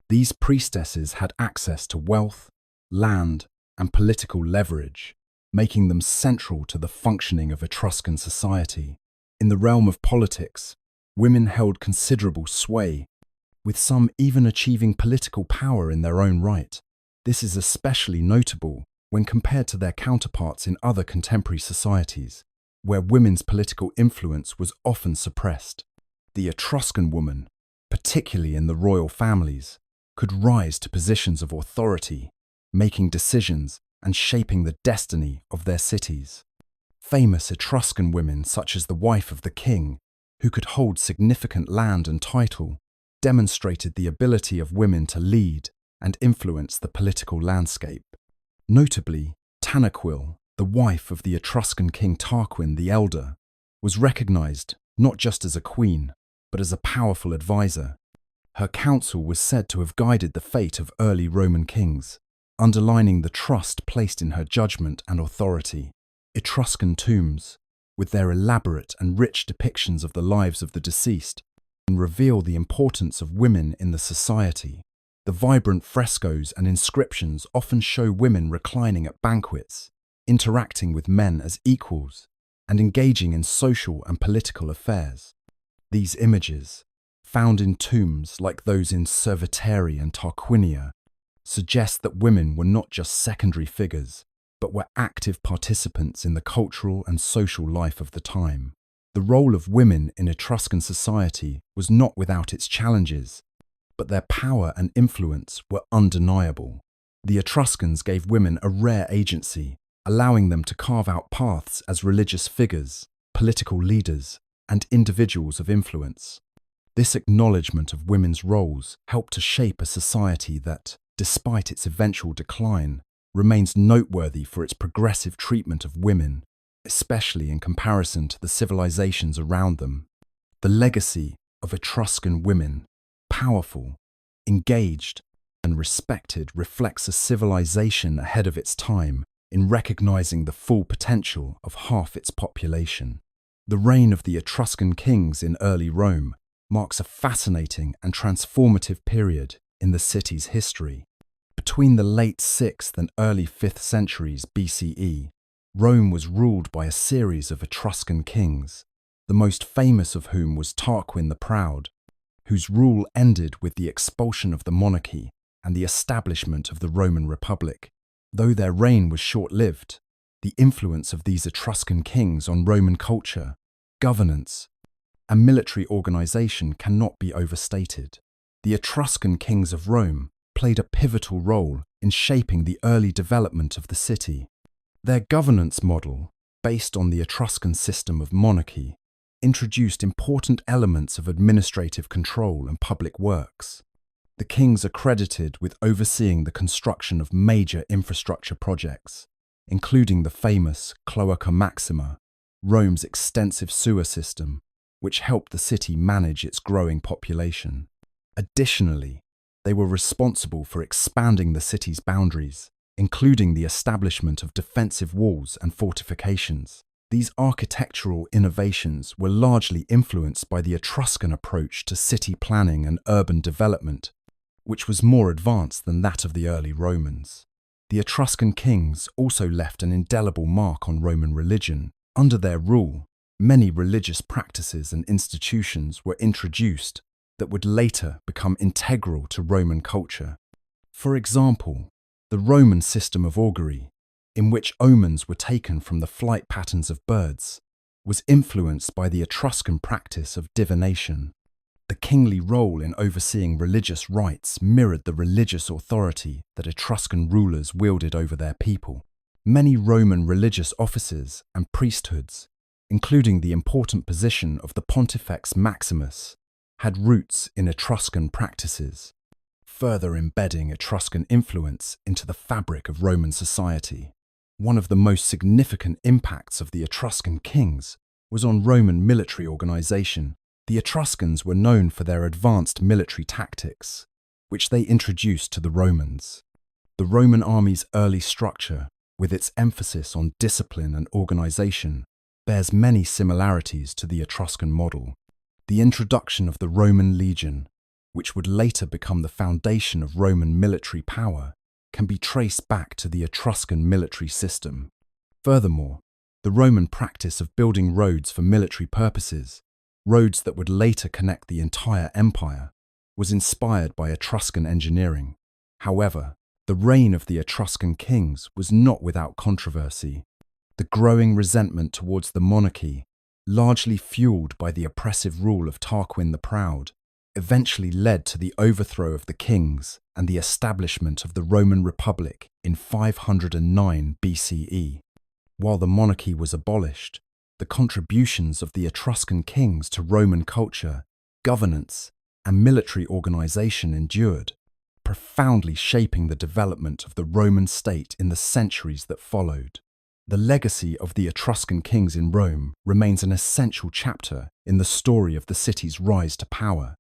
These priestesses had access to wealth, land, and political leverage, making them central to the functioning of Etruscan society. In the realm of politics, women held considerable sway, with some even achieving political power in their own right. This is especially notable when compared to their counterparts in other contemporary societies, where women's political influence was often suppressed. The Etruscan woman, particularly in the royal families, could rise to positions of authority, making decisions and shaping the destiny of their cities. Famous Etruscan women, such as the wife of the king, who could hold significant land and title, demonstrated the ability of women to lead and influence the political landscape. Notably, Tanaquil, the wife of the Etruscan king Tarquin the Elder, was recognized not just as a queen, but as a powerful advisor. Her counsel was said to have guided the fate of early Roman kings, underlining the trust placed in her judgment and authority. Etruscan tombs, with their elaborate and rich depictions of the lives of the deceased, reveal the importance of women in the society. The vibrant frescoes and inscriptions often show women reclining at banquets, interacting with men as equals, and engaging in social and political affairs. These images, found in tombs like those in Cerveteri and Tarquinia, suggest that women were not just secondary figures, but were active participants in the cultural and social life of the time. The role of women in Etruscan society was not without its challenges, but their power and influence were undeniable. The Etruscans gave women a rare agency, allowing them to carve out paths as religious figures, political leaders, and individuals of influence. This acknowledgement of women's roles helped to shape a society that, despite its eventual decline, remains noteworthy for its progressive treatment of women, especially in comparison to the civilizations around them. The legacy of Etruscan women, powerful, engaged, and respected, reflects a civilization ahead of its time in recognizing the full potential of half its population. The reign of the Etruscan kings in early Rome marks a fascinating and transformative period in the city's history. Between the late 6th and early 5th centuries BCE, Rome was ruled by a series of Etruscan kings, the most famous of whom was Tarquin the Proud, whose rule ended with the expulsion of the monarchy and the establishment of the Roman Republic. Though their reign was short-lived, the influence of these Etruscan kings on Roman culture, governance, and military organization cannot be overstated. The Etruscan kings of Rome played a pivotal role in shaping the early development of the city. Their governance model, based on the Etruscan system of monarchy, introduced important elements of administrative control and public works. The kings are credited with overseeing the construction of major infrastructure projects, including the famous Cloaca Maxima, Rome's extensive sewer system, which helped the city manage its growing population. Additionally, they were responsible for expanding the city's boundaries, including the establishment of defensive walls and fortifications. These architectural innovations were largely influenced by the Etruscan approach to city planning and urban development, which was more advanced than that of the early Romans. The Etruscan kings also left an indelible mark on Roman religion. Under their rule, many religious practices and institutions were introduced that would later become integral to Roman culture. For example, the Roman system of augury, in which omens were taken from the flight patterns of birds, was influenced by the Etruscan practice of divination. The kingly role in overseeing religious rites mirrored the religious authority that Etruscan rulers wielded over their people. Many Roman religious offices and priesthoods, including the important position of the Pontifex Maximus, had roots in Etruscan practices, further embedding Etruscan influence into the fabric of Roman society. One of the most significant impacts of the Etruscan kings was on Roman military organization. The Etruscans were known for their advanced military tactics, which they introduced to the Romans. The Roman army's early structure, with its emphasis on discipline and organization, bears many similarities to the Etruscan model. The introduction of the Roman legion, which would later become the foundation of Roman military power, can be traced back to the Etruscan military system. Furthermore, the Roman practice of building roads for military purposes, roads that would later connect the entire empire, was inspired by Etruscan engineering. However, the reign of the Etruscan kings was not without controversy. The growing resentment towards the monarchy, largely fueled by the oppressive rule of Tarquin the Proud, eventually led to the overthrow of the kings and the establishment of the Roman Republic in 509 BCE. While the monarchy was abolished, the contributions of the Etruscan kings to Roman culture, governance, and military organization endured, profoundly shaping the development of the Roman state in the centuries that followed. The legacy of the Etruscan kings in Rome remains an essential chapter in the story of the city's rise to power.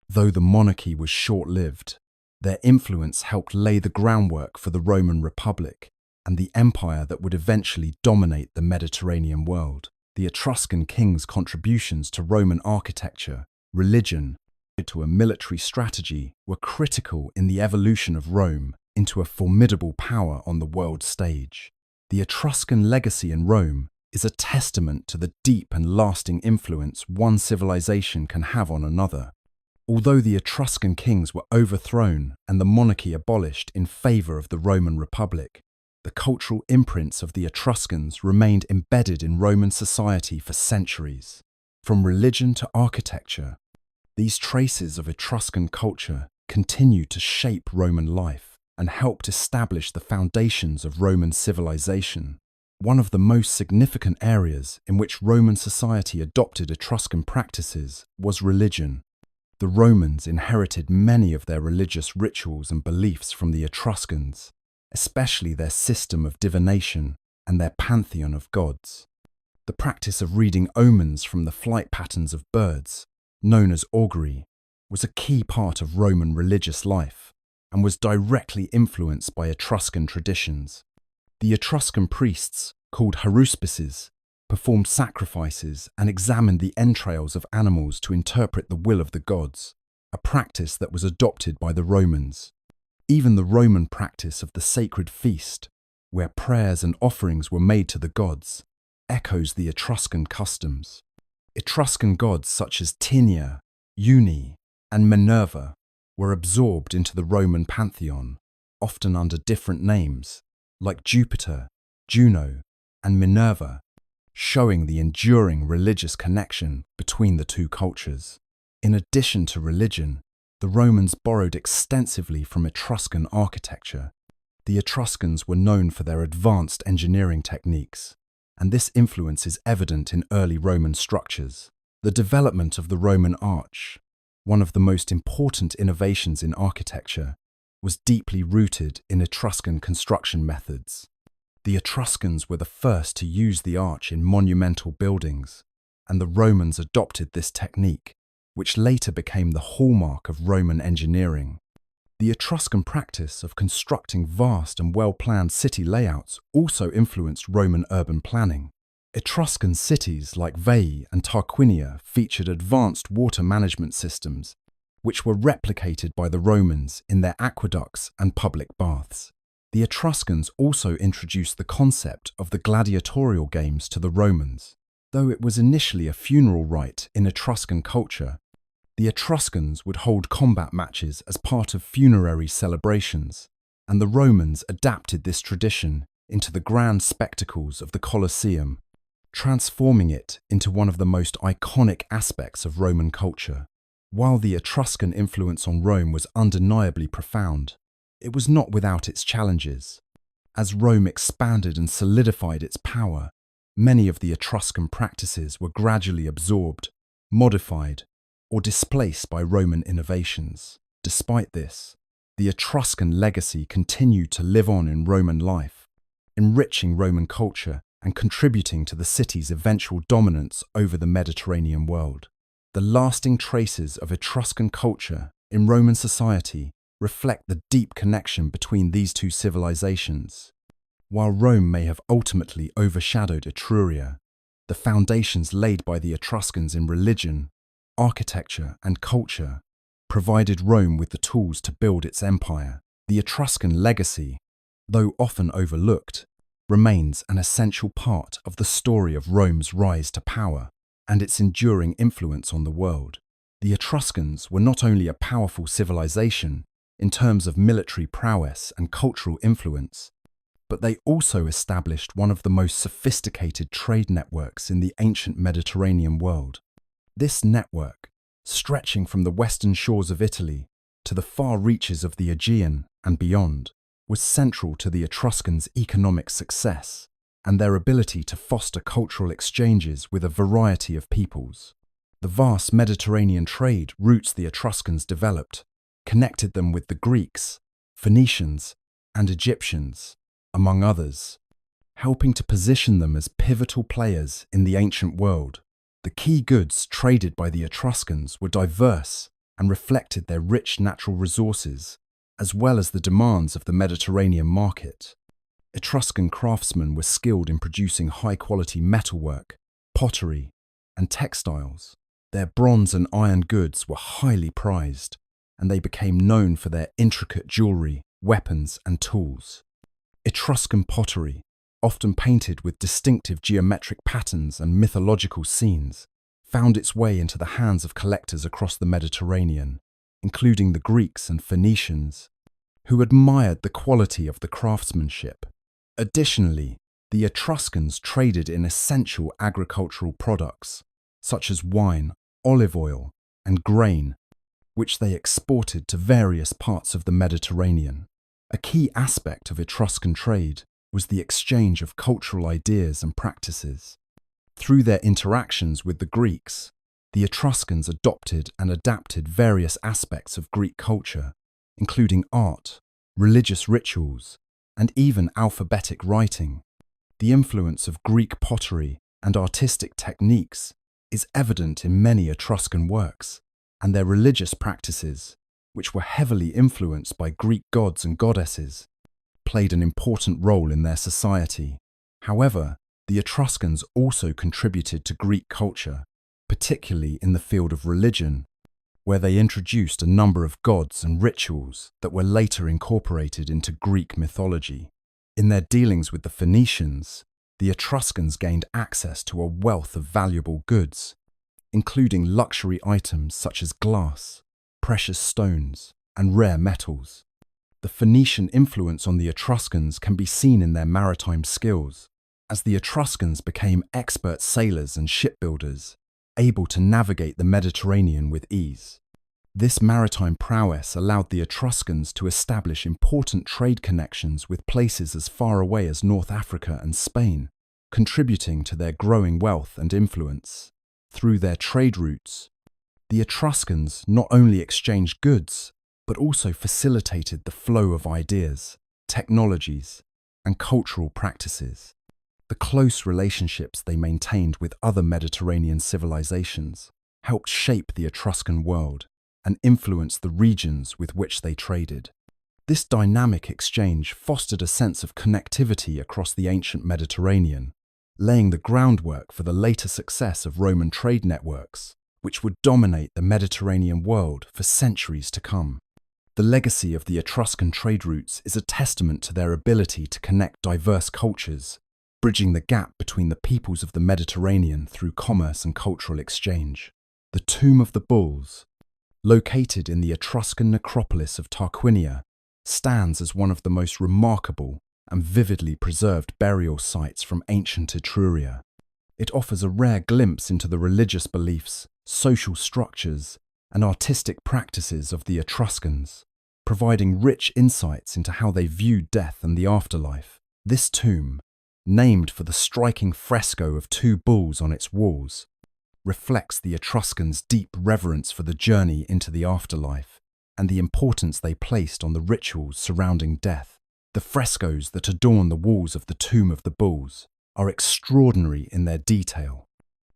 Though the monarchy was short-lived, their influence helped lay the groundwork for the Roman Republic and the empire that would eventually dominate the Mediterranean world. The Etruscan kings' contributions to Roman architecture, religion, and to a military strategy were critical in the evolution of Rome into a formidable power on the world stage. The Etruscan legacy in Rome is a testament to the deep and lasting influence one civilization can have on another. Although the Etruscan kings were overthrown and the monarchy abolished in favor of the Roman Republic, the cultural imprints of the Etruscans remained embedded in Roman society for centuries. From religion to architecture, these traces of Etruscan culture continued to shape Roman life and helped establish the foundations of Roman civilization. One of the most significant areas in which Roman society adopted Etruscan practices was religion. The Romans inherited many of their religious rituals and beliefs from the Etruscans, especially their system of divination and their pantheon of gods. The practice of reading omens from the flight patterns of birds, known as augury, was a key part of Roman religious life and was directly influenced by Etruscan traditions. The Etruscan priests, called haruspices, performed sacrifices and examined the entrails of animals to interpret the will of the gods, a practice that was adopted by the Romans. Even the Roman practice of the sacred feast, where prayers and offerings were made to the gods, echoes the Etruscan customs. Etruscan gods such as Tinia, Uni, and Minerva were absorbed into the Roman pantheon, often under different names, like Jupiter, Juno, and Minerva, showing the enduring religious connection between the two cultures. In addition to religion, the Romans borrowed extensively from Etruscan architecture. The Etruscans were known for their advanced engineering techniques, and this influence is evident in early Roman structures. The development of the Roman arch, one of the most important innovations in architecture, was deeply rooted in Etruscan construction methods. The Etruscans were the first to use the arch in monumental buildings, and the Romans adopted this technique, which later became the hallmark of Roman engineering. The Etruscan practice of constructing vast and well-planned city layouts also influenced Roman urban planning. Etruscan cities like Veii and Tarquinia featured advanced water management systems, which were replicated by the Romans in their aqueducts and public baths. The Etruscans also introduced the concept of the gladiatorial games to the Romans. Though it was initially a funeral rite in Etruscan culture, the Etruscans would hold combat matches as part of funerary celebrations, and the Romans adapted this tradition into the grand spectacles of the Colosseum, transforming it into one of the most iconic aspects of Roman culture. While the Etruscan influence on Rome was undeniably profound, it was not without its challenges. As Rome expanded and solidified its power, many of the Etruscan practices were gradually absorbed, modified, or displaced by Roman innovations. Despite this, the Etruscan legacy continued to live on in Roman life, enriching Roman culture and contributing to the city's eventual dominance over the Mediterranean world. The lasting traces of Etruscan culture in Roman society reflect the deep connection between these two civilizations. While Rome may have ultimately overshadowed Etruria, the foundations laid by the Etruscans in religion, architecture, and culture provided Rome with the tools to build its empire. The Etruscan legacy, though often overlooked, remains an essential part of the story of Rome's rise to power and its enduring influence on the world. The Etruscans were not only a powerful civilization in terms of military prowess and cultural influence, but they also established one of the most sophisticated trade networks in the ancient Mediterranean world. This network, stretching from the western shores of Italy to the far reaches of the Aegean and beyond, was central to the Etruscans' economic success and their ability to foster cultural exchanges with a variety of peoples. The vast Mediterranean trade routes the Etruscans developed connected them with the Greeks, Phoenicians, and Egyptians, among others, helping to position them as pivotal players in the ancient world. The key goods traded by the Etruscans were diverse and reflected their rich natural resources, as well as the demands of the Mediterranean market. Etruscan craftsmen were skilled in producing high-quality metalwork, pottery, and textiles. Their bronze and iron goods were highly prized, and they became known for their intricate jewelry, weapons, and tools. Etruscan pottery, often painted with distinctive geometric patterns and mythological scenes, found its way into the hands of collectors across the Mediterranean, including the Greeks and Phoenicians, who admired the quality of the craftsmanship. Additionally, the Etruscans traded in essential agricultural products, such as wine, olive oil, and grain, which they exported to various parts of the Mediterranean. A key aspect of Etruscan trade was the exchange of cultural ideas and practices. Through their interactions with the Greeks, the Etruscans adopted and adapted various aspects of Greek culture, including art, religious rituals, and even alphabetic writing. The influence of Greek pottery and artistic techniques is evident in many Etruscan works, and their religious practices, which were heavily influenced by Greek gods and goddesses, played an important role in their society. However, the Etruscans also contributed to Greek culture, particularly in the field of religion, where they introduced a number of gods and rituals that were later incorporated into Greek mythology. In their dealings with the Phoenicians, the Etruscans gained access to a wealth of valuable goods, including luxury items such as glass, precious stones, and rare metals. The Phoenician influence on the Etruscans can be seen in their maritime skills, as the Etruscans became expert sailors and shipbuilders, able to navigate the Mediterranean with ease. This maritime prowess allowed the Etruscans to establish important trade connections with places as far away as North Africa and Spain, contributing to their growing wealth and influence. Through their trade routes, the Etruscans not only exchanged goods, but also facilitated the flow of ideas, technologies, and cultural practices. The close relationships they maintained with other Mediterranean civilizations helped shape the Etruscan world and influence the regions with which they traded. This dynamic exchange fostered a sense of connectivity across the ancient Mediterranean, laying the groundwork for the later success of Roman trade networks, which would dominate the Mediterranean world for centuries to come. The legacy of the Etruscan trade routes is a testament to their ability to connect diverse cultures, bridging the gap between the peoples of the Mediterranean through commerce and cultural exchange. The Tomb of the Bulls, located in the Etruscan necropolis of Tarquinia, stands as one of the most remarkable and vividly preserved burial sites from ancient Etruria. It offers a rare glimpse into the religious beliefs, social structures, and artistic practices of the Etruscans, providing rich insights into how they viewed death and the afterlife. This tomb, named for the striking fresco of two bulls on its walls, reflects the Etruscans' deep reverence for the journey into the afterlife and the importance they placed on the rituals surrounding death. The frescoes that adorn the walls of the Tomb of the Bulls are extraordinary in their detail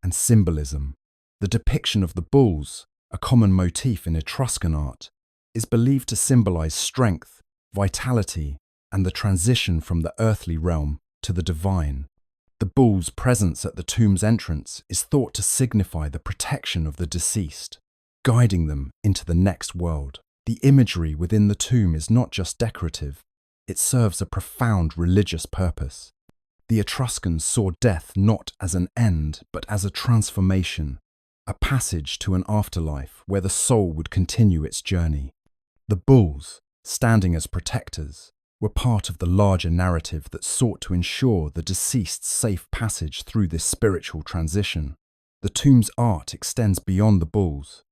and symbolism. The depiction of the bulls, a common motif in Etruscan art, is believed to symbolize strength, vitality, and the transition from the earthly realm to the divine. The bull's presence at the tomb's entrance is thought to signify the protection of the deceased, guiding them into the next world. The imagery within the tomb is not just decorative, it serves a profound religious purpose. The Etruscans saw death not as an end, but as a transformation, a passage to an afterlife where the soul would continue its journey. The bulls, standing as protectors, were part of the larger narrative that sought to ensure the deceased's safe passage through this spiritual transition. The tomb's art extends beyond the bulls,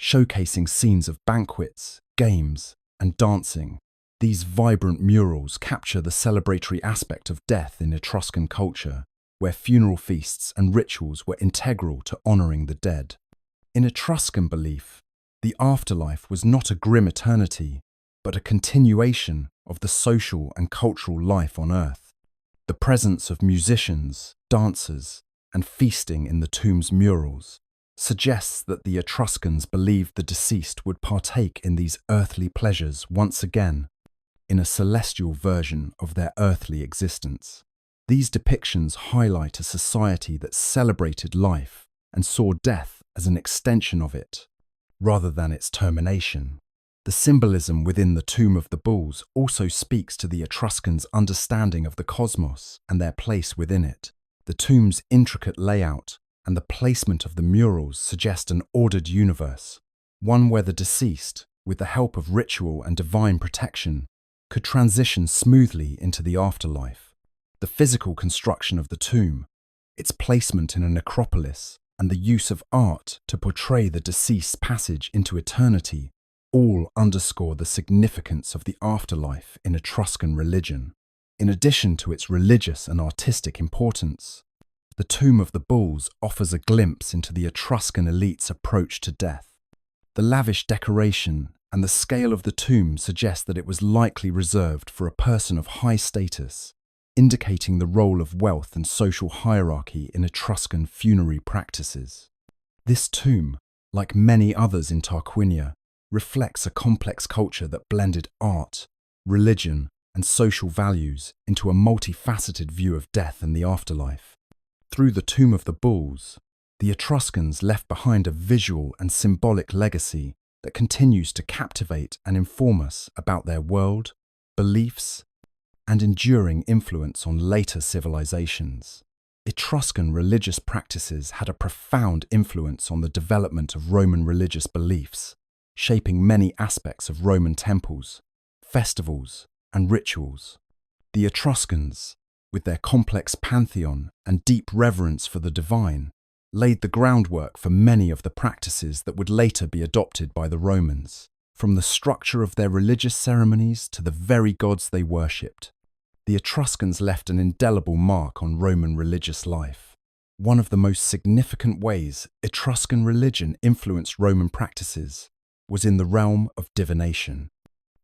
showcasing scenes of banquets, games, and dancing. These vibrant murals capture the celebratory aspect of death in Etruscan culture, where funeral feasts and rituals were integral to honoring the dead. In Etruscan belief, the afterlife was not a grim eternity, but a continuation of the social and cultural life on earth. The presence of musicians, dancers, and feasting in the tomb's murals suggests that the Etruscans believed the deceased would partake in these earthly pleasures once again, in a celestial version of their earthly existence. These depictions highlight a society that celebrated life and saw death as an extension of it, rather than its termination. The symbolism within the Tomb of the Bulls also speaks to the Etruscans' understanding of the cosmos and their place within it. The tomb's intricate layout and the placement of the murals suggest an ordered universe, one where the deceased, with the help of ritual and divine protection, could transition smoothly into the afterlife. The physical construction of the tomb, its placement in a necropolis, and the use of art to portray the deceased's passage into eternity all underscore the significance of the afterlife in Etruscan religion. In addition to its religious and artistic importance, the Tomb of the Bulls offers a glimpse into the Etruscan elite's approach to death. The lavish decoration and the scale of the tomb suggest that it was likely reserved for a person of high status, indicating the role of wealth and social hierarchy in Etruscan funerary practices. This tomb, like many others in Tarquinia, reflects a complex culture that blended art, religion, and social values into a multifaceted view of death and the afterlife. Through the Tomb of the Bulls, the Etruscans left behind a visual and symbolic legacy that continues to captivate and inform us about their world, beliefs, and enduring influence on later civilizations. Etruscan religious practices had a profound influence on the development of Roman religious beliefs, shaping many aspects of Roman temples, festivals, and rituals. The Etruscans, with their complex pantheon and deep reverence for the divine, laid the groundwork for many of the practices that would later be adopted by the Romans, from the structure of their religious ceremonies to the very gods they worshipped. The Etruscans left an indelible mark on Roman religious life. One of the most significant ways Etruscan religion influenced Roman practices was in the realm of divination.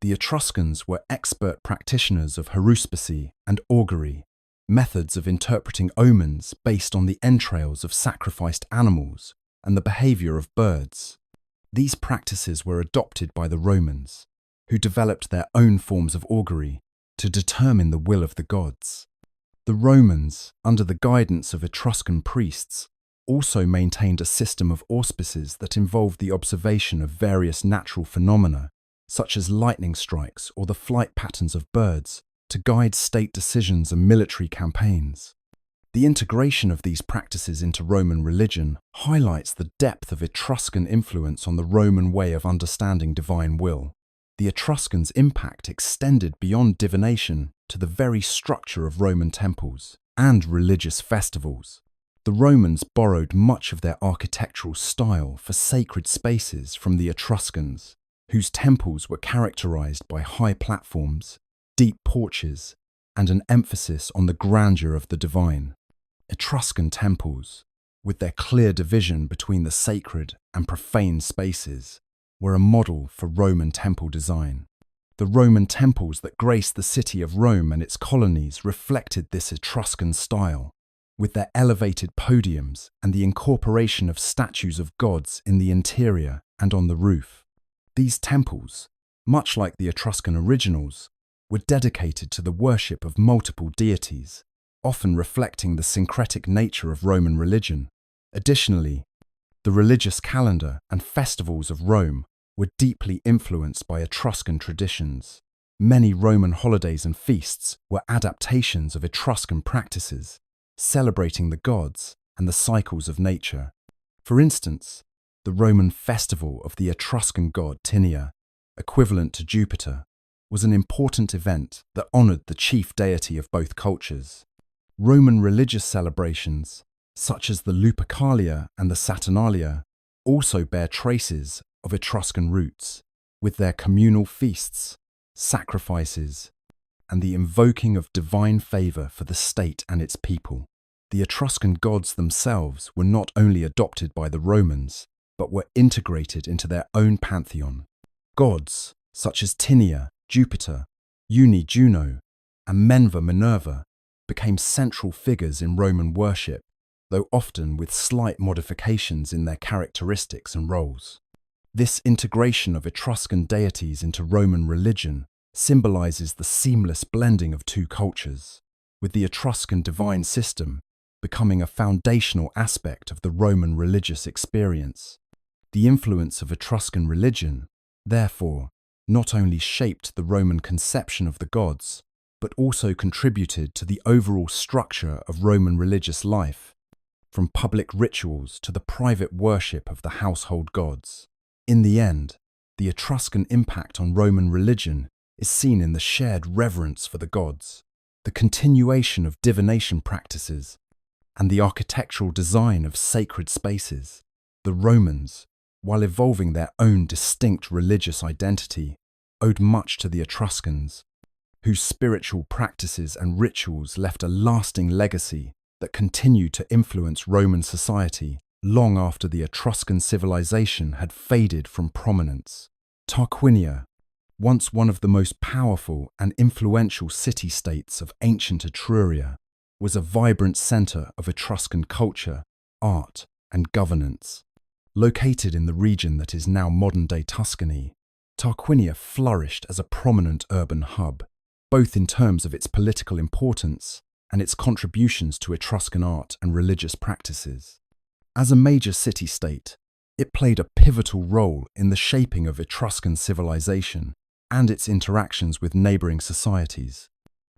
The Etruscans were expert practitioners of haruspicy and augury, methods of interpreting omens based on the entrails of sacrificed animals and the behavior of birds. These practices were adopted by the Romans, who developed their own forms of augury to determine the will of the gods. The Romans, under the guidance of Etruscan priests, also maintained a system of auspices that involved the observation of various natural phenomena, such as lightning strikes or the flight patterns of birds, to guide state decisions and military campaigns. The integration of these practices into Roman religion highlights the depth of Etruscan influence on the Roman way of understanding divine will. The Etruscans' impact extended beyond divination to the very structure of Roman temples and religious festivals. The Romans borrowed much of their architectural style for sacred spaces from the Etruscans, whose temples were characterized by high platforms, deep porches, and an emphasis on the grandeur of the divine. Etruscan temples, with their clear division between the sacred and profane spaces, were a model for Roman temple design. The Roman temples that graced the city of Rome and its colonies reflected this Etruscan style, with their elevated podiums and the incorporation of statues of gods in the interior and on the roof. These temples, much like the Etruscan originals, were dedicated to the worship of multiple deities, often reflecting the syncretic nature of Roman religion. Additionally, the religious calendar and festivals of Rome were deeply influenced by Etruscan traditions. Many Roman holidays and feasts were adaptations of Etruscan practices, celebrating the gods and the cycles of nature. For instance, the Roman festival of the Etruscan god Tinia, equivalent to Jupiter, was an important event that honored the chief deity of both cultures. Roman religious celebrations, such as the Lupercalia and the Saturnalia, also bear traces of Etruscan roots, with their communal feasts, sacrifices, and the invoking of divine favor for the state and its people. The Etruscan gods themselves were not only adopted by the Romans, but were integrated into their own pantheon. Gods such as Tinia, Jupiter, Uni Juno, and Menva Minerva became central figures in Roman worship, though often with slight modifications in their characteristics and roles. This integration of Etruscan deities into Roman religion symbolizes the seamless blending of two cultures, with the Etruscan divine system becoming a foundational aspect of the Roman religious experience. The influence of Etruscan religion, therefore, not only shaped the Roman conception of the gods, but also contributed to the overall structure of Roman religious life, from public rituals to the private worship of the household gods. In the end, the Etruscan impact on Roman religion is seen in the shared reverence for the gods, the continuation of divination practices, and the architectural design of sacred spaces. The Romans, while evolving their own distinct religious identity, owed much to the Etruscans, whose spiritual practices and rituals left a lasting legacy that continued to influence Roman society long after the Etruscan civilization had faded from prominence. Tarquinia, once one of the most powerful and influential city-states of ancient Etruria, was a vibrant center of Etruscan culture, art, and governance. Located in the region that is now modern-day Tuscany, Tarquinia flourished as a prominent urban hub, both in terms of its political importance and its contributions to Etruscan art and religious practices. As a major city-state, it played a pivotal role in the shaping of Etruscan civilization and its interactions with neighboring societies,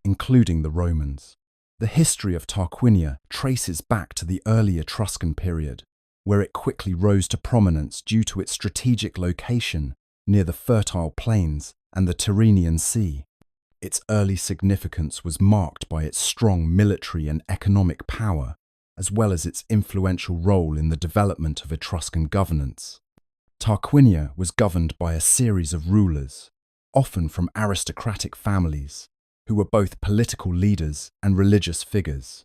including the Romans. The history of Tarquinia traces back to the early Etruscan period, where it quickly rose to prominence due to its strategic location near the fertile plains and the Tyrrhenian Sea. Its early significance was marked by its strong military and economic power, as well as its influential role in the development of Etruscan governance. Tarquinia was governed by a series of rulers, often from aristocratic families, who were both political leaders and religious figures.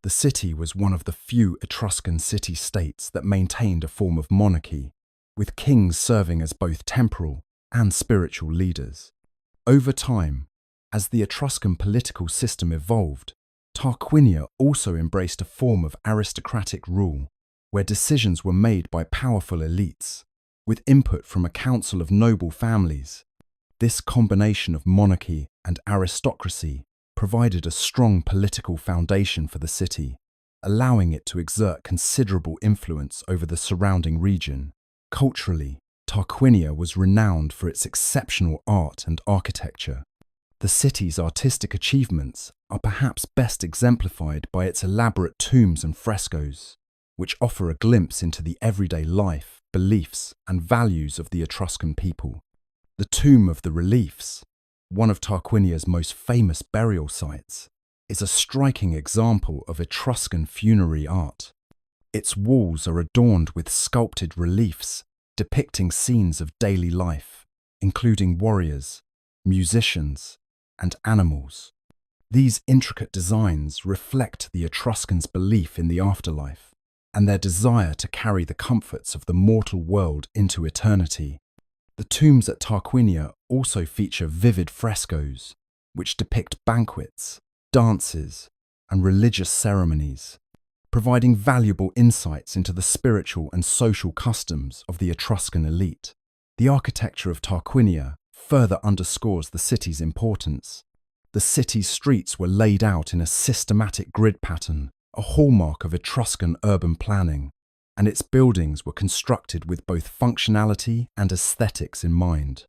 The city was one of the few Etruscan city-states that maintained a form of monarchy, with kings serving as both temporal and spiritual leaders. Over time, as the Etruscan political system evolved, Tarquinia also embraced a form of aristocratic rule, where decisions were made by powerful elites, with input from a council of noble families. This combination of monarchy and aristocracy provided a strong political foundation for the city, allowing it to exert considerable influence over the surrounding region. Culturally, Tarquinia was renowned for its exceptional art and architecture. The city's artistic achievements are perhaps best exemplified by its elaborate tombs and frescoes, which offer a glimpse into the everyday life, beliefs, and values of the Etruscan people. The Tomb of the Reliefs, one of Tarquinia's most famous burial sites, is a striking example of Etruscan funerary art. Its walls are adorned with sculpted reliefs depicting scenes of daily life, including warriors, musicians, and animals. These intricate designs reflect the Etruscans' belief in the afterlife and their desire to carry the comforts of the mortal world into eternity. The tombs at Tarquinia also feature vivid frescoes, which depict banquets, dances, and religious ceremonies, providing valuable insights into the spiritual and social customs of the Etruscan elite. The architecture of Tarquinia further underscores the city's importance. The city's streets were laid out in a systematic grid pattern, a hallmark of Etruscan urban planning, and its buildings were constructed with both functionality and aesthetics in mind.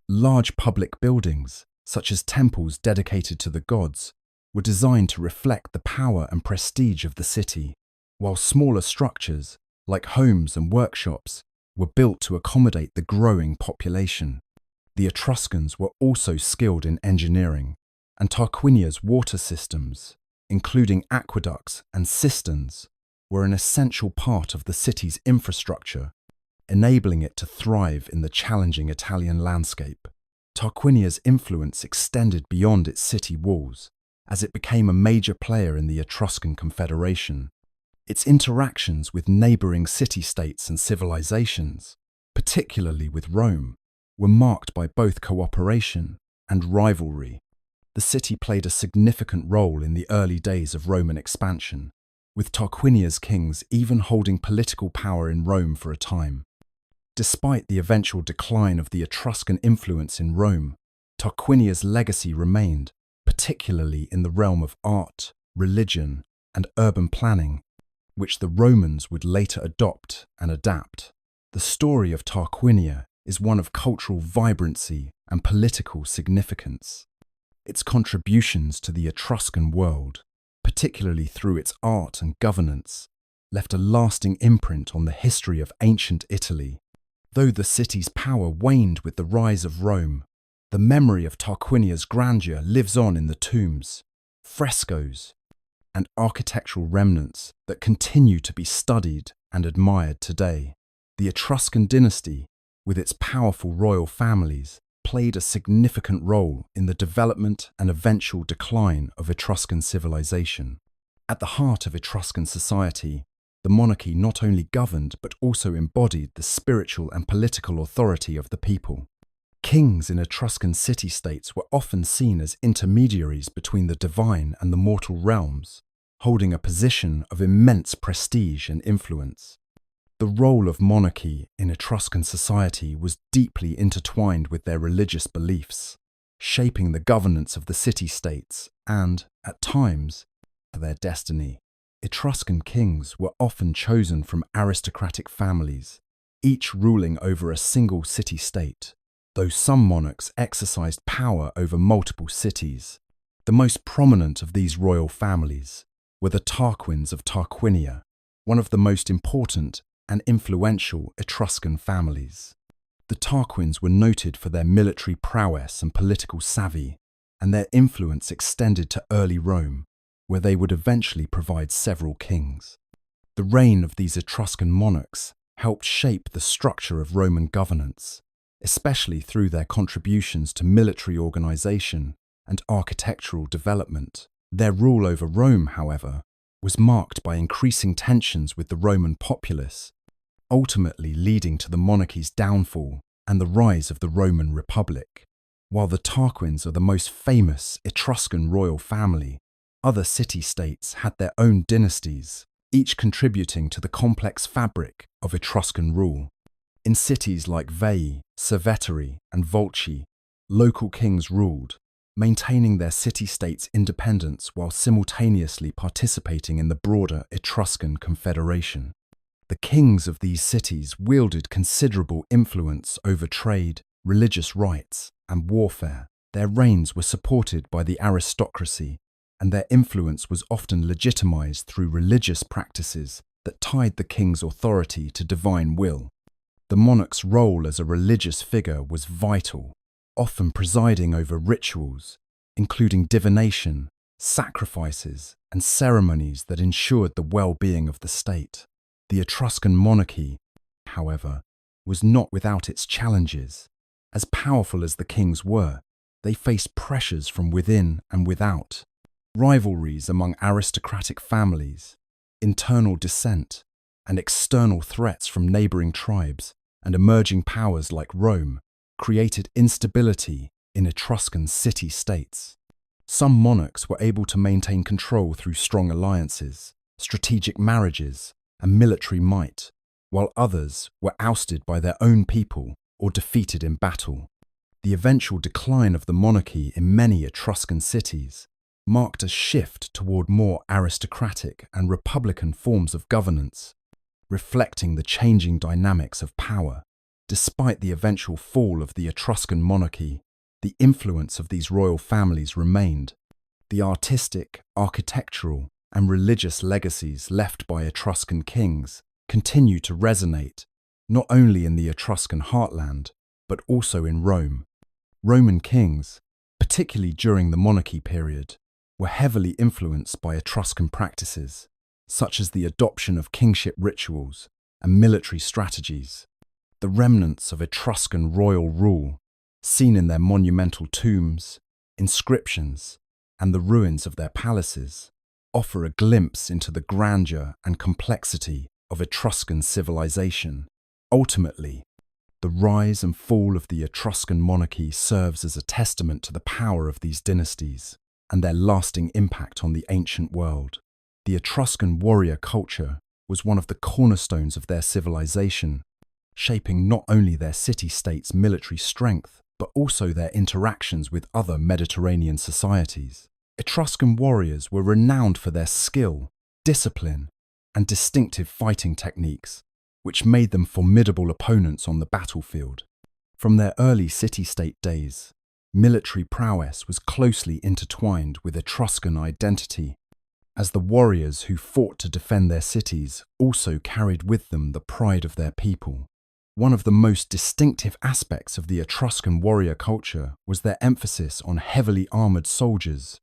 Large public buildings, such as temples dedicated to the gods, were designed to reflect the power and prestige of the city, while smaller structures, like homes and workshops, were built to accommodate the growing population. The Etruscans were also skilled in engineering, and Tarquinia's water systems, including aqueducts and cisterns, were an essential part of the city's infrastructure, enabling it to thrive in the challenging Italian landscape. Tarquinia's influence extended beyond its city walls, as it became a major player in the Etruscan Confederation. Its interactions with neighboring city-states and civilizations, particularly with Rome, were marked by both cooperation and rivalry. The city played a significant role in the early days of Roman expansion, with Tarquinia's kings even holding political power in Rome for a time. Despite the eventual decline of the Etruscan influence in Rome, Tarquinia's legacy remained, particularly in the realm of art, religion, and urban planning, which the Romans would later adopt and adapt. The story of Tarquinia is one of cultural vibrancy and political significance. Its contributions to the Etruscan world, particularly through its art and governance, left a lasting imprint on the history of ancient Italy. Though the city's power waned with the rise of Rome, the memory of Tarquinia's grandeur lives on in the tombs, frescoes, and architectural remnants that continue to be studied and admired today. The Etruscan dynasty, with its powerful royal families, played a significant role in the development and eventual decline of Etruscan civilization. At the heart of Etruscan society, the monarchy not only governed but also embodied the spiritual and political authority of the people. Kings in Etruscan city-states were often seen as intermediaries between the divine and the mortal realms, holding a position of immense prestige and influence. The role of monarchy in Etruscan society was deeply intertwined with their religious beliefs, shaping the governance of the city-states and, at times, their destiny. Etruscan kings were often chosen from aristocratic families, each ruling over a single city-state, though some monarchs exercised power over multiple cities. The most prominent of these royal families were the Tarquins of Tarquinia, one of the most important and influential Etruscan families. The Tarquins were noted for their military prowess and political savvy, and their influence extended to early Rome, where they would eventually provide several kings. The reign of these Etruscan monarchs helped shape the structure of Roman governance, especially through their contributions to military organization and architectural development. Their rule over Rome, however, was marked by increasing tensions with the Roman populace, ultimately leading to the monarchy's downfall and the rise of the Roman Republic. While the Tarquins are the most famous Etruscan royal family, other city-states had their own dynasties, each contributing to the complex fabric of Etruscan rule. In cities like Veii, Cerveteri, and Volci, local kings ruled, maintaining their city-states' independence while simultaneously participating in the broader Etruscan Confederation. The kings of these cities wielded considerable influence over trade, religious rites, and warfare. Their reigns were supported by the aristocracy, and their influence was often legitimized through religious practices that tied the king's authority to divine will. The monarch's role as a religious figure was vital, often presiding over rituals, including divination, sacrifices, and ceremonies that ensured the well-being of the state. The Etruscan monarchy, however, was not without its challenges. As powerful as the kings were, they faced pressures from within and without. Rivalries among aristocratic families, internal dissent, and external threats from neighboring tribes and emerging powers like Rome created instability in Etruscan city-states. Some monarchs were able to maintain control through strong alliances, strategic marriages, and military might, while others were ousted by their own people or defeated in battle. The eventual decline of the monarchy in many Etruscan cities marked a shift toward more aristocratic and republican forms of governance, reflecting the changing dynamics of power. Despite the eventual fall of the Etruscan monarchy, the influence of these royal families remained. The artistic, architectural, and religious legacies left by Etruscan kings continue to resonate not only in the Etruscan heartland, but also in Rome. Roman kings, particularly during the monarchy period, were heavily influenced by Etruscan practices, such as the adoption of kingship rituals and military strategies. The remnants of Etruscan royal rule, seen in their monumental tombs, inscriptions, and the ruins of their palaces, offer a glimpse into the grandeur and complexity of Etruscan civilization. Ultimately, the rise and fall of the Etruscan monarchy serves as a testament to the power of these dynasties and their lasting impact on the ancient world. The Etruscan warrior culture was one of the cornerstones of their civilization, shaping not only their city-states' military strength, but also their interactions with other Mediterranean societies. Etruscan warriors were renowned for their skill, discipline, and distinctive fighting techniques, which made them formidable opponents on the battlefield. From their early city-state days, military prowess was closely intertwined with Etruscan identity, as the warriors who fought to defend their cities also carried with them the pride of their people. One of the most distinctive aspects of the Etruscan warrior culture was their emphasis on heavily armoured soldiers,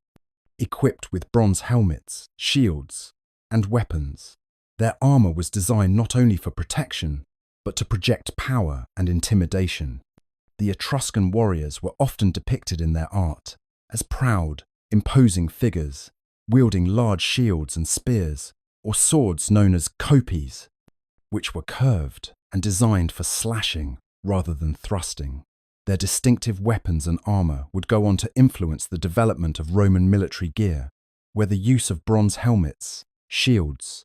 equipped with bronze helmets, shields, and weapons. Their armour was designed not only for protection, but to project power and intimidation. The Etruscan warriors were often depicted in their art as proud, imposing figures, wielding large shields and spears, or swords known as kopis, which were curved and designed for slashing rather than thrusting. Their distinctive weapons and armour would go on to influence the development of Roman military gear, where the use of bronze helmets, shields,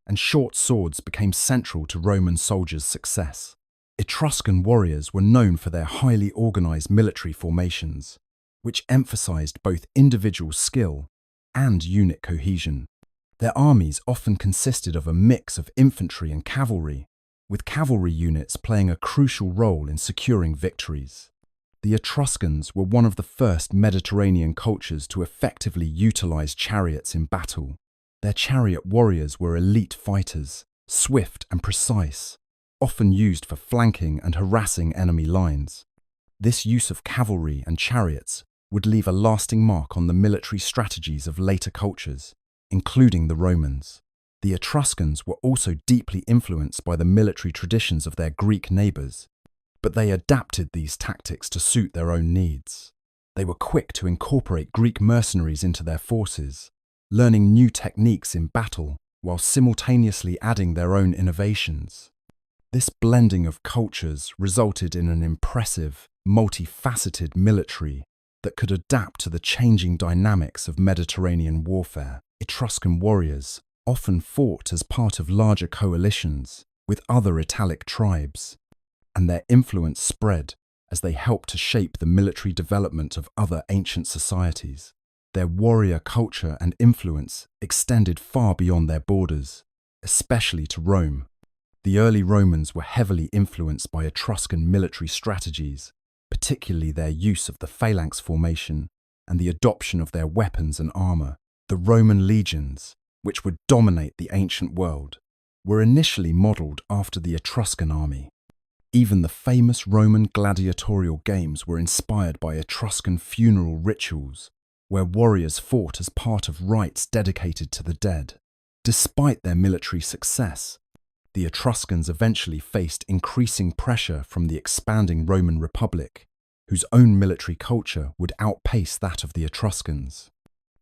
and short swords became central to Roman soldiers' success. Etruscan warriors were known for their highly organised military formations, which emphasised both individual skill and unit cohesion. Their armies often consisted of a mix of infantry and cavalry, with cavalry units playing a crucial role in securing victories. The Etruscans were one of the first Mediterranean cultures to effectively utilise chariots in battle. Their chariot warriors were elite fighters, swift and precise, often used for flanking and harassing enemy lines. This use of cavalry and chariots would leave a lasting mark on the military strategies of later cultures, including the Romans. The Etruscans were also deeply influenced by the military traditions of their Greek neighbours, but they adapted these tactics to suit their own needs. They were quick to incorporate Greek mercenaries into their forces, learning new techniques in battle while simultaneously adding their own innovations. This blending of cultures resulted in an impressive, multifaceted military that could adapt to the changing dynamics of Mediterranean warfare. Etruscan warriors often fought as part of larger coalitions with other Italic tribes, and their influence spread as they helped to shape the military development of other ancient societies. Their warrior culture and influence extended far beyond their borders, especially to Rome. The early Romans were heavily influenced by Etruscan military strategies, particularly their use of the phalanx formation and the adoption of their weapons and armour. The Roman legions, which would dominate the ancient world, were initially modelled after the Etruscan army. Even the famous Roman gladiatorial games were inspired by Etruscan funeral rituals, where warriors fought as part of rites dedicated to the dead. Despite their military success, the Etruscans eventually faced increasing pressure from the expanding Roman Republic, whose own military culture would outpace that of the Etruscans.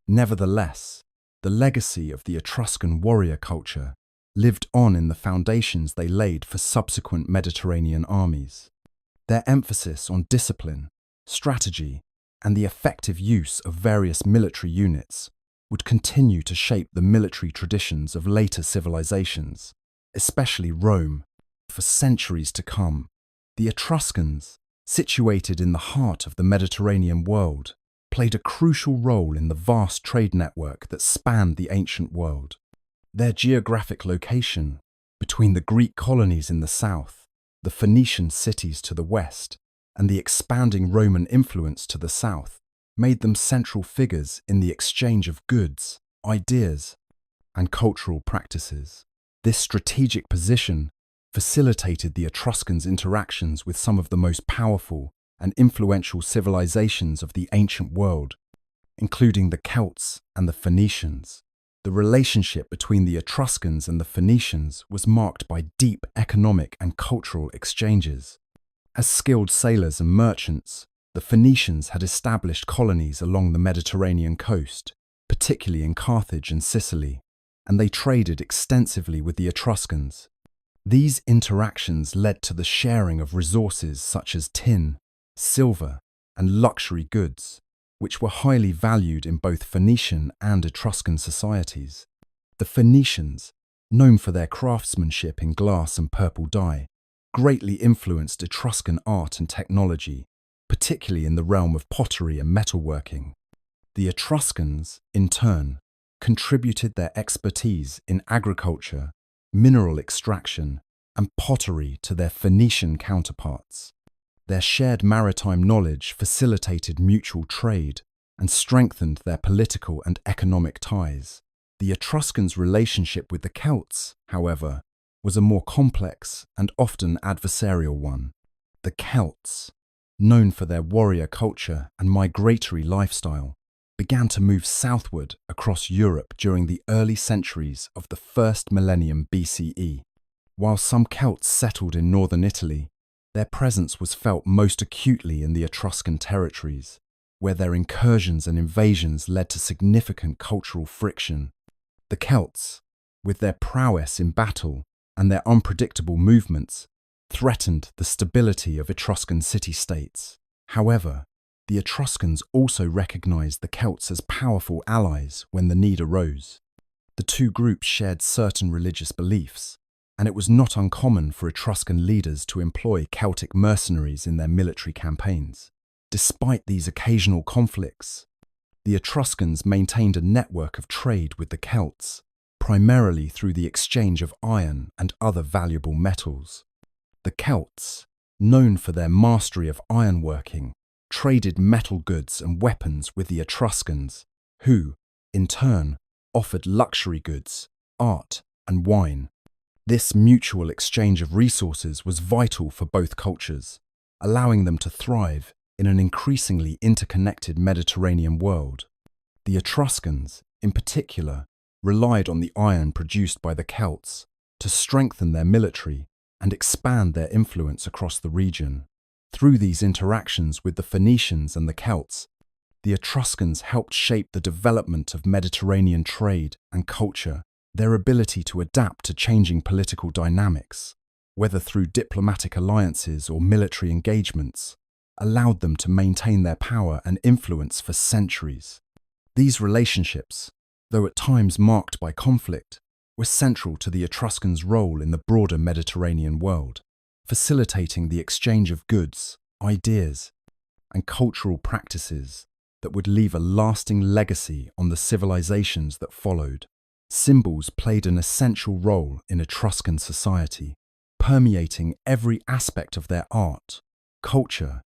Nevertheless, the legacy of the Etruscan warrior culture lived on in the foundations they laid for subsequent Mediterranean armies. Their emphasis on discipline, strategy, and the effective use of various military units would continue to shape the military traditions of later civilizations, especially Rome, for centuries to come. The Etruscans, situated in the heart of the Mediterranean world, played a crucial role in the vast trade network that spanned the ancient world. Their geographic location, between the Greek colonies in the south, the Phoenician cities to the west, and the expanding Roman influence to the south, made them central figures in the exchange of goods, ideas, and cultural practices. This strategic position facilitated the Etruscans' interactions with some of the most powerful and influential civilizations of the ancient world, including the Celts and the Phoenicians. The relationship between the Etruscans and the Phoenicians was marked by deep economic and cultural exchanges. As skilled sailors and merchants, the Phoenicians had established colonies along the Mediterranean coast, particularly in Carthage and Sicily, and they traded extensively with the Etruscans. These interactions led to the sharing of resources such as tin, silver, and luxury goods, which were highly valued in both Phoenician and Etruscan societies. The Phoenicians, known for their craftsmanship in glass and purple dye, greatly influenced Etruscan art and technology, particularly in the realm of pottery and metalworking. The Etruscans, in turn, contributed their expertise in agriculture, mineral extraction, and pottery to their Phoenician counterparts. Their shared maritime knowledge facilitated mutual trade and strengthened their political and economic ties. The Etruscans' relationship with the Celts, however, was a more complex and often adversarial one. The Celts, known for their warrior culture and migratory lifestyle, began to move southward across Europe during the early centuries of the first millennium BCE. While some Celts settled in northern Italy, their presence was felt most acutely in the Etruscan territories, where their incursions and invasions led to significant cultural friction. The Celts, with their prowess in battle and their unpredictable movements, threatened the stability of Etruscan city-states. However, the Etruscans also recognized the Celts as powerful allies when the need arose. The two groups shared certain religious beliefs, and it was not uncommon for Etruscan leaders to employ Celtic mercenaries in their military campaigns. Despite these occasional conflicts, the Etruscans maintained a network of trade with the Celts, primarily through the exchange of iron and other valuable metals. The Celts, known for their mastery of ironworking, traded metal goods and weapons with the Etruscans, who, in turn, offered luxury goods, art, and wine. This mutual exchange of resources was vital for both cultures, allowing them to thrive in an increasingly interconnected Mediterranean world. The Etruscans, in particular, relied on the iron produced by the Celts to strengthen their military and expand their influence across the region. Through these interactions with the Phoenicians and the Celts, the Etruscans helped shape the development of Mediterranean trade and culture. Their ability to adapt to changing political dynamics, whether through diplomatic alliances or military engagements, allowed them to maintain their power and influence for centuries. These relationships, though at times marked by conflict, were central to the Etruscans' role in the broader Mediterranean world, facilitating the exchange of goods, ideas, and cultural practices that would leave a lasting legacy on the civilizations that followed. Symbols played an essential role in Etruscan society, permeating every aspect of their art, culture,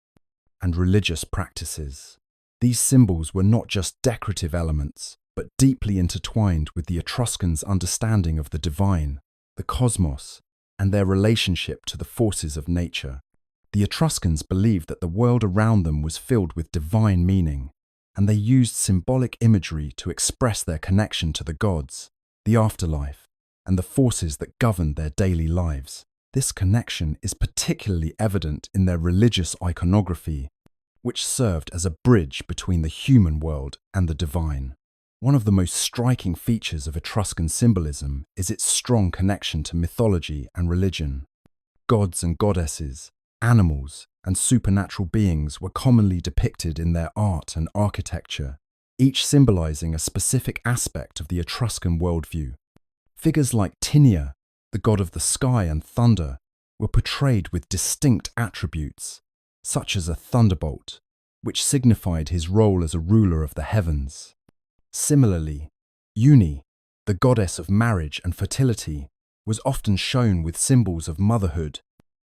and religious practices. These symbols were not just decorative elements, but deeply intertwined with the Etruscans' understanding of the divine, the cosmos, and their relationship to the forces of nature. The Etruscans believed that the world around them was filled with divine meaning, and they used symbolic imagery to express their connection to the gods, the afterlife, and the forces that governed their daily lives. This connection is particularly evident in their religious iconography, which served as a bridge between the human world and the divine. One of the most striking features of Etruscan symbolism is its strong connection to mythology and religion. Gods and goddesses, animals, and supernatural beings were commonly depicted in their art and architecture, each symbolizing a specific aspect of the Etruscan worldview. Figures like Tinia, the god of the sky and thunder, were portrayed with distinct attributes, such as a thunderbolt, which signified his role as a ruler of the heavens. Similarly, Uni, the goddess of marriage and fertility, was often shown with symbols of motherhood,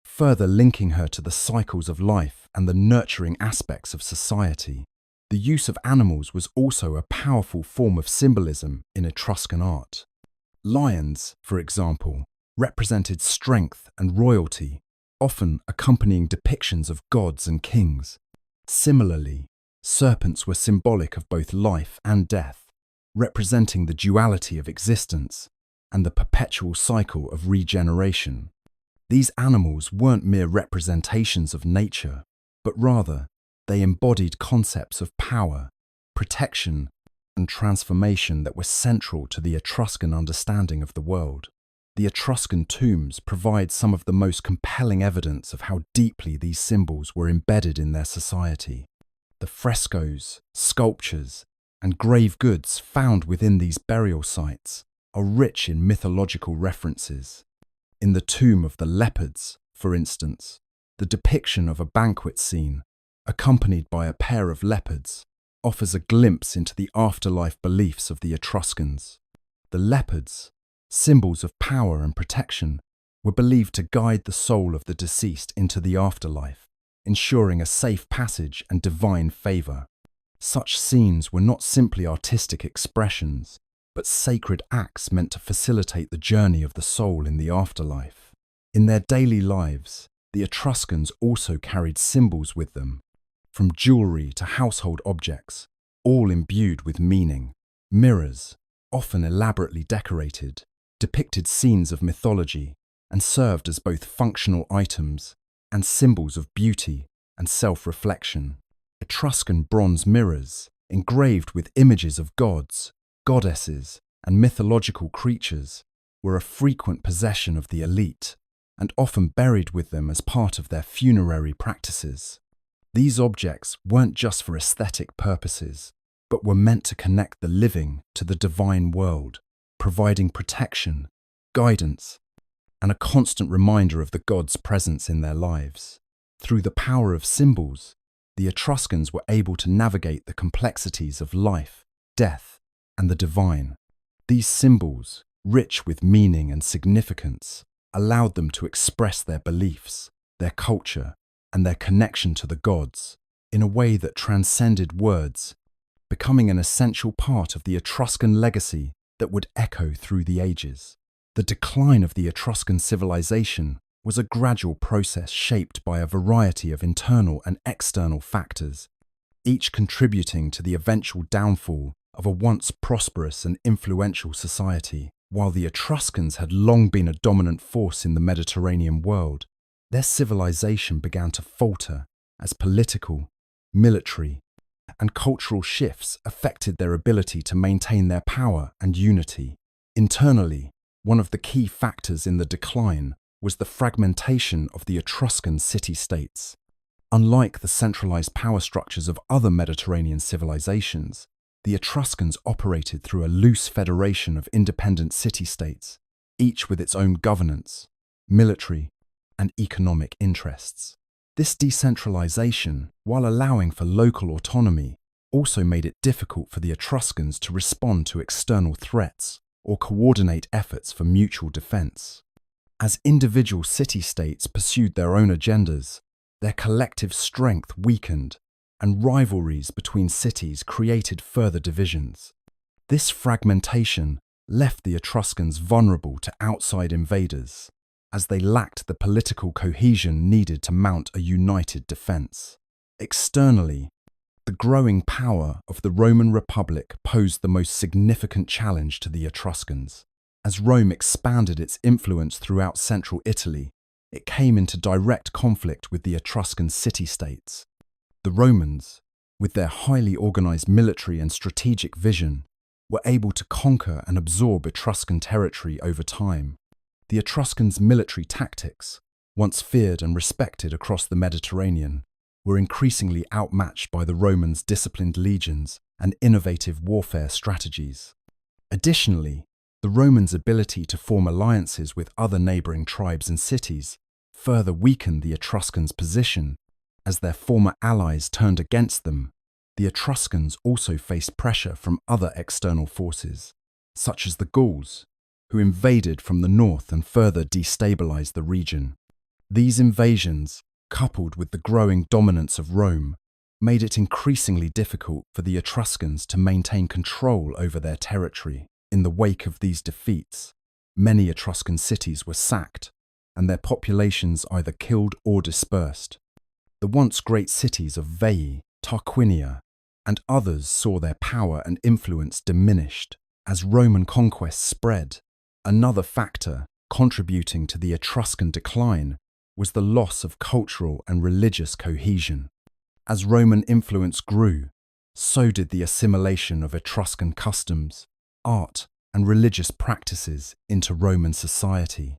further linking her to the cycles of life and the nurturing aspects of society. The use of animals was also a powerful form of symbolism in Etruscan art. Lions, for example, represented strength and royalty, often accompanying depictions of gods and kings. Similarly, serpents were symbolic of both life and death, representing the duality of existence and the perpetual cycle of regeneration. These animals weren't mere representations of nature, but rather they embodied concepts of power, protection, and transformation that were central to the Etruscan understanding of the world. The Etruscan tombs provide some of the most compelling evidence of how deeply these symbols were embedded in their society. The frescoes, sculptures, and grave goods found within these burial sites are rich in mythological references. In the tomb of the leopards, for instance, the depiction of a banquet scene, accompanied by a pair of leopards, offers a glimpse into the afterlife beliefs of the Etruscans. The leopards, symbols of power and protection, were believed to guide the soul of the deceased into the afterlife, ensuring a safe passage and divine favor. Such scenes were not simply artistic expressions, but sacred acts meant to facilitate the journey of the soul in the afterlife. In their daily lives, the Etruscans also carried symbols with them, from jewelry to household objects, all imbued with meaning. Mirrors, often elaborately decorated, depicted scenes of mythology and served as both functional items and symbols of beauty and self-reflection. Etruscan bronze mirrors, engraved with images of gods, goddesses, and mythological creatures, were a frequent possession of the elite and often buried with them as part of their funerary practices. These objects weren't just for aesthetic purposes, but were meant to connect the living to the divine world, providing protection, guidance, and a constant reminder of the gods' presence in their lives. Through the power of symbols, the Etruscans were able to navigate the complexities of life, death, and the divine. These symbols, rich with meaning and significance, allowed them to express their beliefs, their culture, and their connection to the gods in a way that transcended words, becoming an essential part of the Etruscan legacy that would echo through the ages. The decline of the Etruscan civilization was a gradual process shaped by a variety of internal and external factors, each contributing to the eventual downfall of a once prosperous and influential society. While the Etruscans had long been a dominant force in the Mediterranean world, their civilization began to falter as political, military, and cultural shifts affected their ability to maintain their power and unity. Internally, one of the key factors in the decline was the fragmentation of the Etruscan city-states. Unlike the centralized power structures of other Mediterranean civilizations, the Etruscans operated through a loose federation of independent city-states, each with its own governance, military, and economic interests. This decentralization, while allowing for local autonomy, also made it difficult for the Etruscans to respond to external threats or coordinate efforts for mutual defense. As individual city-states pursued their own agendas, their collective strength weakened, and rivalries between cities created further divisions. This fragmentation left the Etruscans vulnerable to outside invaders, as they lacked the political cohesion needed to mount a united defense. Externally, the growing power of the Roman Republic posed the most significant challenge to the Etruscans. As Rome expanded its influence throughout central Italy, it came into direct conflict with the Etruscan city-states. The Romans, with their highly organized military and strategic vision, were able to conquer and absorb Etruscan territory over time. The Etruscans' military tactics, once feared and respected across the Mediterranean, were increasingly outmatched by the Romans' disciplined legions and innovative warfare strategies. Additionally, the Romans' ability to form alliances with other neighboring tribes and cities further weakened the Etruscans' position. As their former allies turned against them, the Etruscans also faced pressure from other external forces, such as the Gauls, who invaded from the north and further destabilized the region. These invasions, coupled with the growing dominance of Rome, made it increasingly difficult for the Etruscans to maintain control over their territory. In the wake of these defeats, Many Etruscan cities were sacked, and their populations either killed or dispersed. The once great cities of Veii, Tarquinia, and others saw their power and influence diminished as Roman conquest spread. Another factor contributing to the Etruscan decline was the loss of cultural and religious cohesion. As Roman influence grew, so did the assimilation of Etruscan customs, art, and religious practices into Roman society.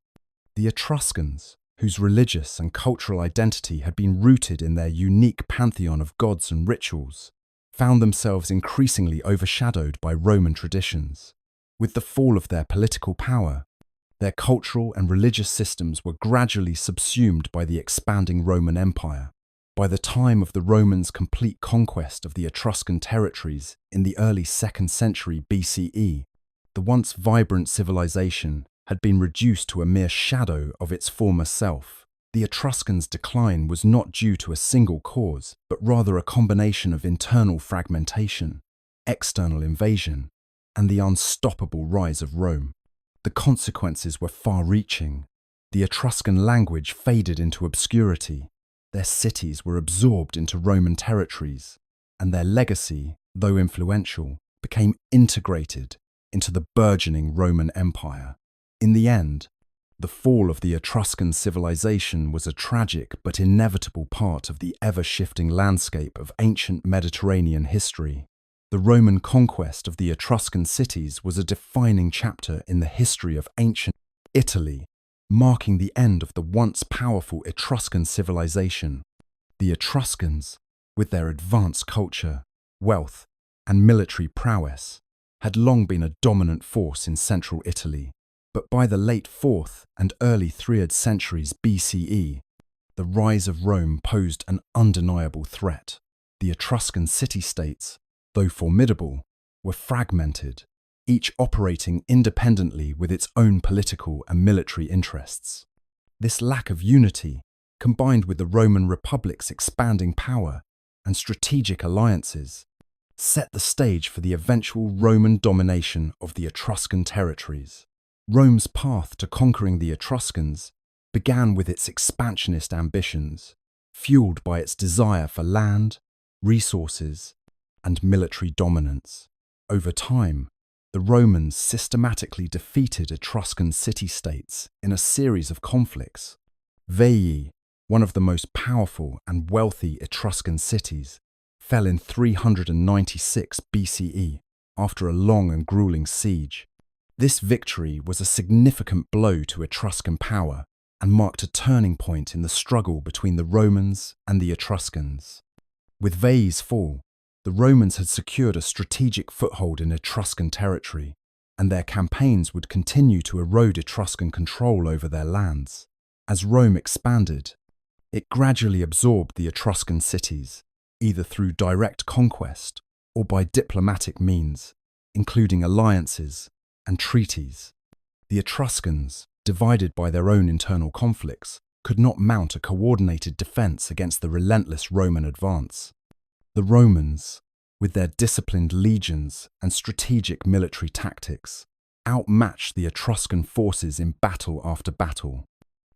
The Etruscans, whose religious and cultural identity had been rooted in their unique pantheon of gods and rituals, found themselves increasingly overshadowed by Roman traditions. With the fall of their political power, their cultural and religious systems were gradually subsumed by the expanding Roman Empire. By the time of the Romans' complete conquest of the Etruscan territories in the early 2nd century BCE, the once vibrant civilization had been reduced to a mere shadow of its former self. The Etruscans' decline was not due to a single cause, but rather a combination of internal fragmentation, external invasion, and the unstoppable rise of Rome. The consequences were far-reaching. The Etruscan language faded into obscurity, their cities were absorbed into Roman territories, and their legacy, though influential, became integrated into the burgeoning Roman Empire. In the end, the fall of the Etruscan civilization was a tragic but inevitable part of the ever-shifting landscape of ancient Mediterranean history. The Roman conquest of the Etruscan cities was a defining chapter in the history of ancient Italy, marking the end of the once powerful Etruscan civilization. The Etruscans, with their advanced culture, wealth, and military prowess, had long been a dominant force in central Italy. But by the late 4th and early 3rd centuries BCE, the rise of Rome posed an undeniable threat. The Etruscan city-states, though formidable, were fragmented, each operating independently with its own political and military interests. This lack of unity, combined with the Roman Republic's expanding power and strategic alliances, set the stage for the eventual Roman domination of the Etruscan territories. Rome's path to conquering the Etruscans began with its expansionist ambitions, fueled by its desire for land, resources, and military dominance. Over time, the Romans systematically defeated Etruscan city-states in a series of conflicts. Veii, one of the most powerful and wealthy Etruscan cities, fell in 396 BCE after a long and grueling siege. This victory was a significant blow to Etruscan power and marked a turning point in the struggle between the Romans and the Etruscans. With Veii's fall, the Romans had secured a strategic foothold in Etruscan territory, and their campaigns would continue to erode Etruscan control over their lands. As Rome expanded, it gradually absorbed the Etruscan cities, either through direct conquest or by diplomatic means, including alliances and treaties. The Etruscans, divided by their own internal conflicts, could not mount a coordinated defense against the relentless Roman advance. The Romans, with their disciplined legions and strategic military tactics, outmatched the Etruscan forces in battle after battle.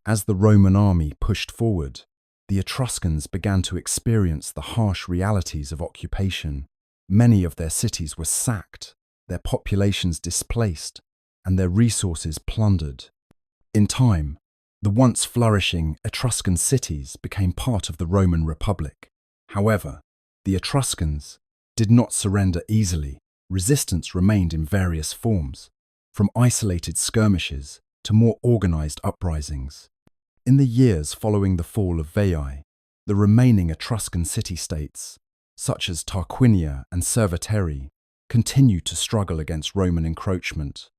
As the Roman army pushed forward, the Etruscans began to experience the harsh realities of occupation. Many of their cities were sacked, their populations displaced, and their resources plundered. In time, the once flourishing Etruscan cities became part of the Roman Republic. However, the Etruscans did not surrender easily. Resistance remained in various forms, from isolated skirmishes to more organized uprisings. In the years following the fall of Veii, the remaining Etruscan city-states, such as Tarquinia and Cerveteri, continued to struggle against Roman encroachment.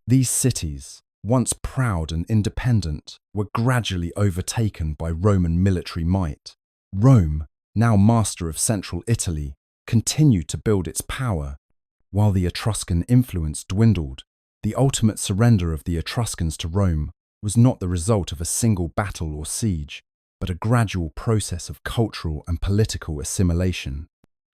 These cities, once proud and independent, were gradually overtaken by Roman military might. Rome, now master of central Italy, continued to build its power, while the Etruscan influence dwindled. The ultimate surrender of the Etruscans to Rome was not the result of a single battle or siege, but a gradual process of cultural and political assimilation.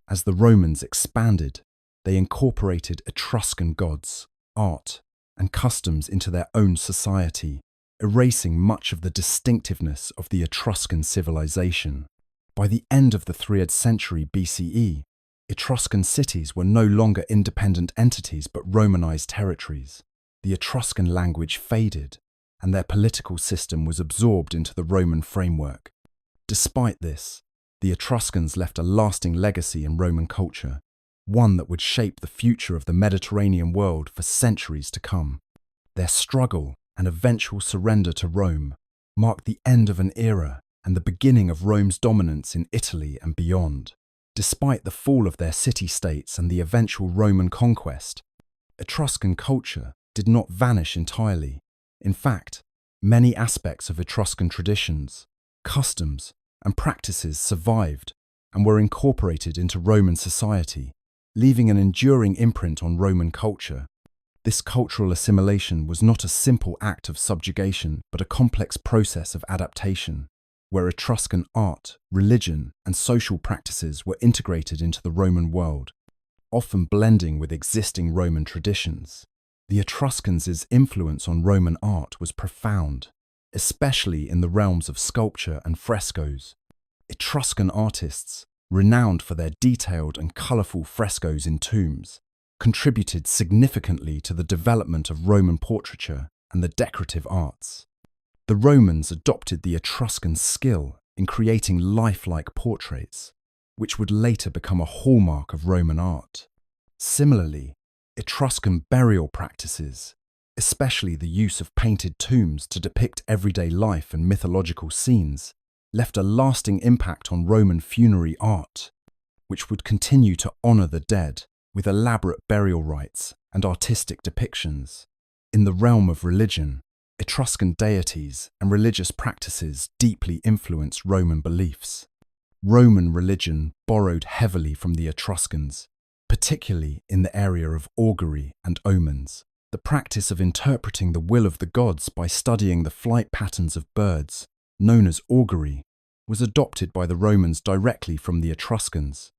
As the Romans expanded, they incorporated Etruscan gods, art, and customs into their own society, erasing much of the distinctiveness of the Etruscan civilization. By the end of the 3rd century BCE, Etruscan cities were no longer independent entities but Romanized territories. The Etruscan language faded, and their political system was absorbed into the Roman framework. Despite this, the Etruscans left a lasting legacy in Roman culture, one that would shape the future of the Mediterranean world for centuries to come. Their struggle and eventual surrender to Rome marked the end of an era and the beginning of Rome's dominance in Italy and beyond. Despite the fall of their city-states and the eventual Roman conquest, Etruscan culture did not vanish entirely. In fact, many aspects of Etruscan traditions, customs, and practices survived and were incorporated into Roman society, leaving an enduring imprint on Roman culture. This cultural assimilation was not a simple act of subjugation, but a complex process of adaptation, where Etruscan art, religion, and social practices were integrated into the Roman world, often blending with existing Roman traditions. The Etruscans' influence on Roman art was profound, especially in the realms of sculpture and frescoes. Etruscan artists, renowned for their detailed and colourful frescoes in tombs, contributed significantly to the development of Roman portraiture and the decorative arts. The Romans adopted the Etruscan skill in creating lifelike portraits, which would later become a hallmark of Roman art. Similarly, Etruscan burial practices, especially the use of painted tombs to depict everyday life and mythological scenes, left a lasting impact on Roman funerary art, which would continue to honour the dead with elaborate burial rites and artistic depictions. In the realm of religion, Etruscan deities and religious practices deeply influenced Roman beliefs. Roman religion borrowed heavily from the Etruscans, particularly in the area of augury and omens. The practice of interpreting the will of the gods by studying the flight patterns of birds, known as augury, was adopted by the Romans directly from the Etruscans.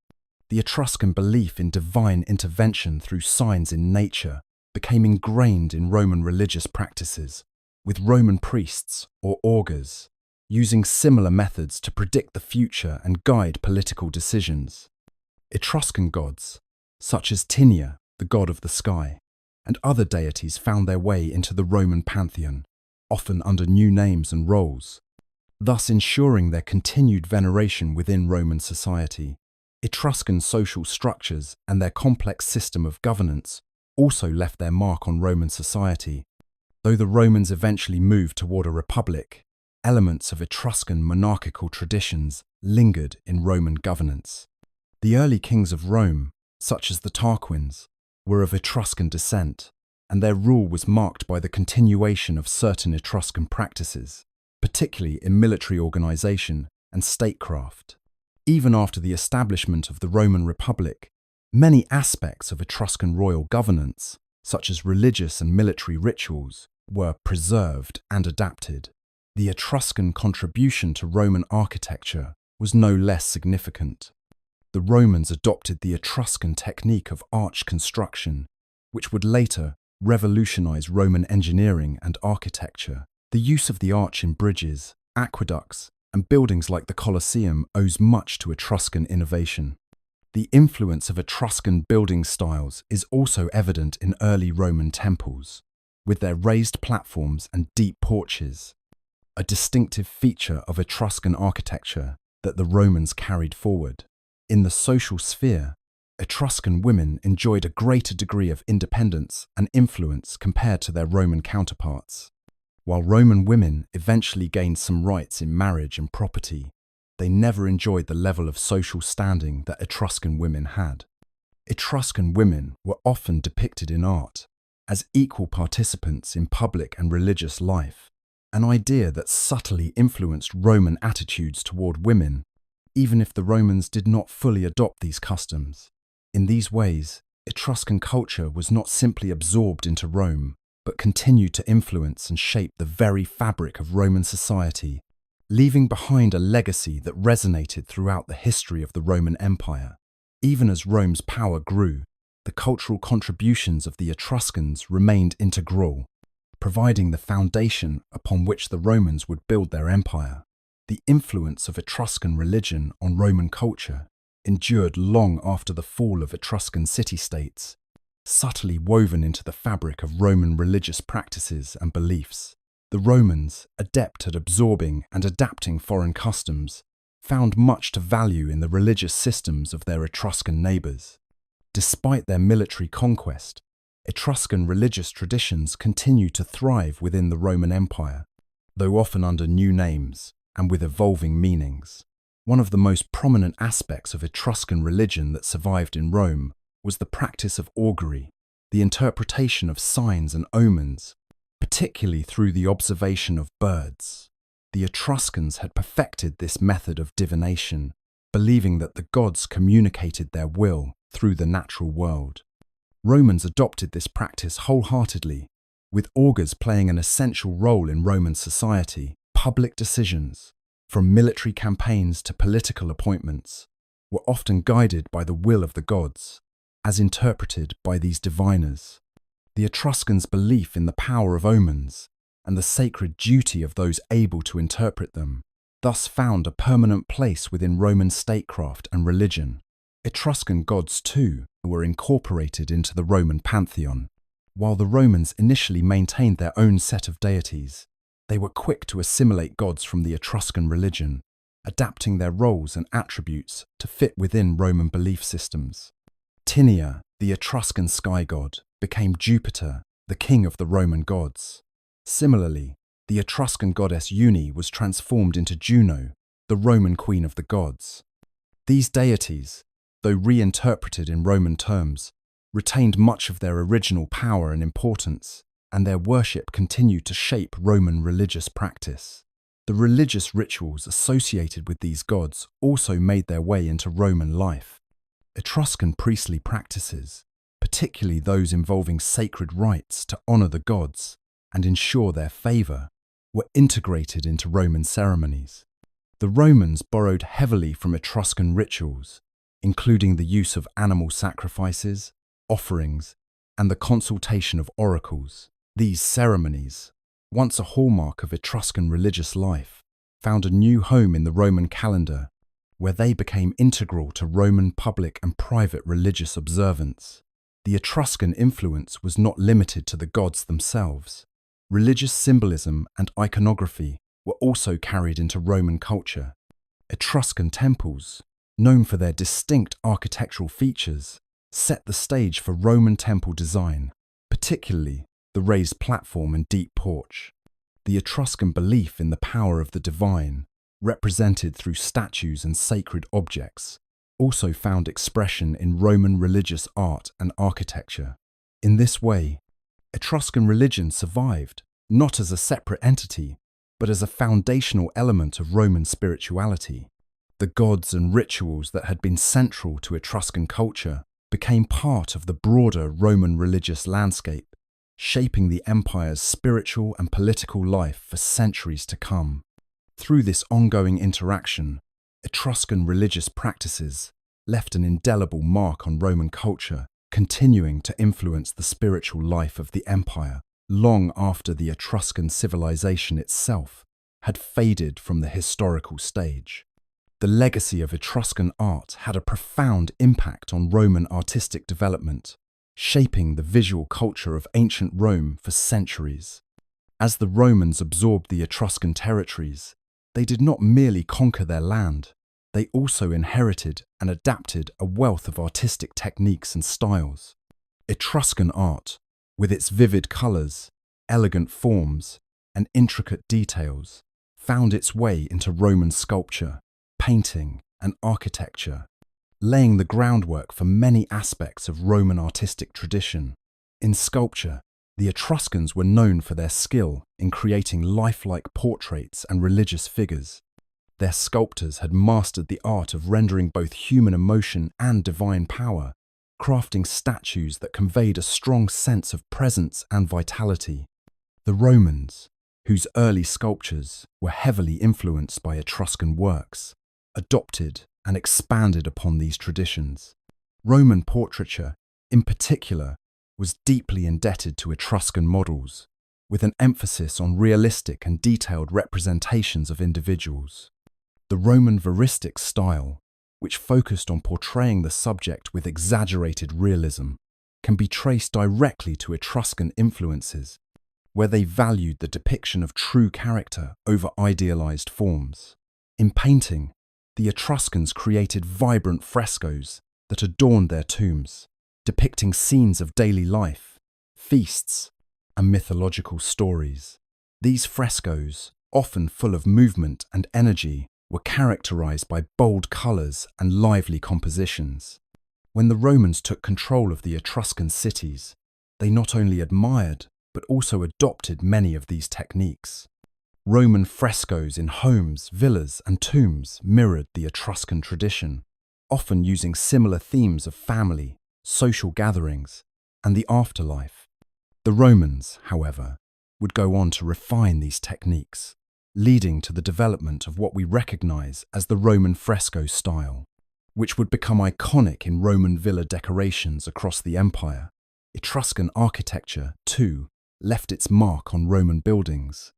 The Etruscan belief in divine intervention through signs in nature became ingrained in Roman religious practices, with Roman priests, or augurs, using similar methods to predict the future and guide political decisions. Etruscan gods, such as Tinia, the god of the sky, and other deities found their way into the Roman pantheon, often under new names and roles, thus ensuring their continued veneration within Roman society. Etruscan social structures and their complex system of governance also left their mark on Roman society. Though the Romans eventually moved toward a republic, elements of Etruscan monarchical traditions lingered in Roman governance. The early kings of Rome, such as the Tarquins, were of Etruscan descent, and their rule was marked by the continuation of certain Etruscan practices, particularly in military organization and statecraft. Even after the establishment of the Roman Republic, many aspects of Etruscan royal governance, such as religious and military rituals, were preserved and adapted. The Etruscan contribution to Roman architecture was no less significant. The Romans adopted the Etruscan technique of arch construction, which would later revolutionize Roman engineering and architecture. The use of the arch in bridges, aqueducts, and buildings like the Colosseum owes much to Etruscan innovation. The influence of Etruscan building styles is also evident in early Roman temples, with their raised platforms and deep porches, a distinctive feature of Etruscan architecture that the Romans carried forward. In the social sphere, Etruscan women enjoyed a greater degree of independence and influence compared to their Roman counterparts. While Roman women eventually gained some rights in marriage and property, they never enjoyed the level of social standing that Etruscan women had. Etruscan women were often depicted in art as equal participants in public and religious life, an idea that subtly influenced Roman attitudes toward women, even if the Romans did not fully adopt these customs. In these ways, Etruscan culture was not simply absorbed into Rome, but continued to influence and shape the very fabric of Roman society, leaving behind a legacy that resonated throughout the history of the Roman Empire. Even as Rome's power grew, the cultural contributions of the Etruscans remained integral, providing the foundation upon which the Romans would build their empire. The influence of Etruscan religion on Roman culture endured long after the fall of Etruscan city-states, subtly woven into the fabric of Roman religious practices and beliefs. The Romans, adept at absorbing and adapting foreign customs, found much to value in the religious systems of their Etruscan neighbours. Despite their military conquest, Etruscan religious traditions continued to thrive within the Roman Empire, though often under new names and with evolving meanings. One of the most prominent aspects of Etruscan religion that survived in Rome was the practice of augury, the interpretation of signs and omens, particularly through the observation of birds. The Etruscans had perfected this method of divination, believing that the gods communicated their will through the natural world. Romans adopted this practice wholeheartedly, with augurs playing an essential role in Roman society. Public decisions, from military campaigns to political appointments, were often guided by the will of the gods, as interpreted by these diviners. The Etruscans' belief in the power of omens and the sacred duty of those able to interpret them thus found a permanent place within Roman statecraft and religion. Etruscan gods, too, were incorporated into the Roman pantheon. While the Romans initially maintained their own set of deities, they were quick to assimilate gods from the Etruscan religion, adapting their roles and attributes to fit within Roman belief systems. Tinia, the Etruscan sky god, became Jupiter, the king of the Roman gods. Similarly, the Etruscan goddess Uni was transformed into Juno, the Roman queen of the gods. These deities, though reinterpreted in Roman terms, retained much of their original power and importance, and their worship continued to shape Roman religious practice. The religious rituals associated with these gods also made their way into Roman life. Etruscan priestly practices, particularly those involving sacred rites to honor the gods and ensure their favor, were integrated into Roman ceremonies. The Romans borrowed heavily from Etruscan rituals, including the use of animal sacrifices, offerings, and the consultation of oracles. These ceremonies, once a hallmark of Etruscan religious life, found a new home in the Roman calendar, where they became integral to Roman public and private religious observance. The Etruscan influence was not limited to the gods themselves. Religious symbolism and iconography were also carried into Roman culture. Etruscan temples, known for their distinct architectural features, set the stage for Roman temple design, particularly the raised platform and deep porch. The Etruscan belief in the power of the divine, represented through statues and sacred objects, also found expression in Roman religious art and architecture. In this way, Etruscan religion survived, not as a separate entity, but as a foundational element of Roman spirituality. The gods and rituals that had been central to Etruscan culture became part of the broader Roman religious landscape, shaping the empire's spiritual and political life for centuries to come. Through this ongoing interaction, Etruscan religious practices left an indelible mark on Roman culture, continuing to influence the spiritual life of the empire long after the Etruscan civilization itself had faded from the historical stage. The legacy of Etruscan art had a profound impact on Roman artistic development, shaping the visual culture of ancient Rome for centuries. As the Romans absorbed the Etruscan territories, they did not merely conquer their land, they also inherited and adapted a wealth of artistic techniques and styles. Etruscan art, with its vivid colours, elegant forms, and intricate details, found its way into Roman sculpture, painting, and architecture, laying the groundwork for many aspects of Roman artistic tradition. In sculpture, the Etruscans were known for their skill in creating lifelike portraits and religious figures. Their sculptors had mastered the art of rendering both human emotion and divine power, crafting statues that conveyed a strong sense of presence and vitality. The Romans, whose early sculptures were heavily influenced by Etruscan works, adopted and expanded upon these traditions. Roman portraiture in particular, was deeply indebted to Etruscan models, with an emphasis on realistic and detailed representations of individuals. The Roman veristic style, which focused on portraying the subject with exaggerated realism, can be traced directly to Etruscan influences, where they valued the depiction of true character over idealized forms. In painting, the Etruscans created vibrant frescoes that adorned their tombs, depicting scenes of daily life, feasts, and mythological stories. These frescoes, often full of movement and energy, were characterized by bold colors and lively compositions. When the Romans took control of the Etruscan cities, they not only admired but also adopted many of these techniques. Roman frescoes in homes, villas, and tombs mirrored the Etruscan tradition, often using similar themes of family, social gatherings, and the afterlife. The Romans, however, would go on to refine these techniques, leading to the development of what we recognize as the Roman fresco style, which would become iconic in Roman villa decorations across the empire. Etruscan architecture, too, left its mark on Roman buildings.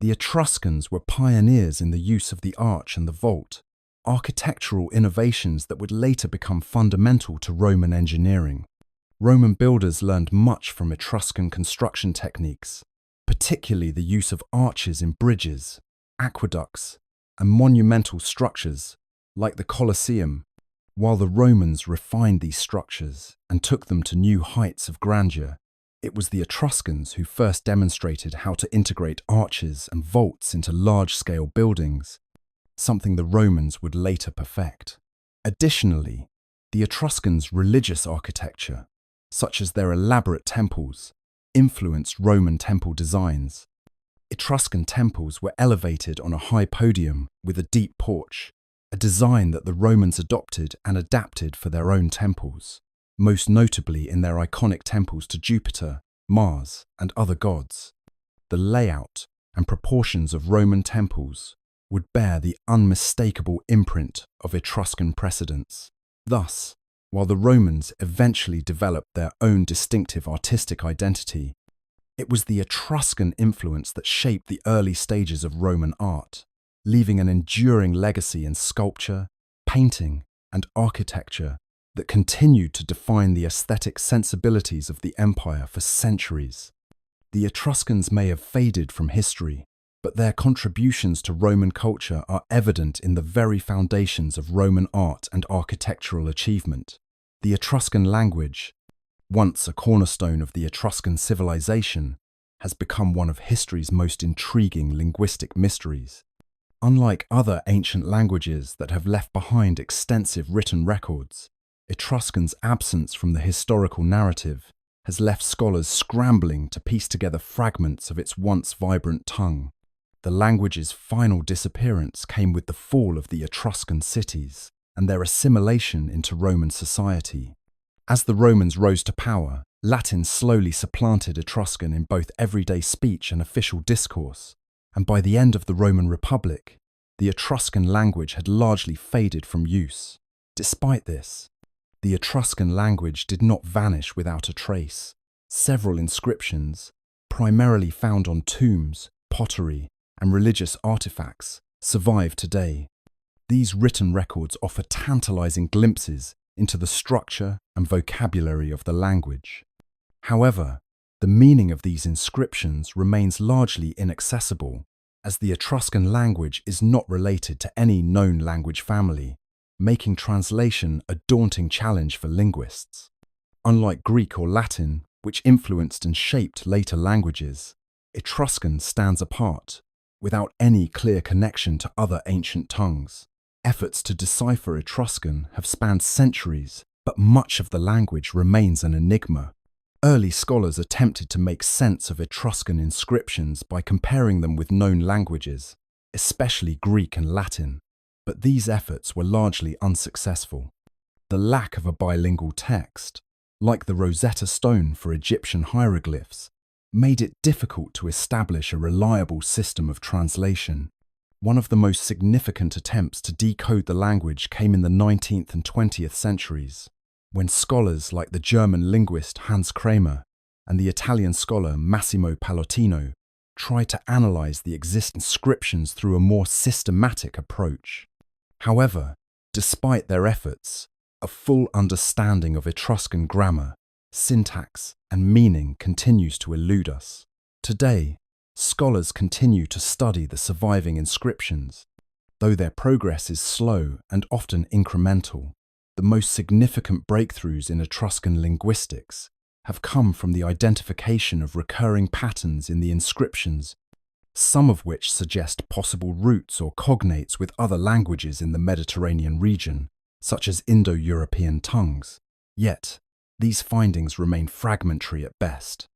The Etruscans were pioneers in the use of the arch and the vault, architectural innovations that would later become fundamental to Roman engineering. Roman builders learned much from Etruscan construction techniques, particularly the use of arches in bridges, aqueducts, and monumental structures like the Colosseum, while the Romans refined these structures and took them to new heights of grandeur. It was the Etruscans who first demonstrated how to integrate arches and vaults into large-scale buildings, something the Romans would later perfect. Additionally, the Etruscans' religious architecture, such as their elaborate temples, influenced Roman temple designs. Etruscan temples were elevated on a high podium with a deep porch, a design that the Romans adopted and adapted for their own temples, most notably in their iconic temples to Jupiter, Mars, and other gods. The layout and proportions of Roman temples would bear the unmistakable imprint of Etruscan precedents. Thus, while the Romans eventually developed their own distinctive artistic identity, it was the Etruscan influence that shaped the early stages of Roman art, leaving an enduring legacy in sculpture, painting, and architecture that continued to define the aesthetic sensibilities of the empire for centuries. The Etruscans may have faded from history, but their contributions to Roman culture are evident in the very foundations of Roman art and architectural achievement. The Etruscan language, once a cornerstone of the Etruscan civilization, has become one of history's most intriguing linguistic mysteries. Unlike other ancient languages that have left behind extensive written records, Etruscan's absence from the historical narrative has left scholars scrambling to piece together fragments of its once vibrant tongue. The language's final disappearance came with the fall of the Etruscan cities and their assimilation into Roman society. As the Romans rose to power, Latin slowly supplanted Etruscan in both everyday speech and official discourse, and by the end of the Roman Republic, the Etruscan language had largely faded from use. Despite this, the Etruscan language did not vanish without a trace. Several inscriptions, primarily found on tombs, pottery, and religious artifacts, survive today. These written records offer tantalizing glimpses into the structure and vocabulary of the language. However, the meaning of these inscriptions remains largely inaccessible, as the Etruscan language is not related to any known language family, making translation a daunting challenge for linguists. Unlike Greek or Latin, which influenced and shaped later languages, Etruscan stands apart, without any clear connection to other ancient tongues. Efforts to decipher Etruscan have spanned centuries, but much of the language remains an enigma. Early scholars attempted to make sense of Etruscan inscriptions by comparing them with known languages, especially Greek and Latin, but these efforts were largely unsuccessful. The lack of a bilingual text, like the Rosetta Stone for Egyptian hieroglyphs, made it difficult to establish a reliable system of translation. One of the most significant attempts to decode the language came in the 19th and 20th centuries, When scholars like the German linguist Hans Kramer and the Italian scholar Massimo Pallottino try to analyze the existing inscriptions through a more systematic approach. However, despite their efforts, a full understanding of Etruscan grammar, syntax, and meaning continues to elude us. Today, scholars continue to study the surviving inscriptions. Though their progress is slow and often incremental, the most significant breakthroughs in Etruscan linguistics have come from the identification of recurring patterns in the inscriptions, some of which suggest possible roots or cognates with other languages in the Mediterranean region, such as Indo-European tongues. Yet, these findings remain fragmentary at best.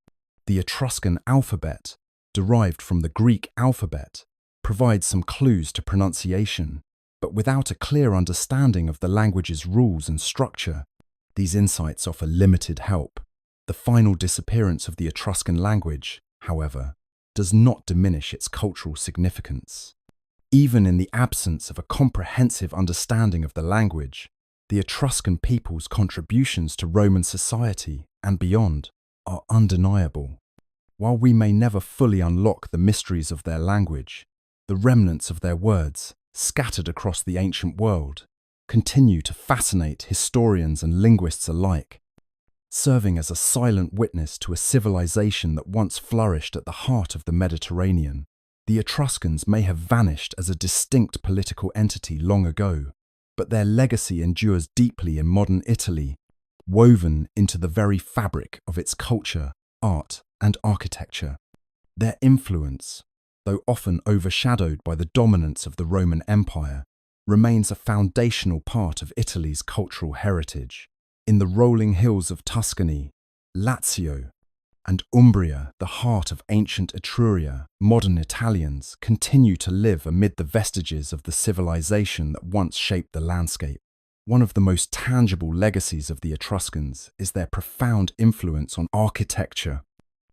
The Etruscan alphabet, derived from the Greek alphabet, provides some clues to pronunciation, but without a clear understanding of the language's rules and structure, these insights offer limited help. The final disappearance of the Etruscan language, however, does not diminish its cultural significance. Even in the absence of a comprehensive understanding of the language, the Etruscan people's contributions to Roman society and beyond are undeniable. While we may never fully unlock the mysteries of their language, the remnants of their words, scattered across the ancient world, continue to fascinate historians and linguists alike, serving as a silent witness to a civilization that once flourished at the heart of the Mediterranean. The Etruscans may have vanished as a distinct political entity long ago, but their legacy endures deeply in modern Italy, woven into the very fabric of its culture, art, and architecture. Their influence, though often overshadowed by the dominance of the Roman Empire, remains a foundational part of Italy's cultural heritage. In the rolling hills of Tuscany, Lazio, and Umbria, the heart of ancient Etruria, modern Italians continue to live amid the vestiges of the civilization that once shaped the landscape. One of the most tangible legacies of the Etruscans is their profound influence on architecture.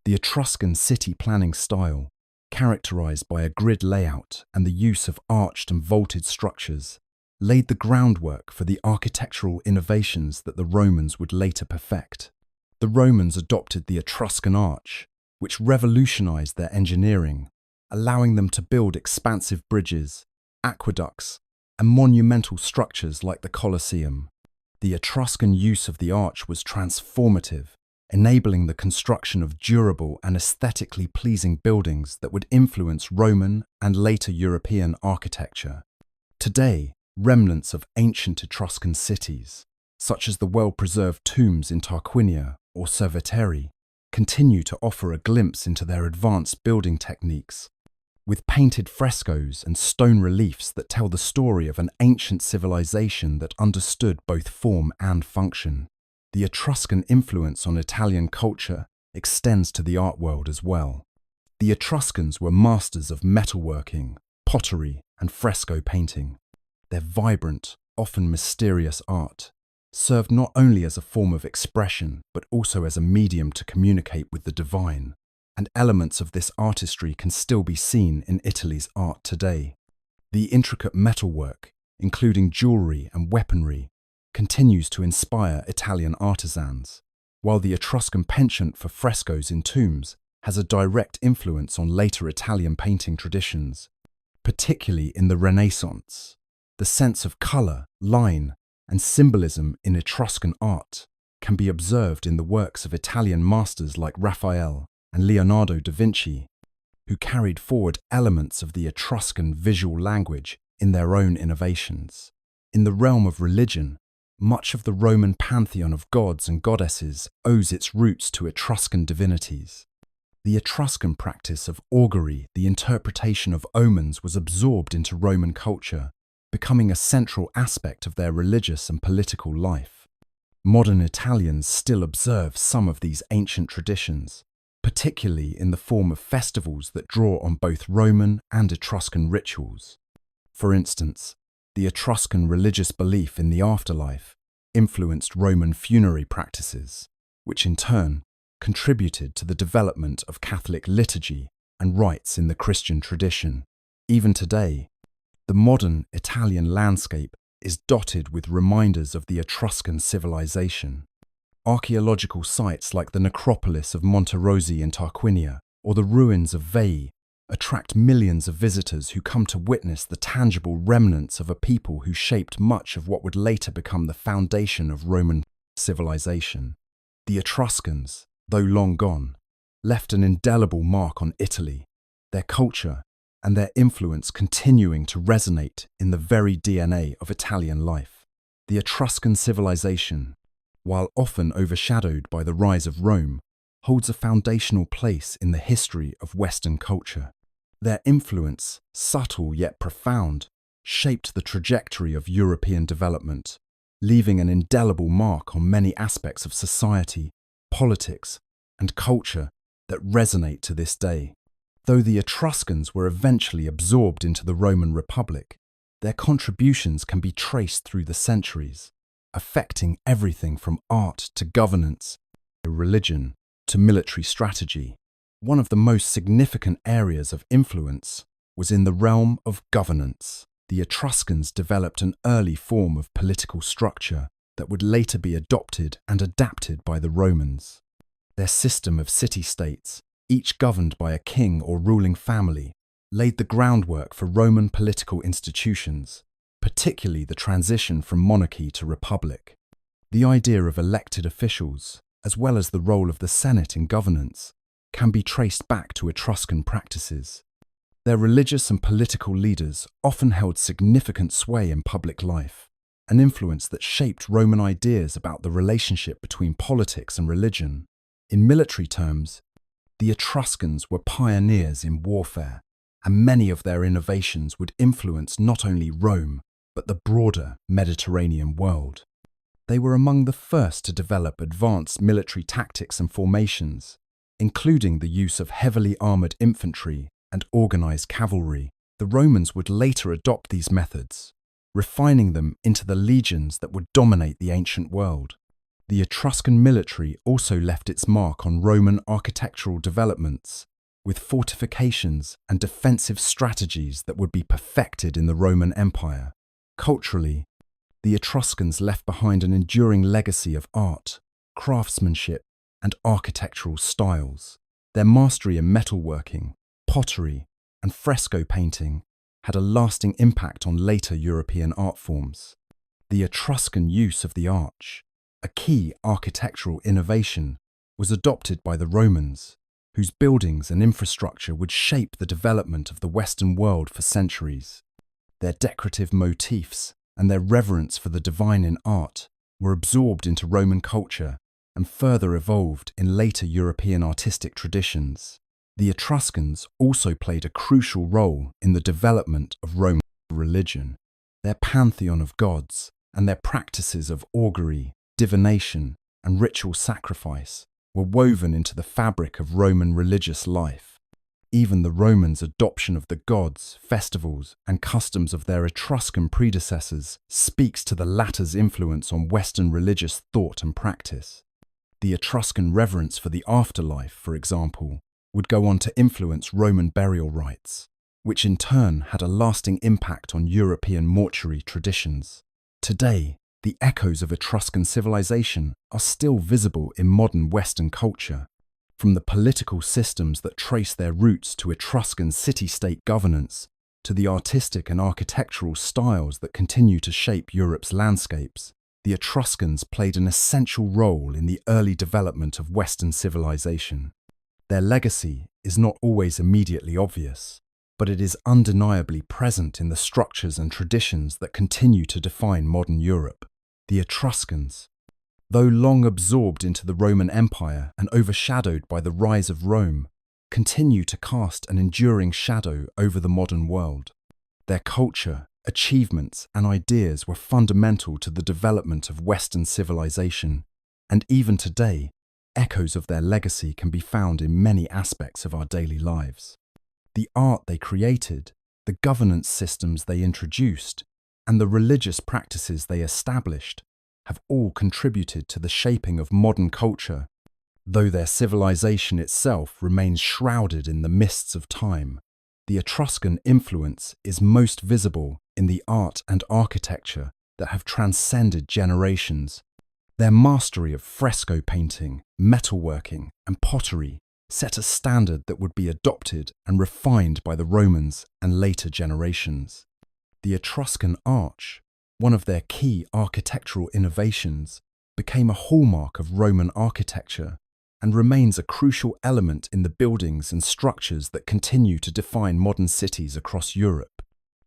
The Etruscan city planning style, characterized by a grid layout and the use of arched and vaulted structures, laid the groundwork for the architectural innovations that the Romans would later perfect. The Romans adopted the Etruscan arch, which revolutionized their engineering, allowing them to build expansive bridges, aqueducts, and monumental structures like the Colosseum. The Etruscan use of the arch was transformative, enabling the construction of durable and aesthetically pleasing buildings that would influence Roman and later European architecture. Today, remnants of ancient Etruscan cities, such as the well-preserved tombs in Tarquinia or Cerveteri, continue to offer a glimpse into their advanced building techniques, with painted frescoes and stone reliefs that tell the story of an ancient civilization that understood both form and function. The Etruscan influence on Italian culture extends to the art world as well. The Etruscans were masters of metalworking, pottery, and fresco painting. Their vibrant, often mysterious art served not only as a form of expression, but also as a medium to communicate with the divine, and elements of this artistry can still be seen in Italy's art today. The intricate metalwork, including jewelry and weaponry, continues to inspire Italian artisans, while the Etruscan penchant for frescoes in tombs has a direct influence on later Italian painting traditions, particularly in the Renaissance. The sense of colour, line, and symbolism in Etruscan art can be observed in the works of Italian masters like Raphael and Leonardo da Vinci, who carried forward elements of the Etruscan visual language in their own innovations. In the realm of religion, much of the Roman pantheon of gods and goddesses owes its roots to Etruscan divinities. The Etruscan practice of augury, the interpretation of omens, was absorbed into Roman culture, becoming a central aspect of their religious and political life. Modern Italians still observe some of these ancient traditions, particularly in the form of festivals that draw on both Roman and Etruscan rituals. For instance, the Etruscan religious belief in the afterlife influenced Roman funerary practices, which in turn contributed to the development of Catholic liturgy and rites in the Christian tradition. Even today, the modern Italian landscape is dotted with reminders of the Etruscan civilization. Archaeological sites like the necropolis of Monterosi in Tarquinia or the ruins of Veii attract millions of visitors who come to witness the tangible remnants of a people who shaped much of what would later become the foundation of Roman civilization. The Etruscans, though long gone, left an indelible mark on Italy, their culture and their influence continuing to resonate in the very DNA of Italian life. The Etruscan civilization, while often overshadowed by the rise of Rome, holds a foundational place in the history of Western culture. Their influence, subtle yet profound, shaped the trajectory of European development, leaving an indelible mark on many aspects of society, politics, and culture that resonate to this day. Though the Etruscans were eventually absorbed into the Roman Republic, their contributions can be traced through the centuries, affecting everything from art to governance, religion to military strategy. One of the most significant areas of influence was in the realm of governance. The Etruscans developed an early form of political structure that would later be adopted and adapted by the Romans. Their system of city-states, each governed by a king or ruling family, laid the groundwork for Roman political institutions, particularly the transition from monarchy to republic. The idea of elected officials, as well as the role of the Senate in governance, can be traced back to Etruscan practices. Their religious and political leaders often held significant sway in public life, an influence that shaped Roman ideas about the relationship between politics and religion. In military terms, the Etruscans were pioneers in warfare, and many of their innovations would influence not only Rome, but the broader Mediterranean world. They were among the first to develop advanced military tactics and formations, including the use of heavily armored infantry and organized cavalry. The Romans would later adopt these methods, refining them into the legions that would dominate the ancient world. The Etruscan military also left its mark on Roman architectural developments, with fortifications and defensive strategies that would be perfected in the Roman Empire. Culturally, the Etruscans left behind an enduring legacy of art, craftsmanship, and architectural styles. Their mastery in metalworking, pottery, and fresco painting had a lasting impact on later European art forms. The Etruscan use of the arch, a key architectural innovation, was adopted by the Romans, whose buildings and infrastructure would shape the development of the Western world for centuries. Their decorative motifs and their reverence for the divine in art were absorbed into Roman culture and further evolved in later European artistic traditions. The Etruscans also played a crucial role in the development of Roman religion. Their pantheon of gods and their practices of augury, divination, and ritual sacrifice were woven into the fabric of Roman religious life. Even the Romans' adoption of the gods, festivals, and customs of their Etruscan predecessors speaks to the latter's influence on Western religious thought and practice. The Etruscan reverence for the afterlife, for example, would go on to influence Roman burial rites, which in turn had a lasting impact on European mortuary traditions. Today, the echoes of Etruscan civilization are still visible in modern Western culture, from the political systems that trace their roots to Etruscan city-state governance, to the artistic and architectural styles that continue to shape Europe's landscapes. The Etruscans played an essential role in the early development of Western civilization. Their legacy is not always immediately obvious, but it is undeniably present in the structures and traditions that continue to define modern Europe. The Etruscans, though long absorbed into the Roman Empire and overshadowed by the rise of Rome, continue to cast an enduring shadow over the modern world. Their culture, achievements, and ideas were fundamental to the development of Western civilization, and even today, echoes of their legacy can be found in many aspects of our daily lives. The art they created, the governance systems they introduced, and the religious practices they established have all contributed to the shaping of modern culture, though their civilization itself remains shrouded in the mists of time. The Etruscan influence is most visible in the art and architecture that have transcended generations. Their mastery of fresco painting, metalworking, and pottery set a standard that would be adopted and refined by the Romans and later generations. The Etruscan arch, one of their key architectural innovations, became a hallmark of Roman architecture and remains a crucial element in the buildings and structures that continue to define modern cities across Europe.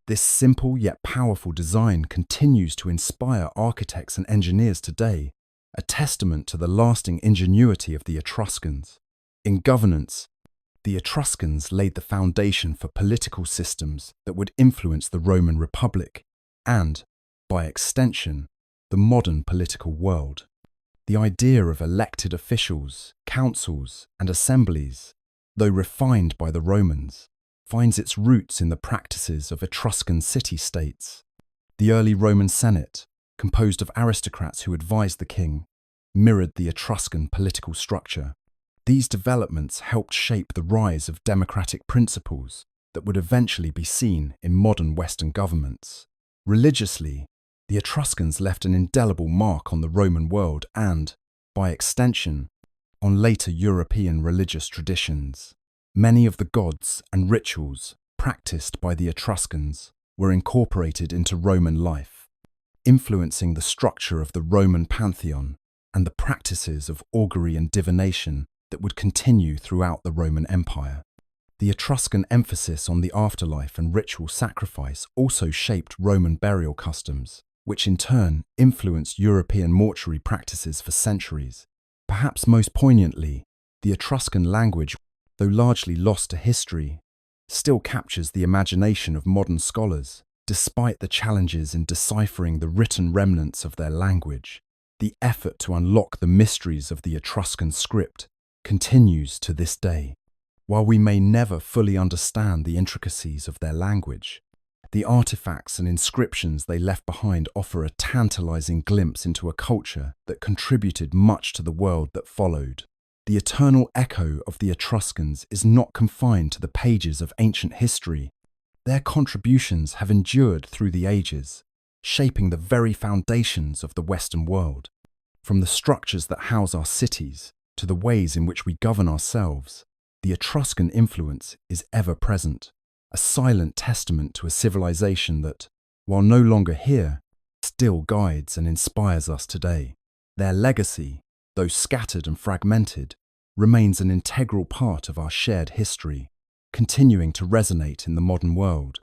This simple yet powerful design continues to inspire architects and engineers today, a testament to the lasting ingenuity of the Etruscans. In governance, the Etruscans laid the foundation for political systems that would influence the Roman Republic and, by extension, the modern political world. The idea of elected officials, councils, and assemblies, though refined by the Romans, finds its roots in the practices of Etruscan city-states. The early Roman Senate, composed of aristocrats who advised the king, mirrored the Etruscan political structure. These developments helped shape the rise of democratic principles that would eventually be seen in modern Western governments. Religiously, the Etruscans left an indelible mark on the Roman world and, by extension, on later European religious traditions. Many of the gods and rituals practiced by the Etruscans were incorporated into Roman life, influencing the structure of the Roman pantheon and the practices of augury and divination that would continue throughout the Roman Empire. The Etruscan emphasis on the afterlife and ritual sacrifice also shaped Roman burial customs, which in turn influenced European mortuary practices for centuries. Perhaps most poignantly, the Etruscan language, though largely lost to history, still captures the imagination of modern scholars. Despite the challenges in deciphering the written remnants of their language, the effort to unlock the mysteries of the Etruscan script continues to this day. While we may never fully understand the intricacies of their language, the artifacts and inscriptions they left behind offer a tantalizing glimpse into a culture that contributed much to the world that followed. The eternal echo of the Etruscans is not confined to the pages of ancient history. Their contributions have endured through the ages, shaping the very foundations of the Western world. From the structures that house our cities to the ways in which we govern ourselves, the Etruscan influence is ever present, a silent testament to a civilization that, while no longer here, still guides and inspires us today. Their legacy, though scattered and fragmented, remains an integral part of our shared history, continuing to resonate in the modern world.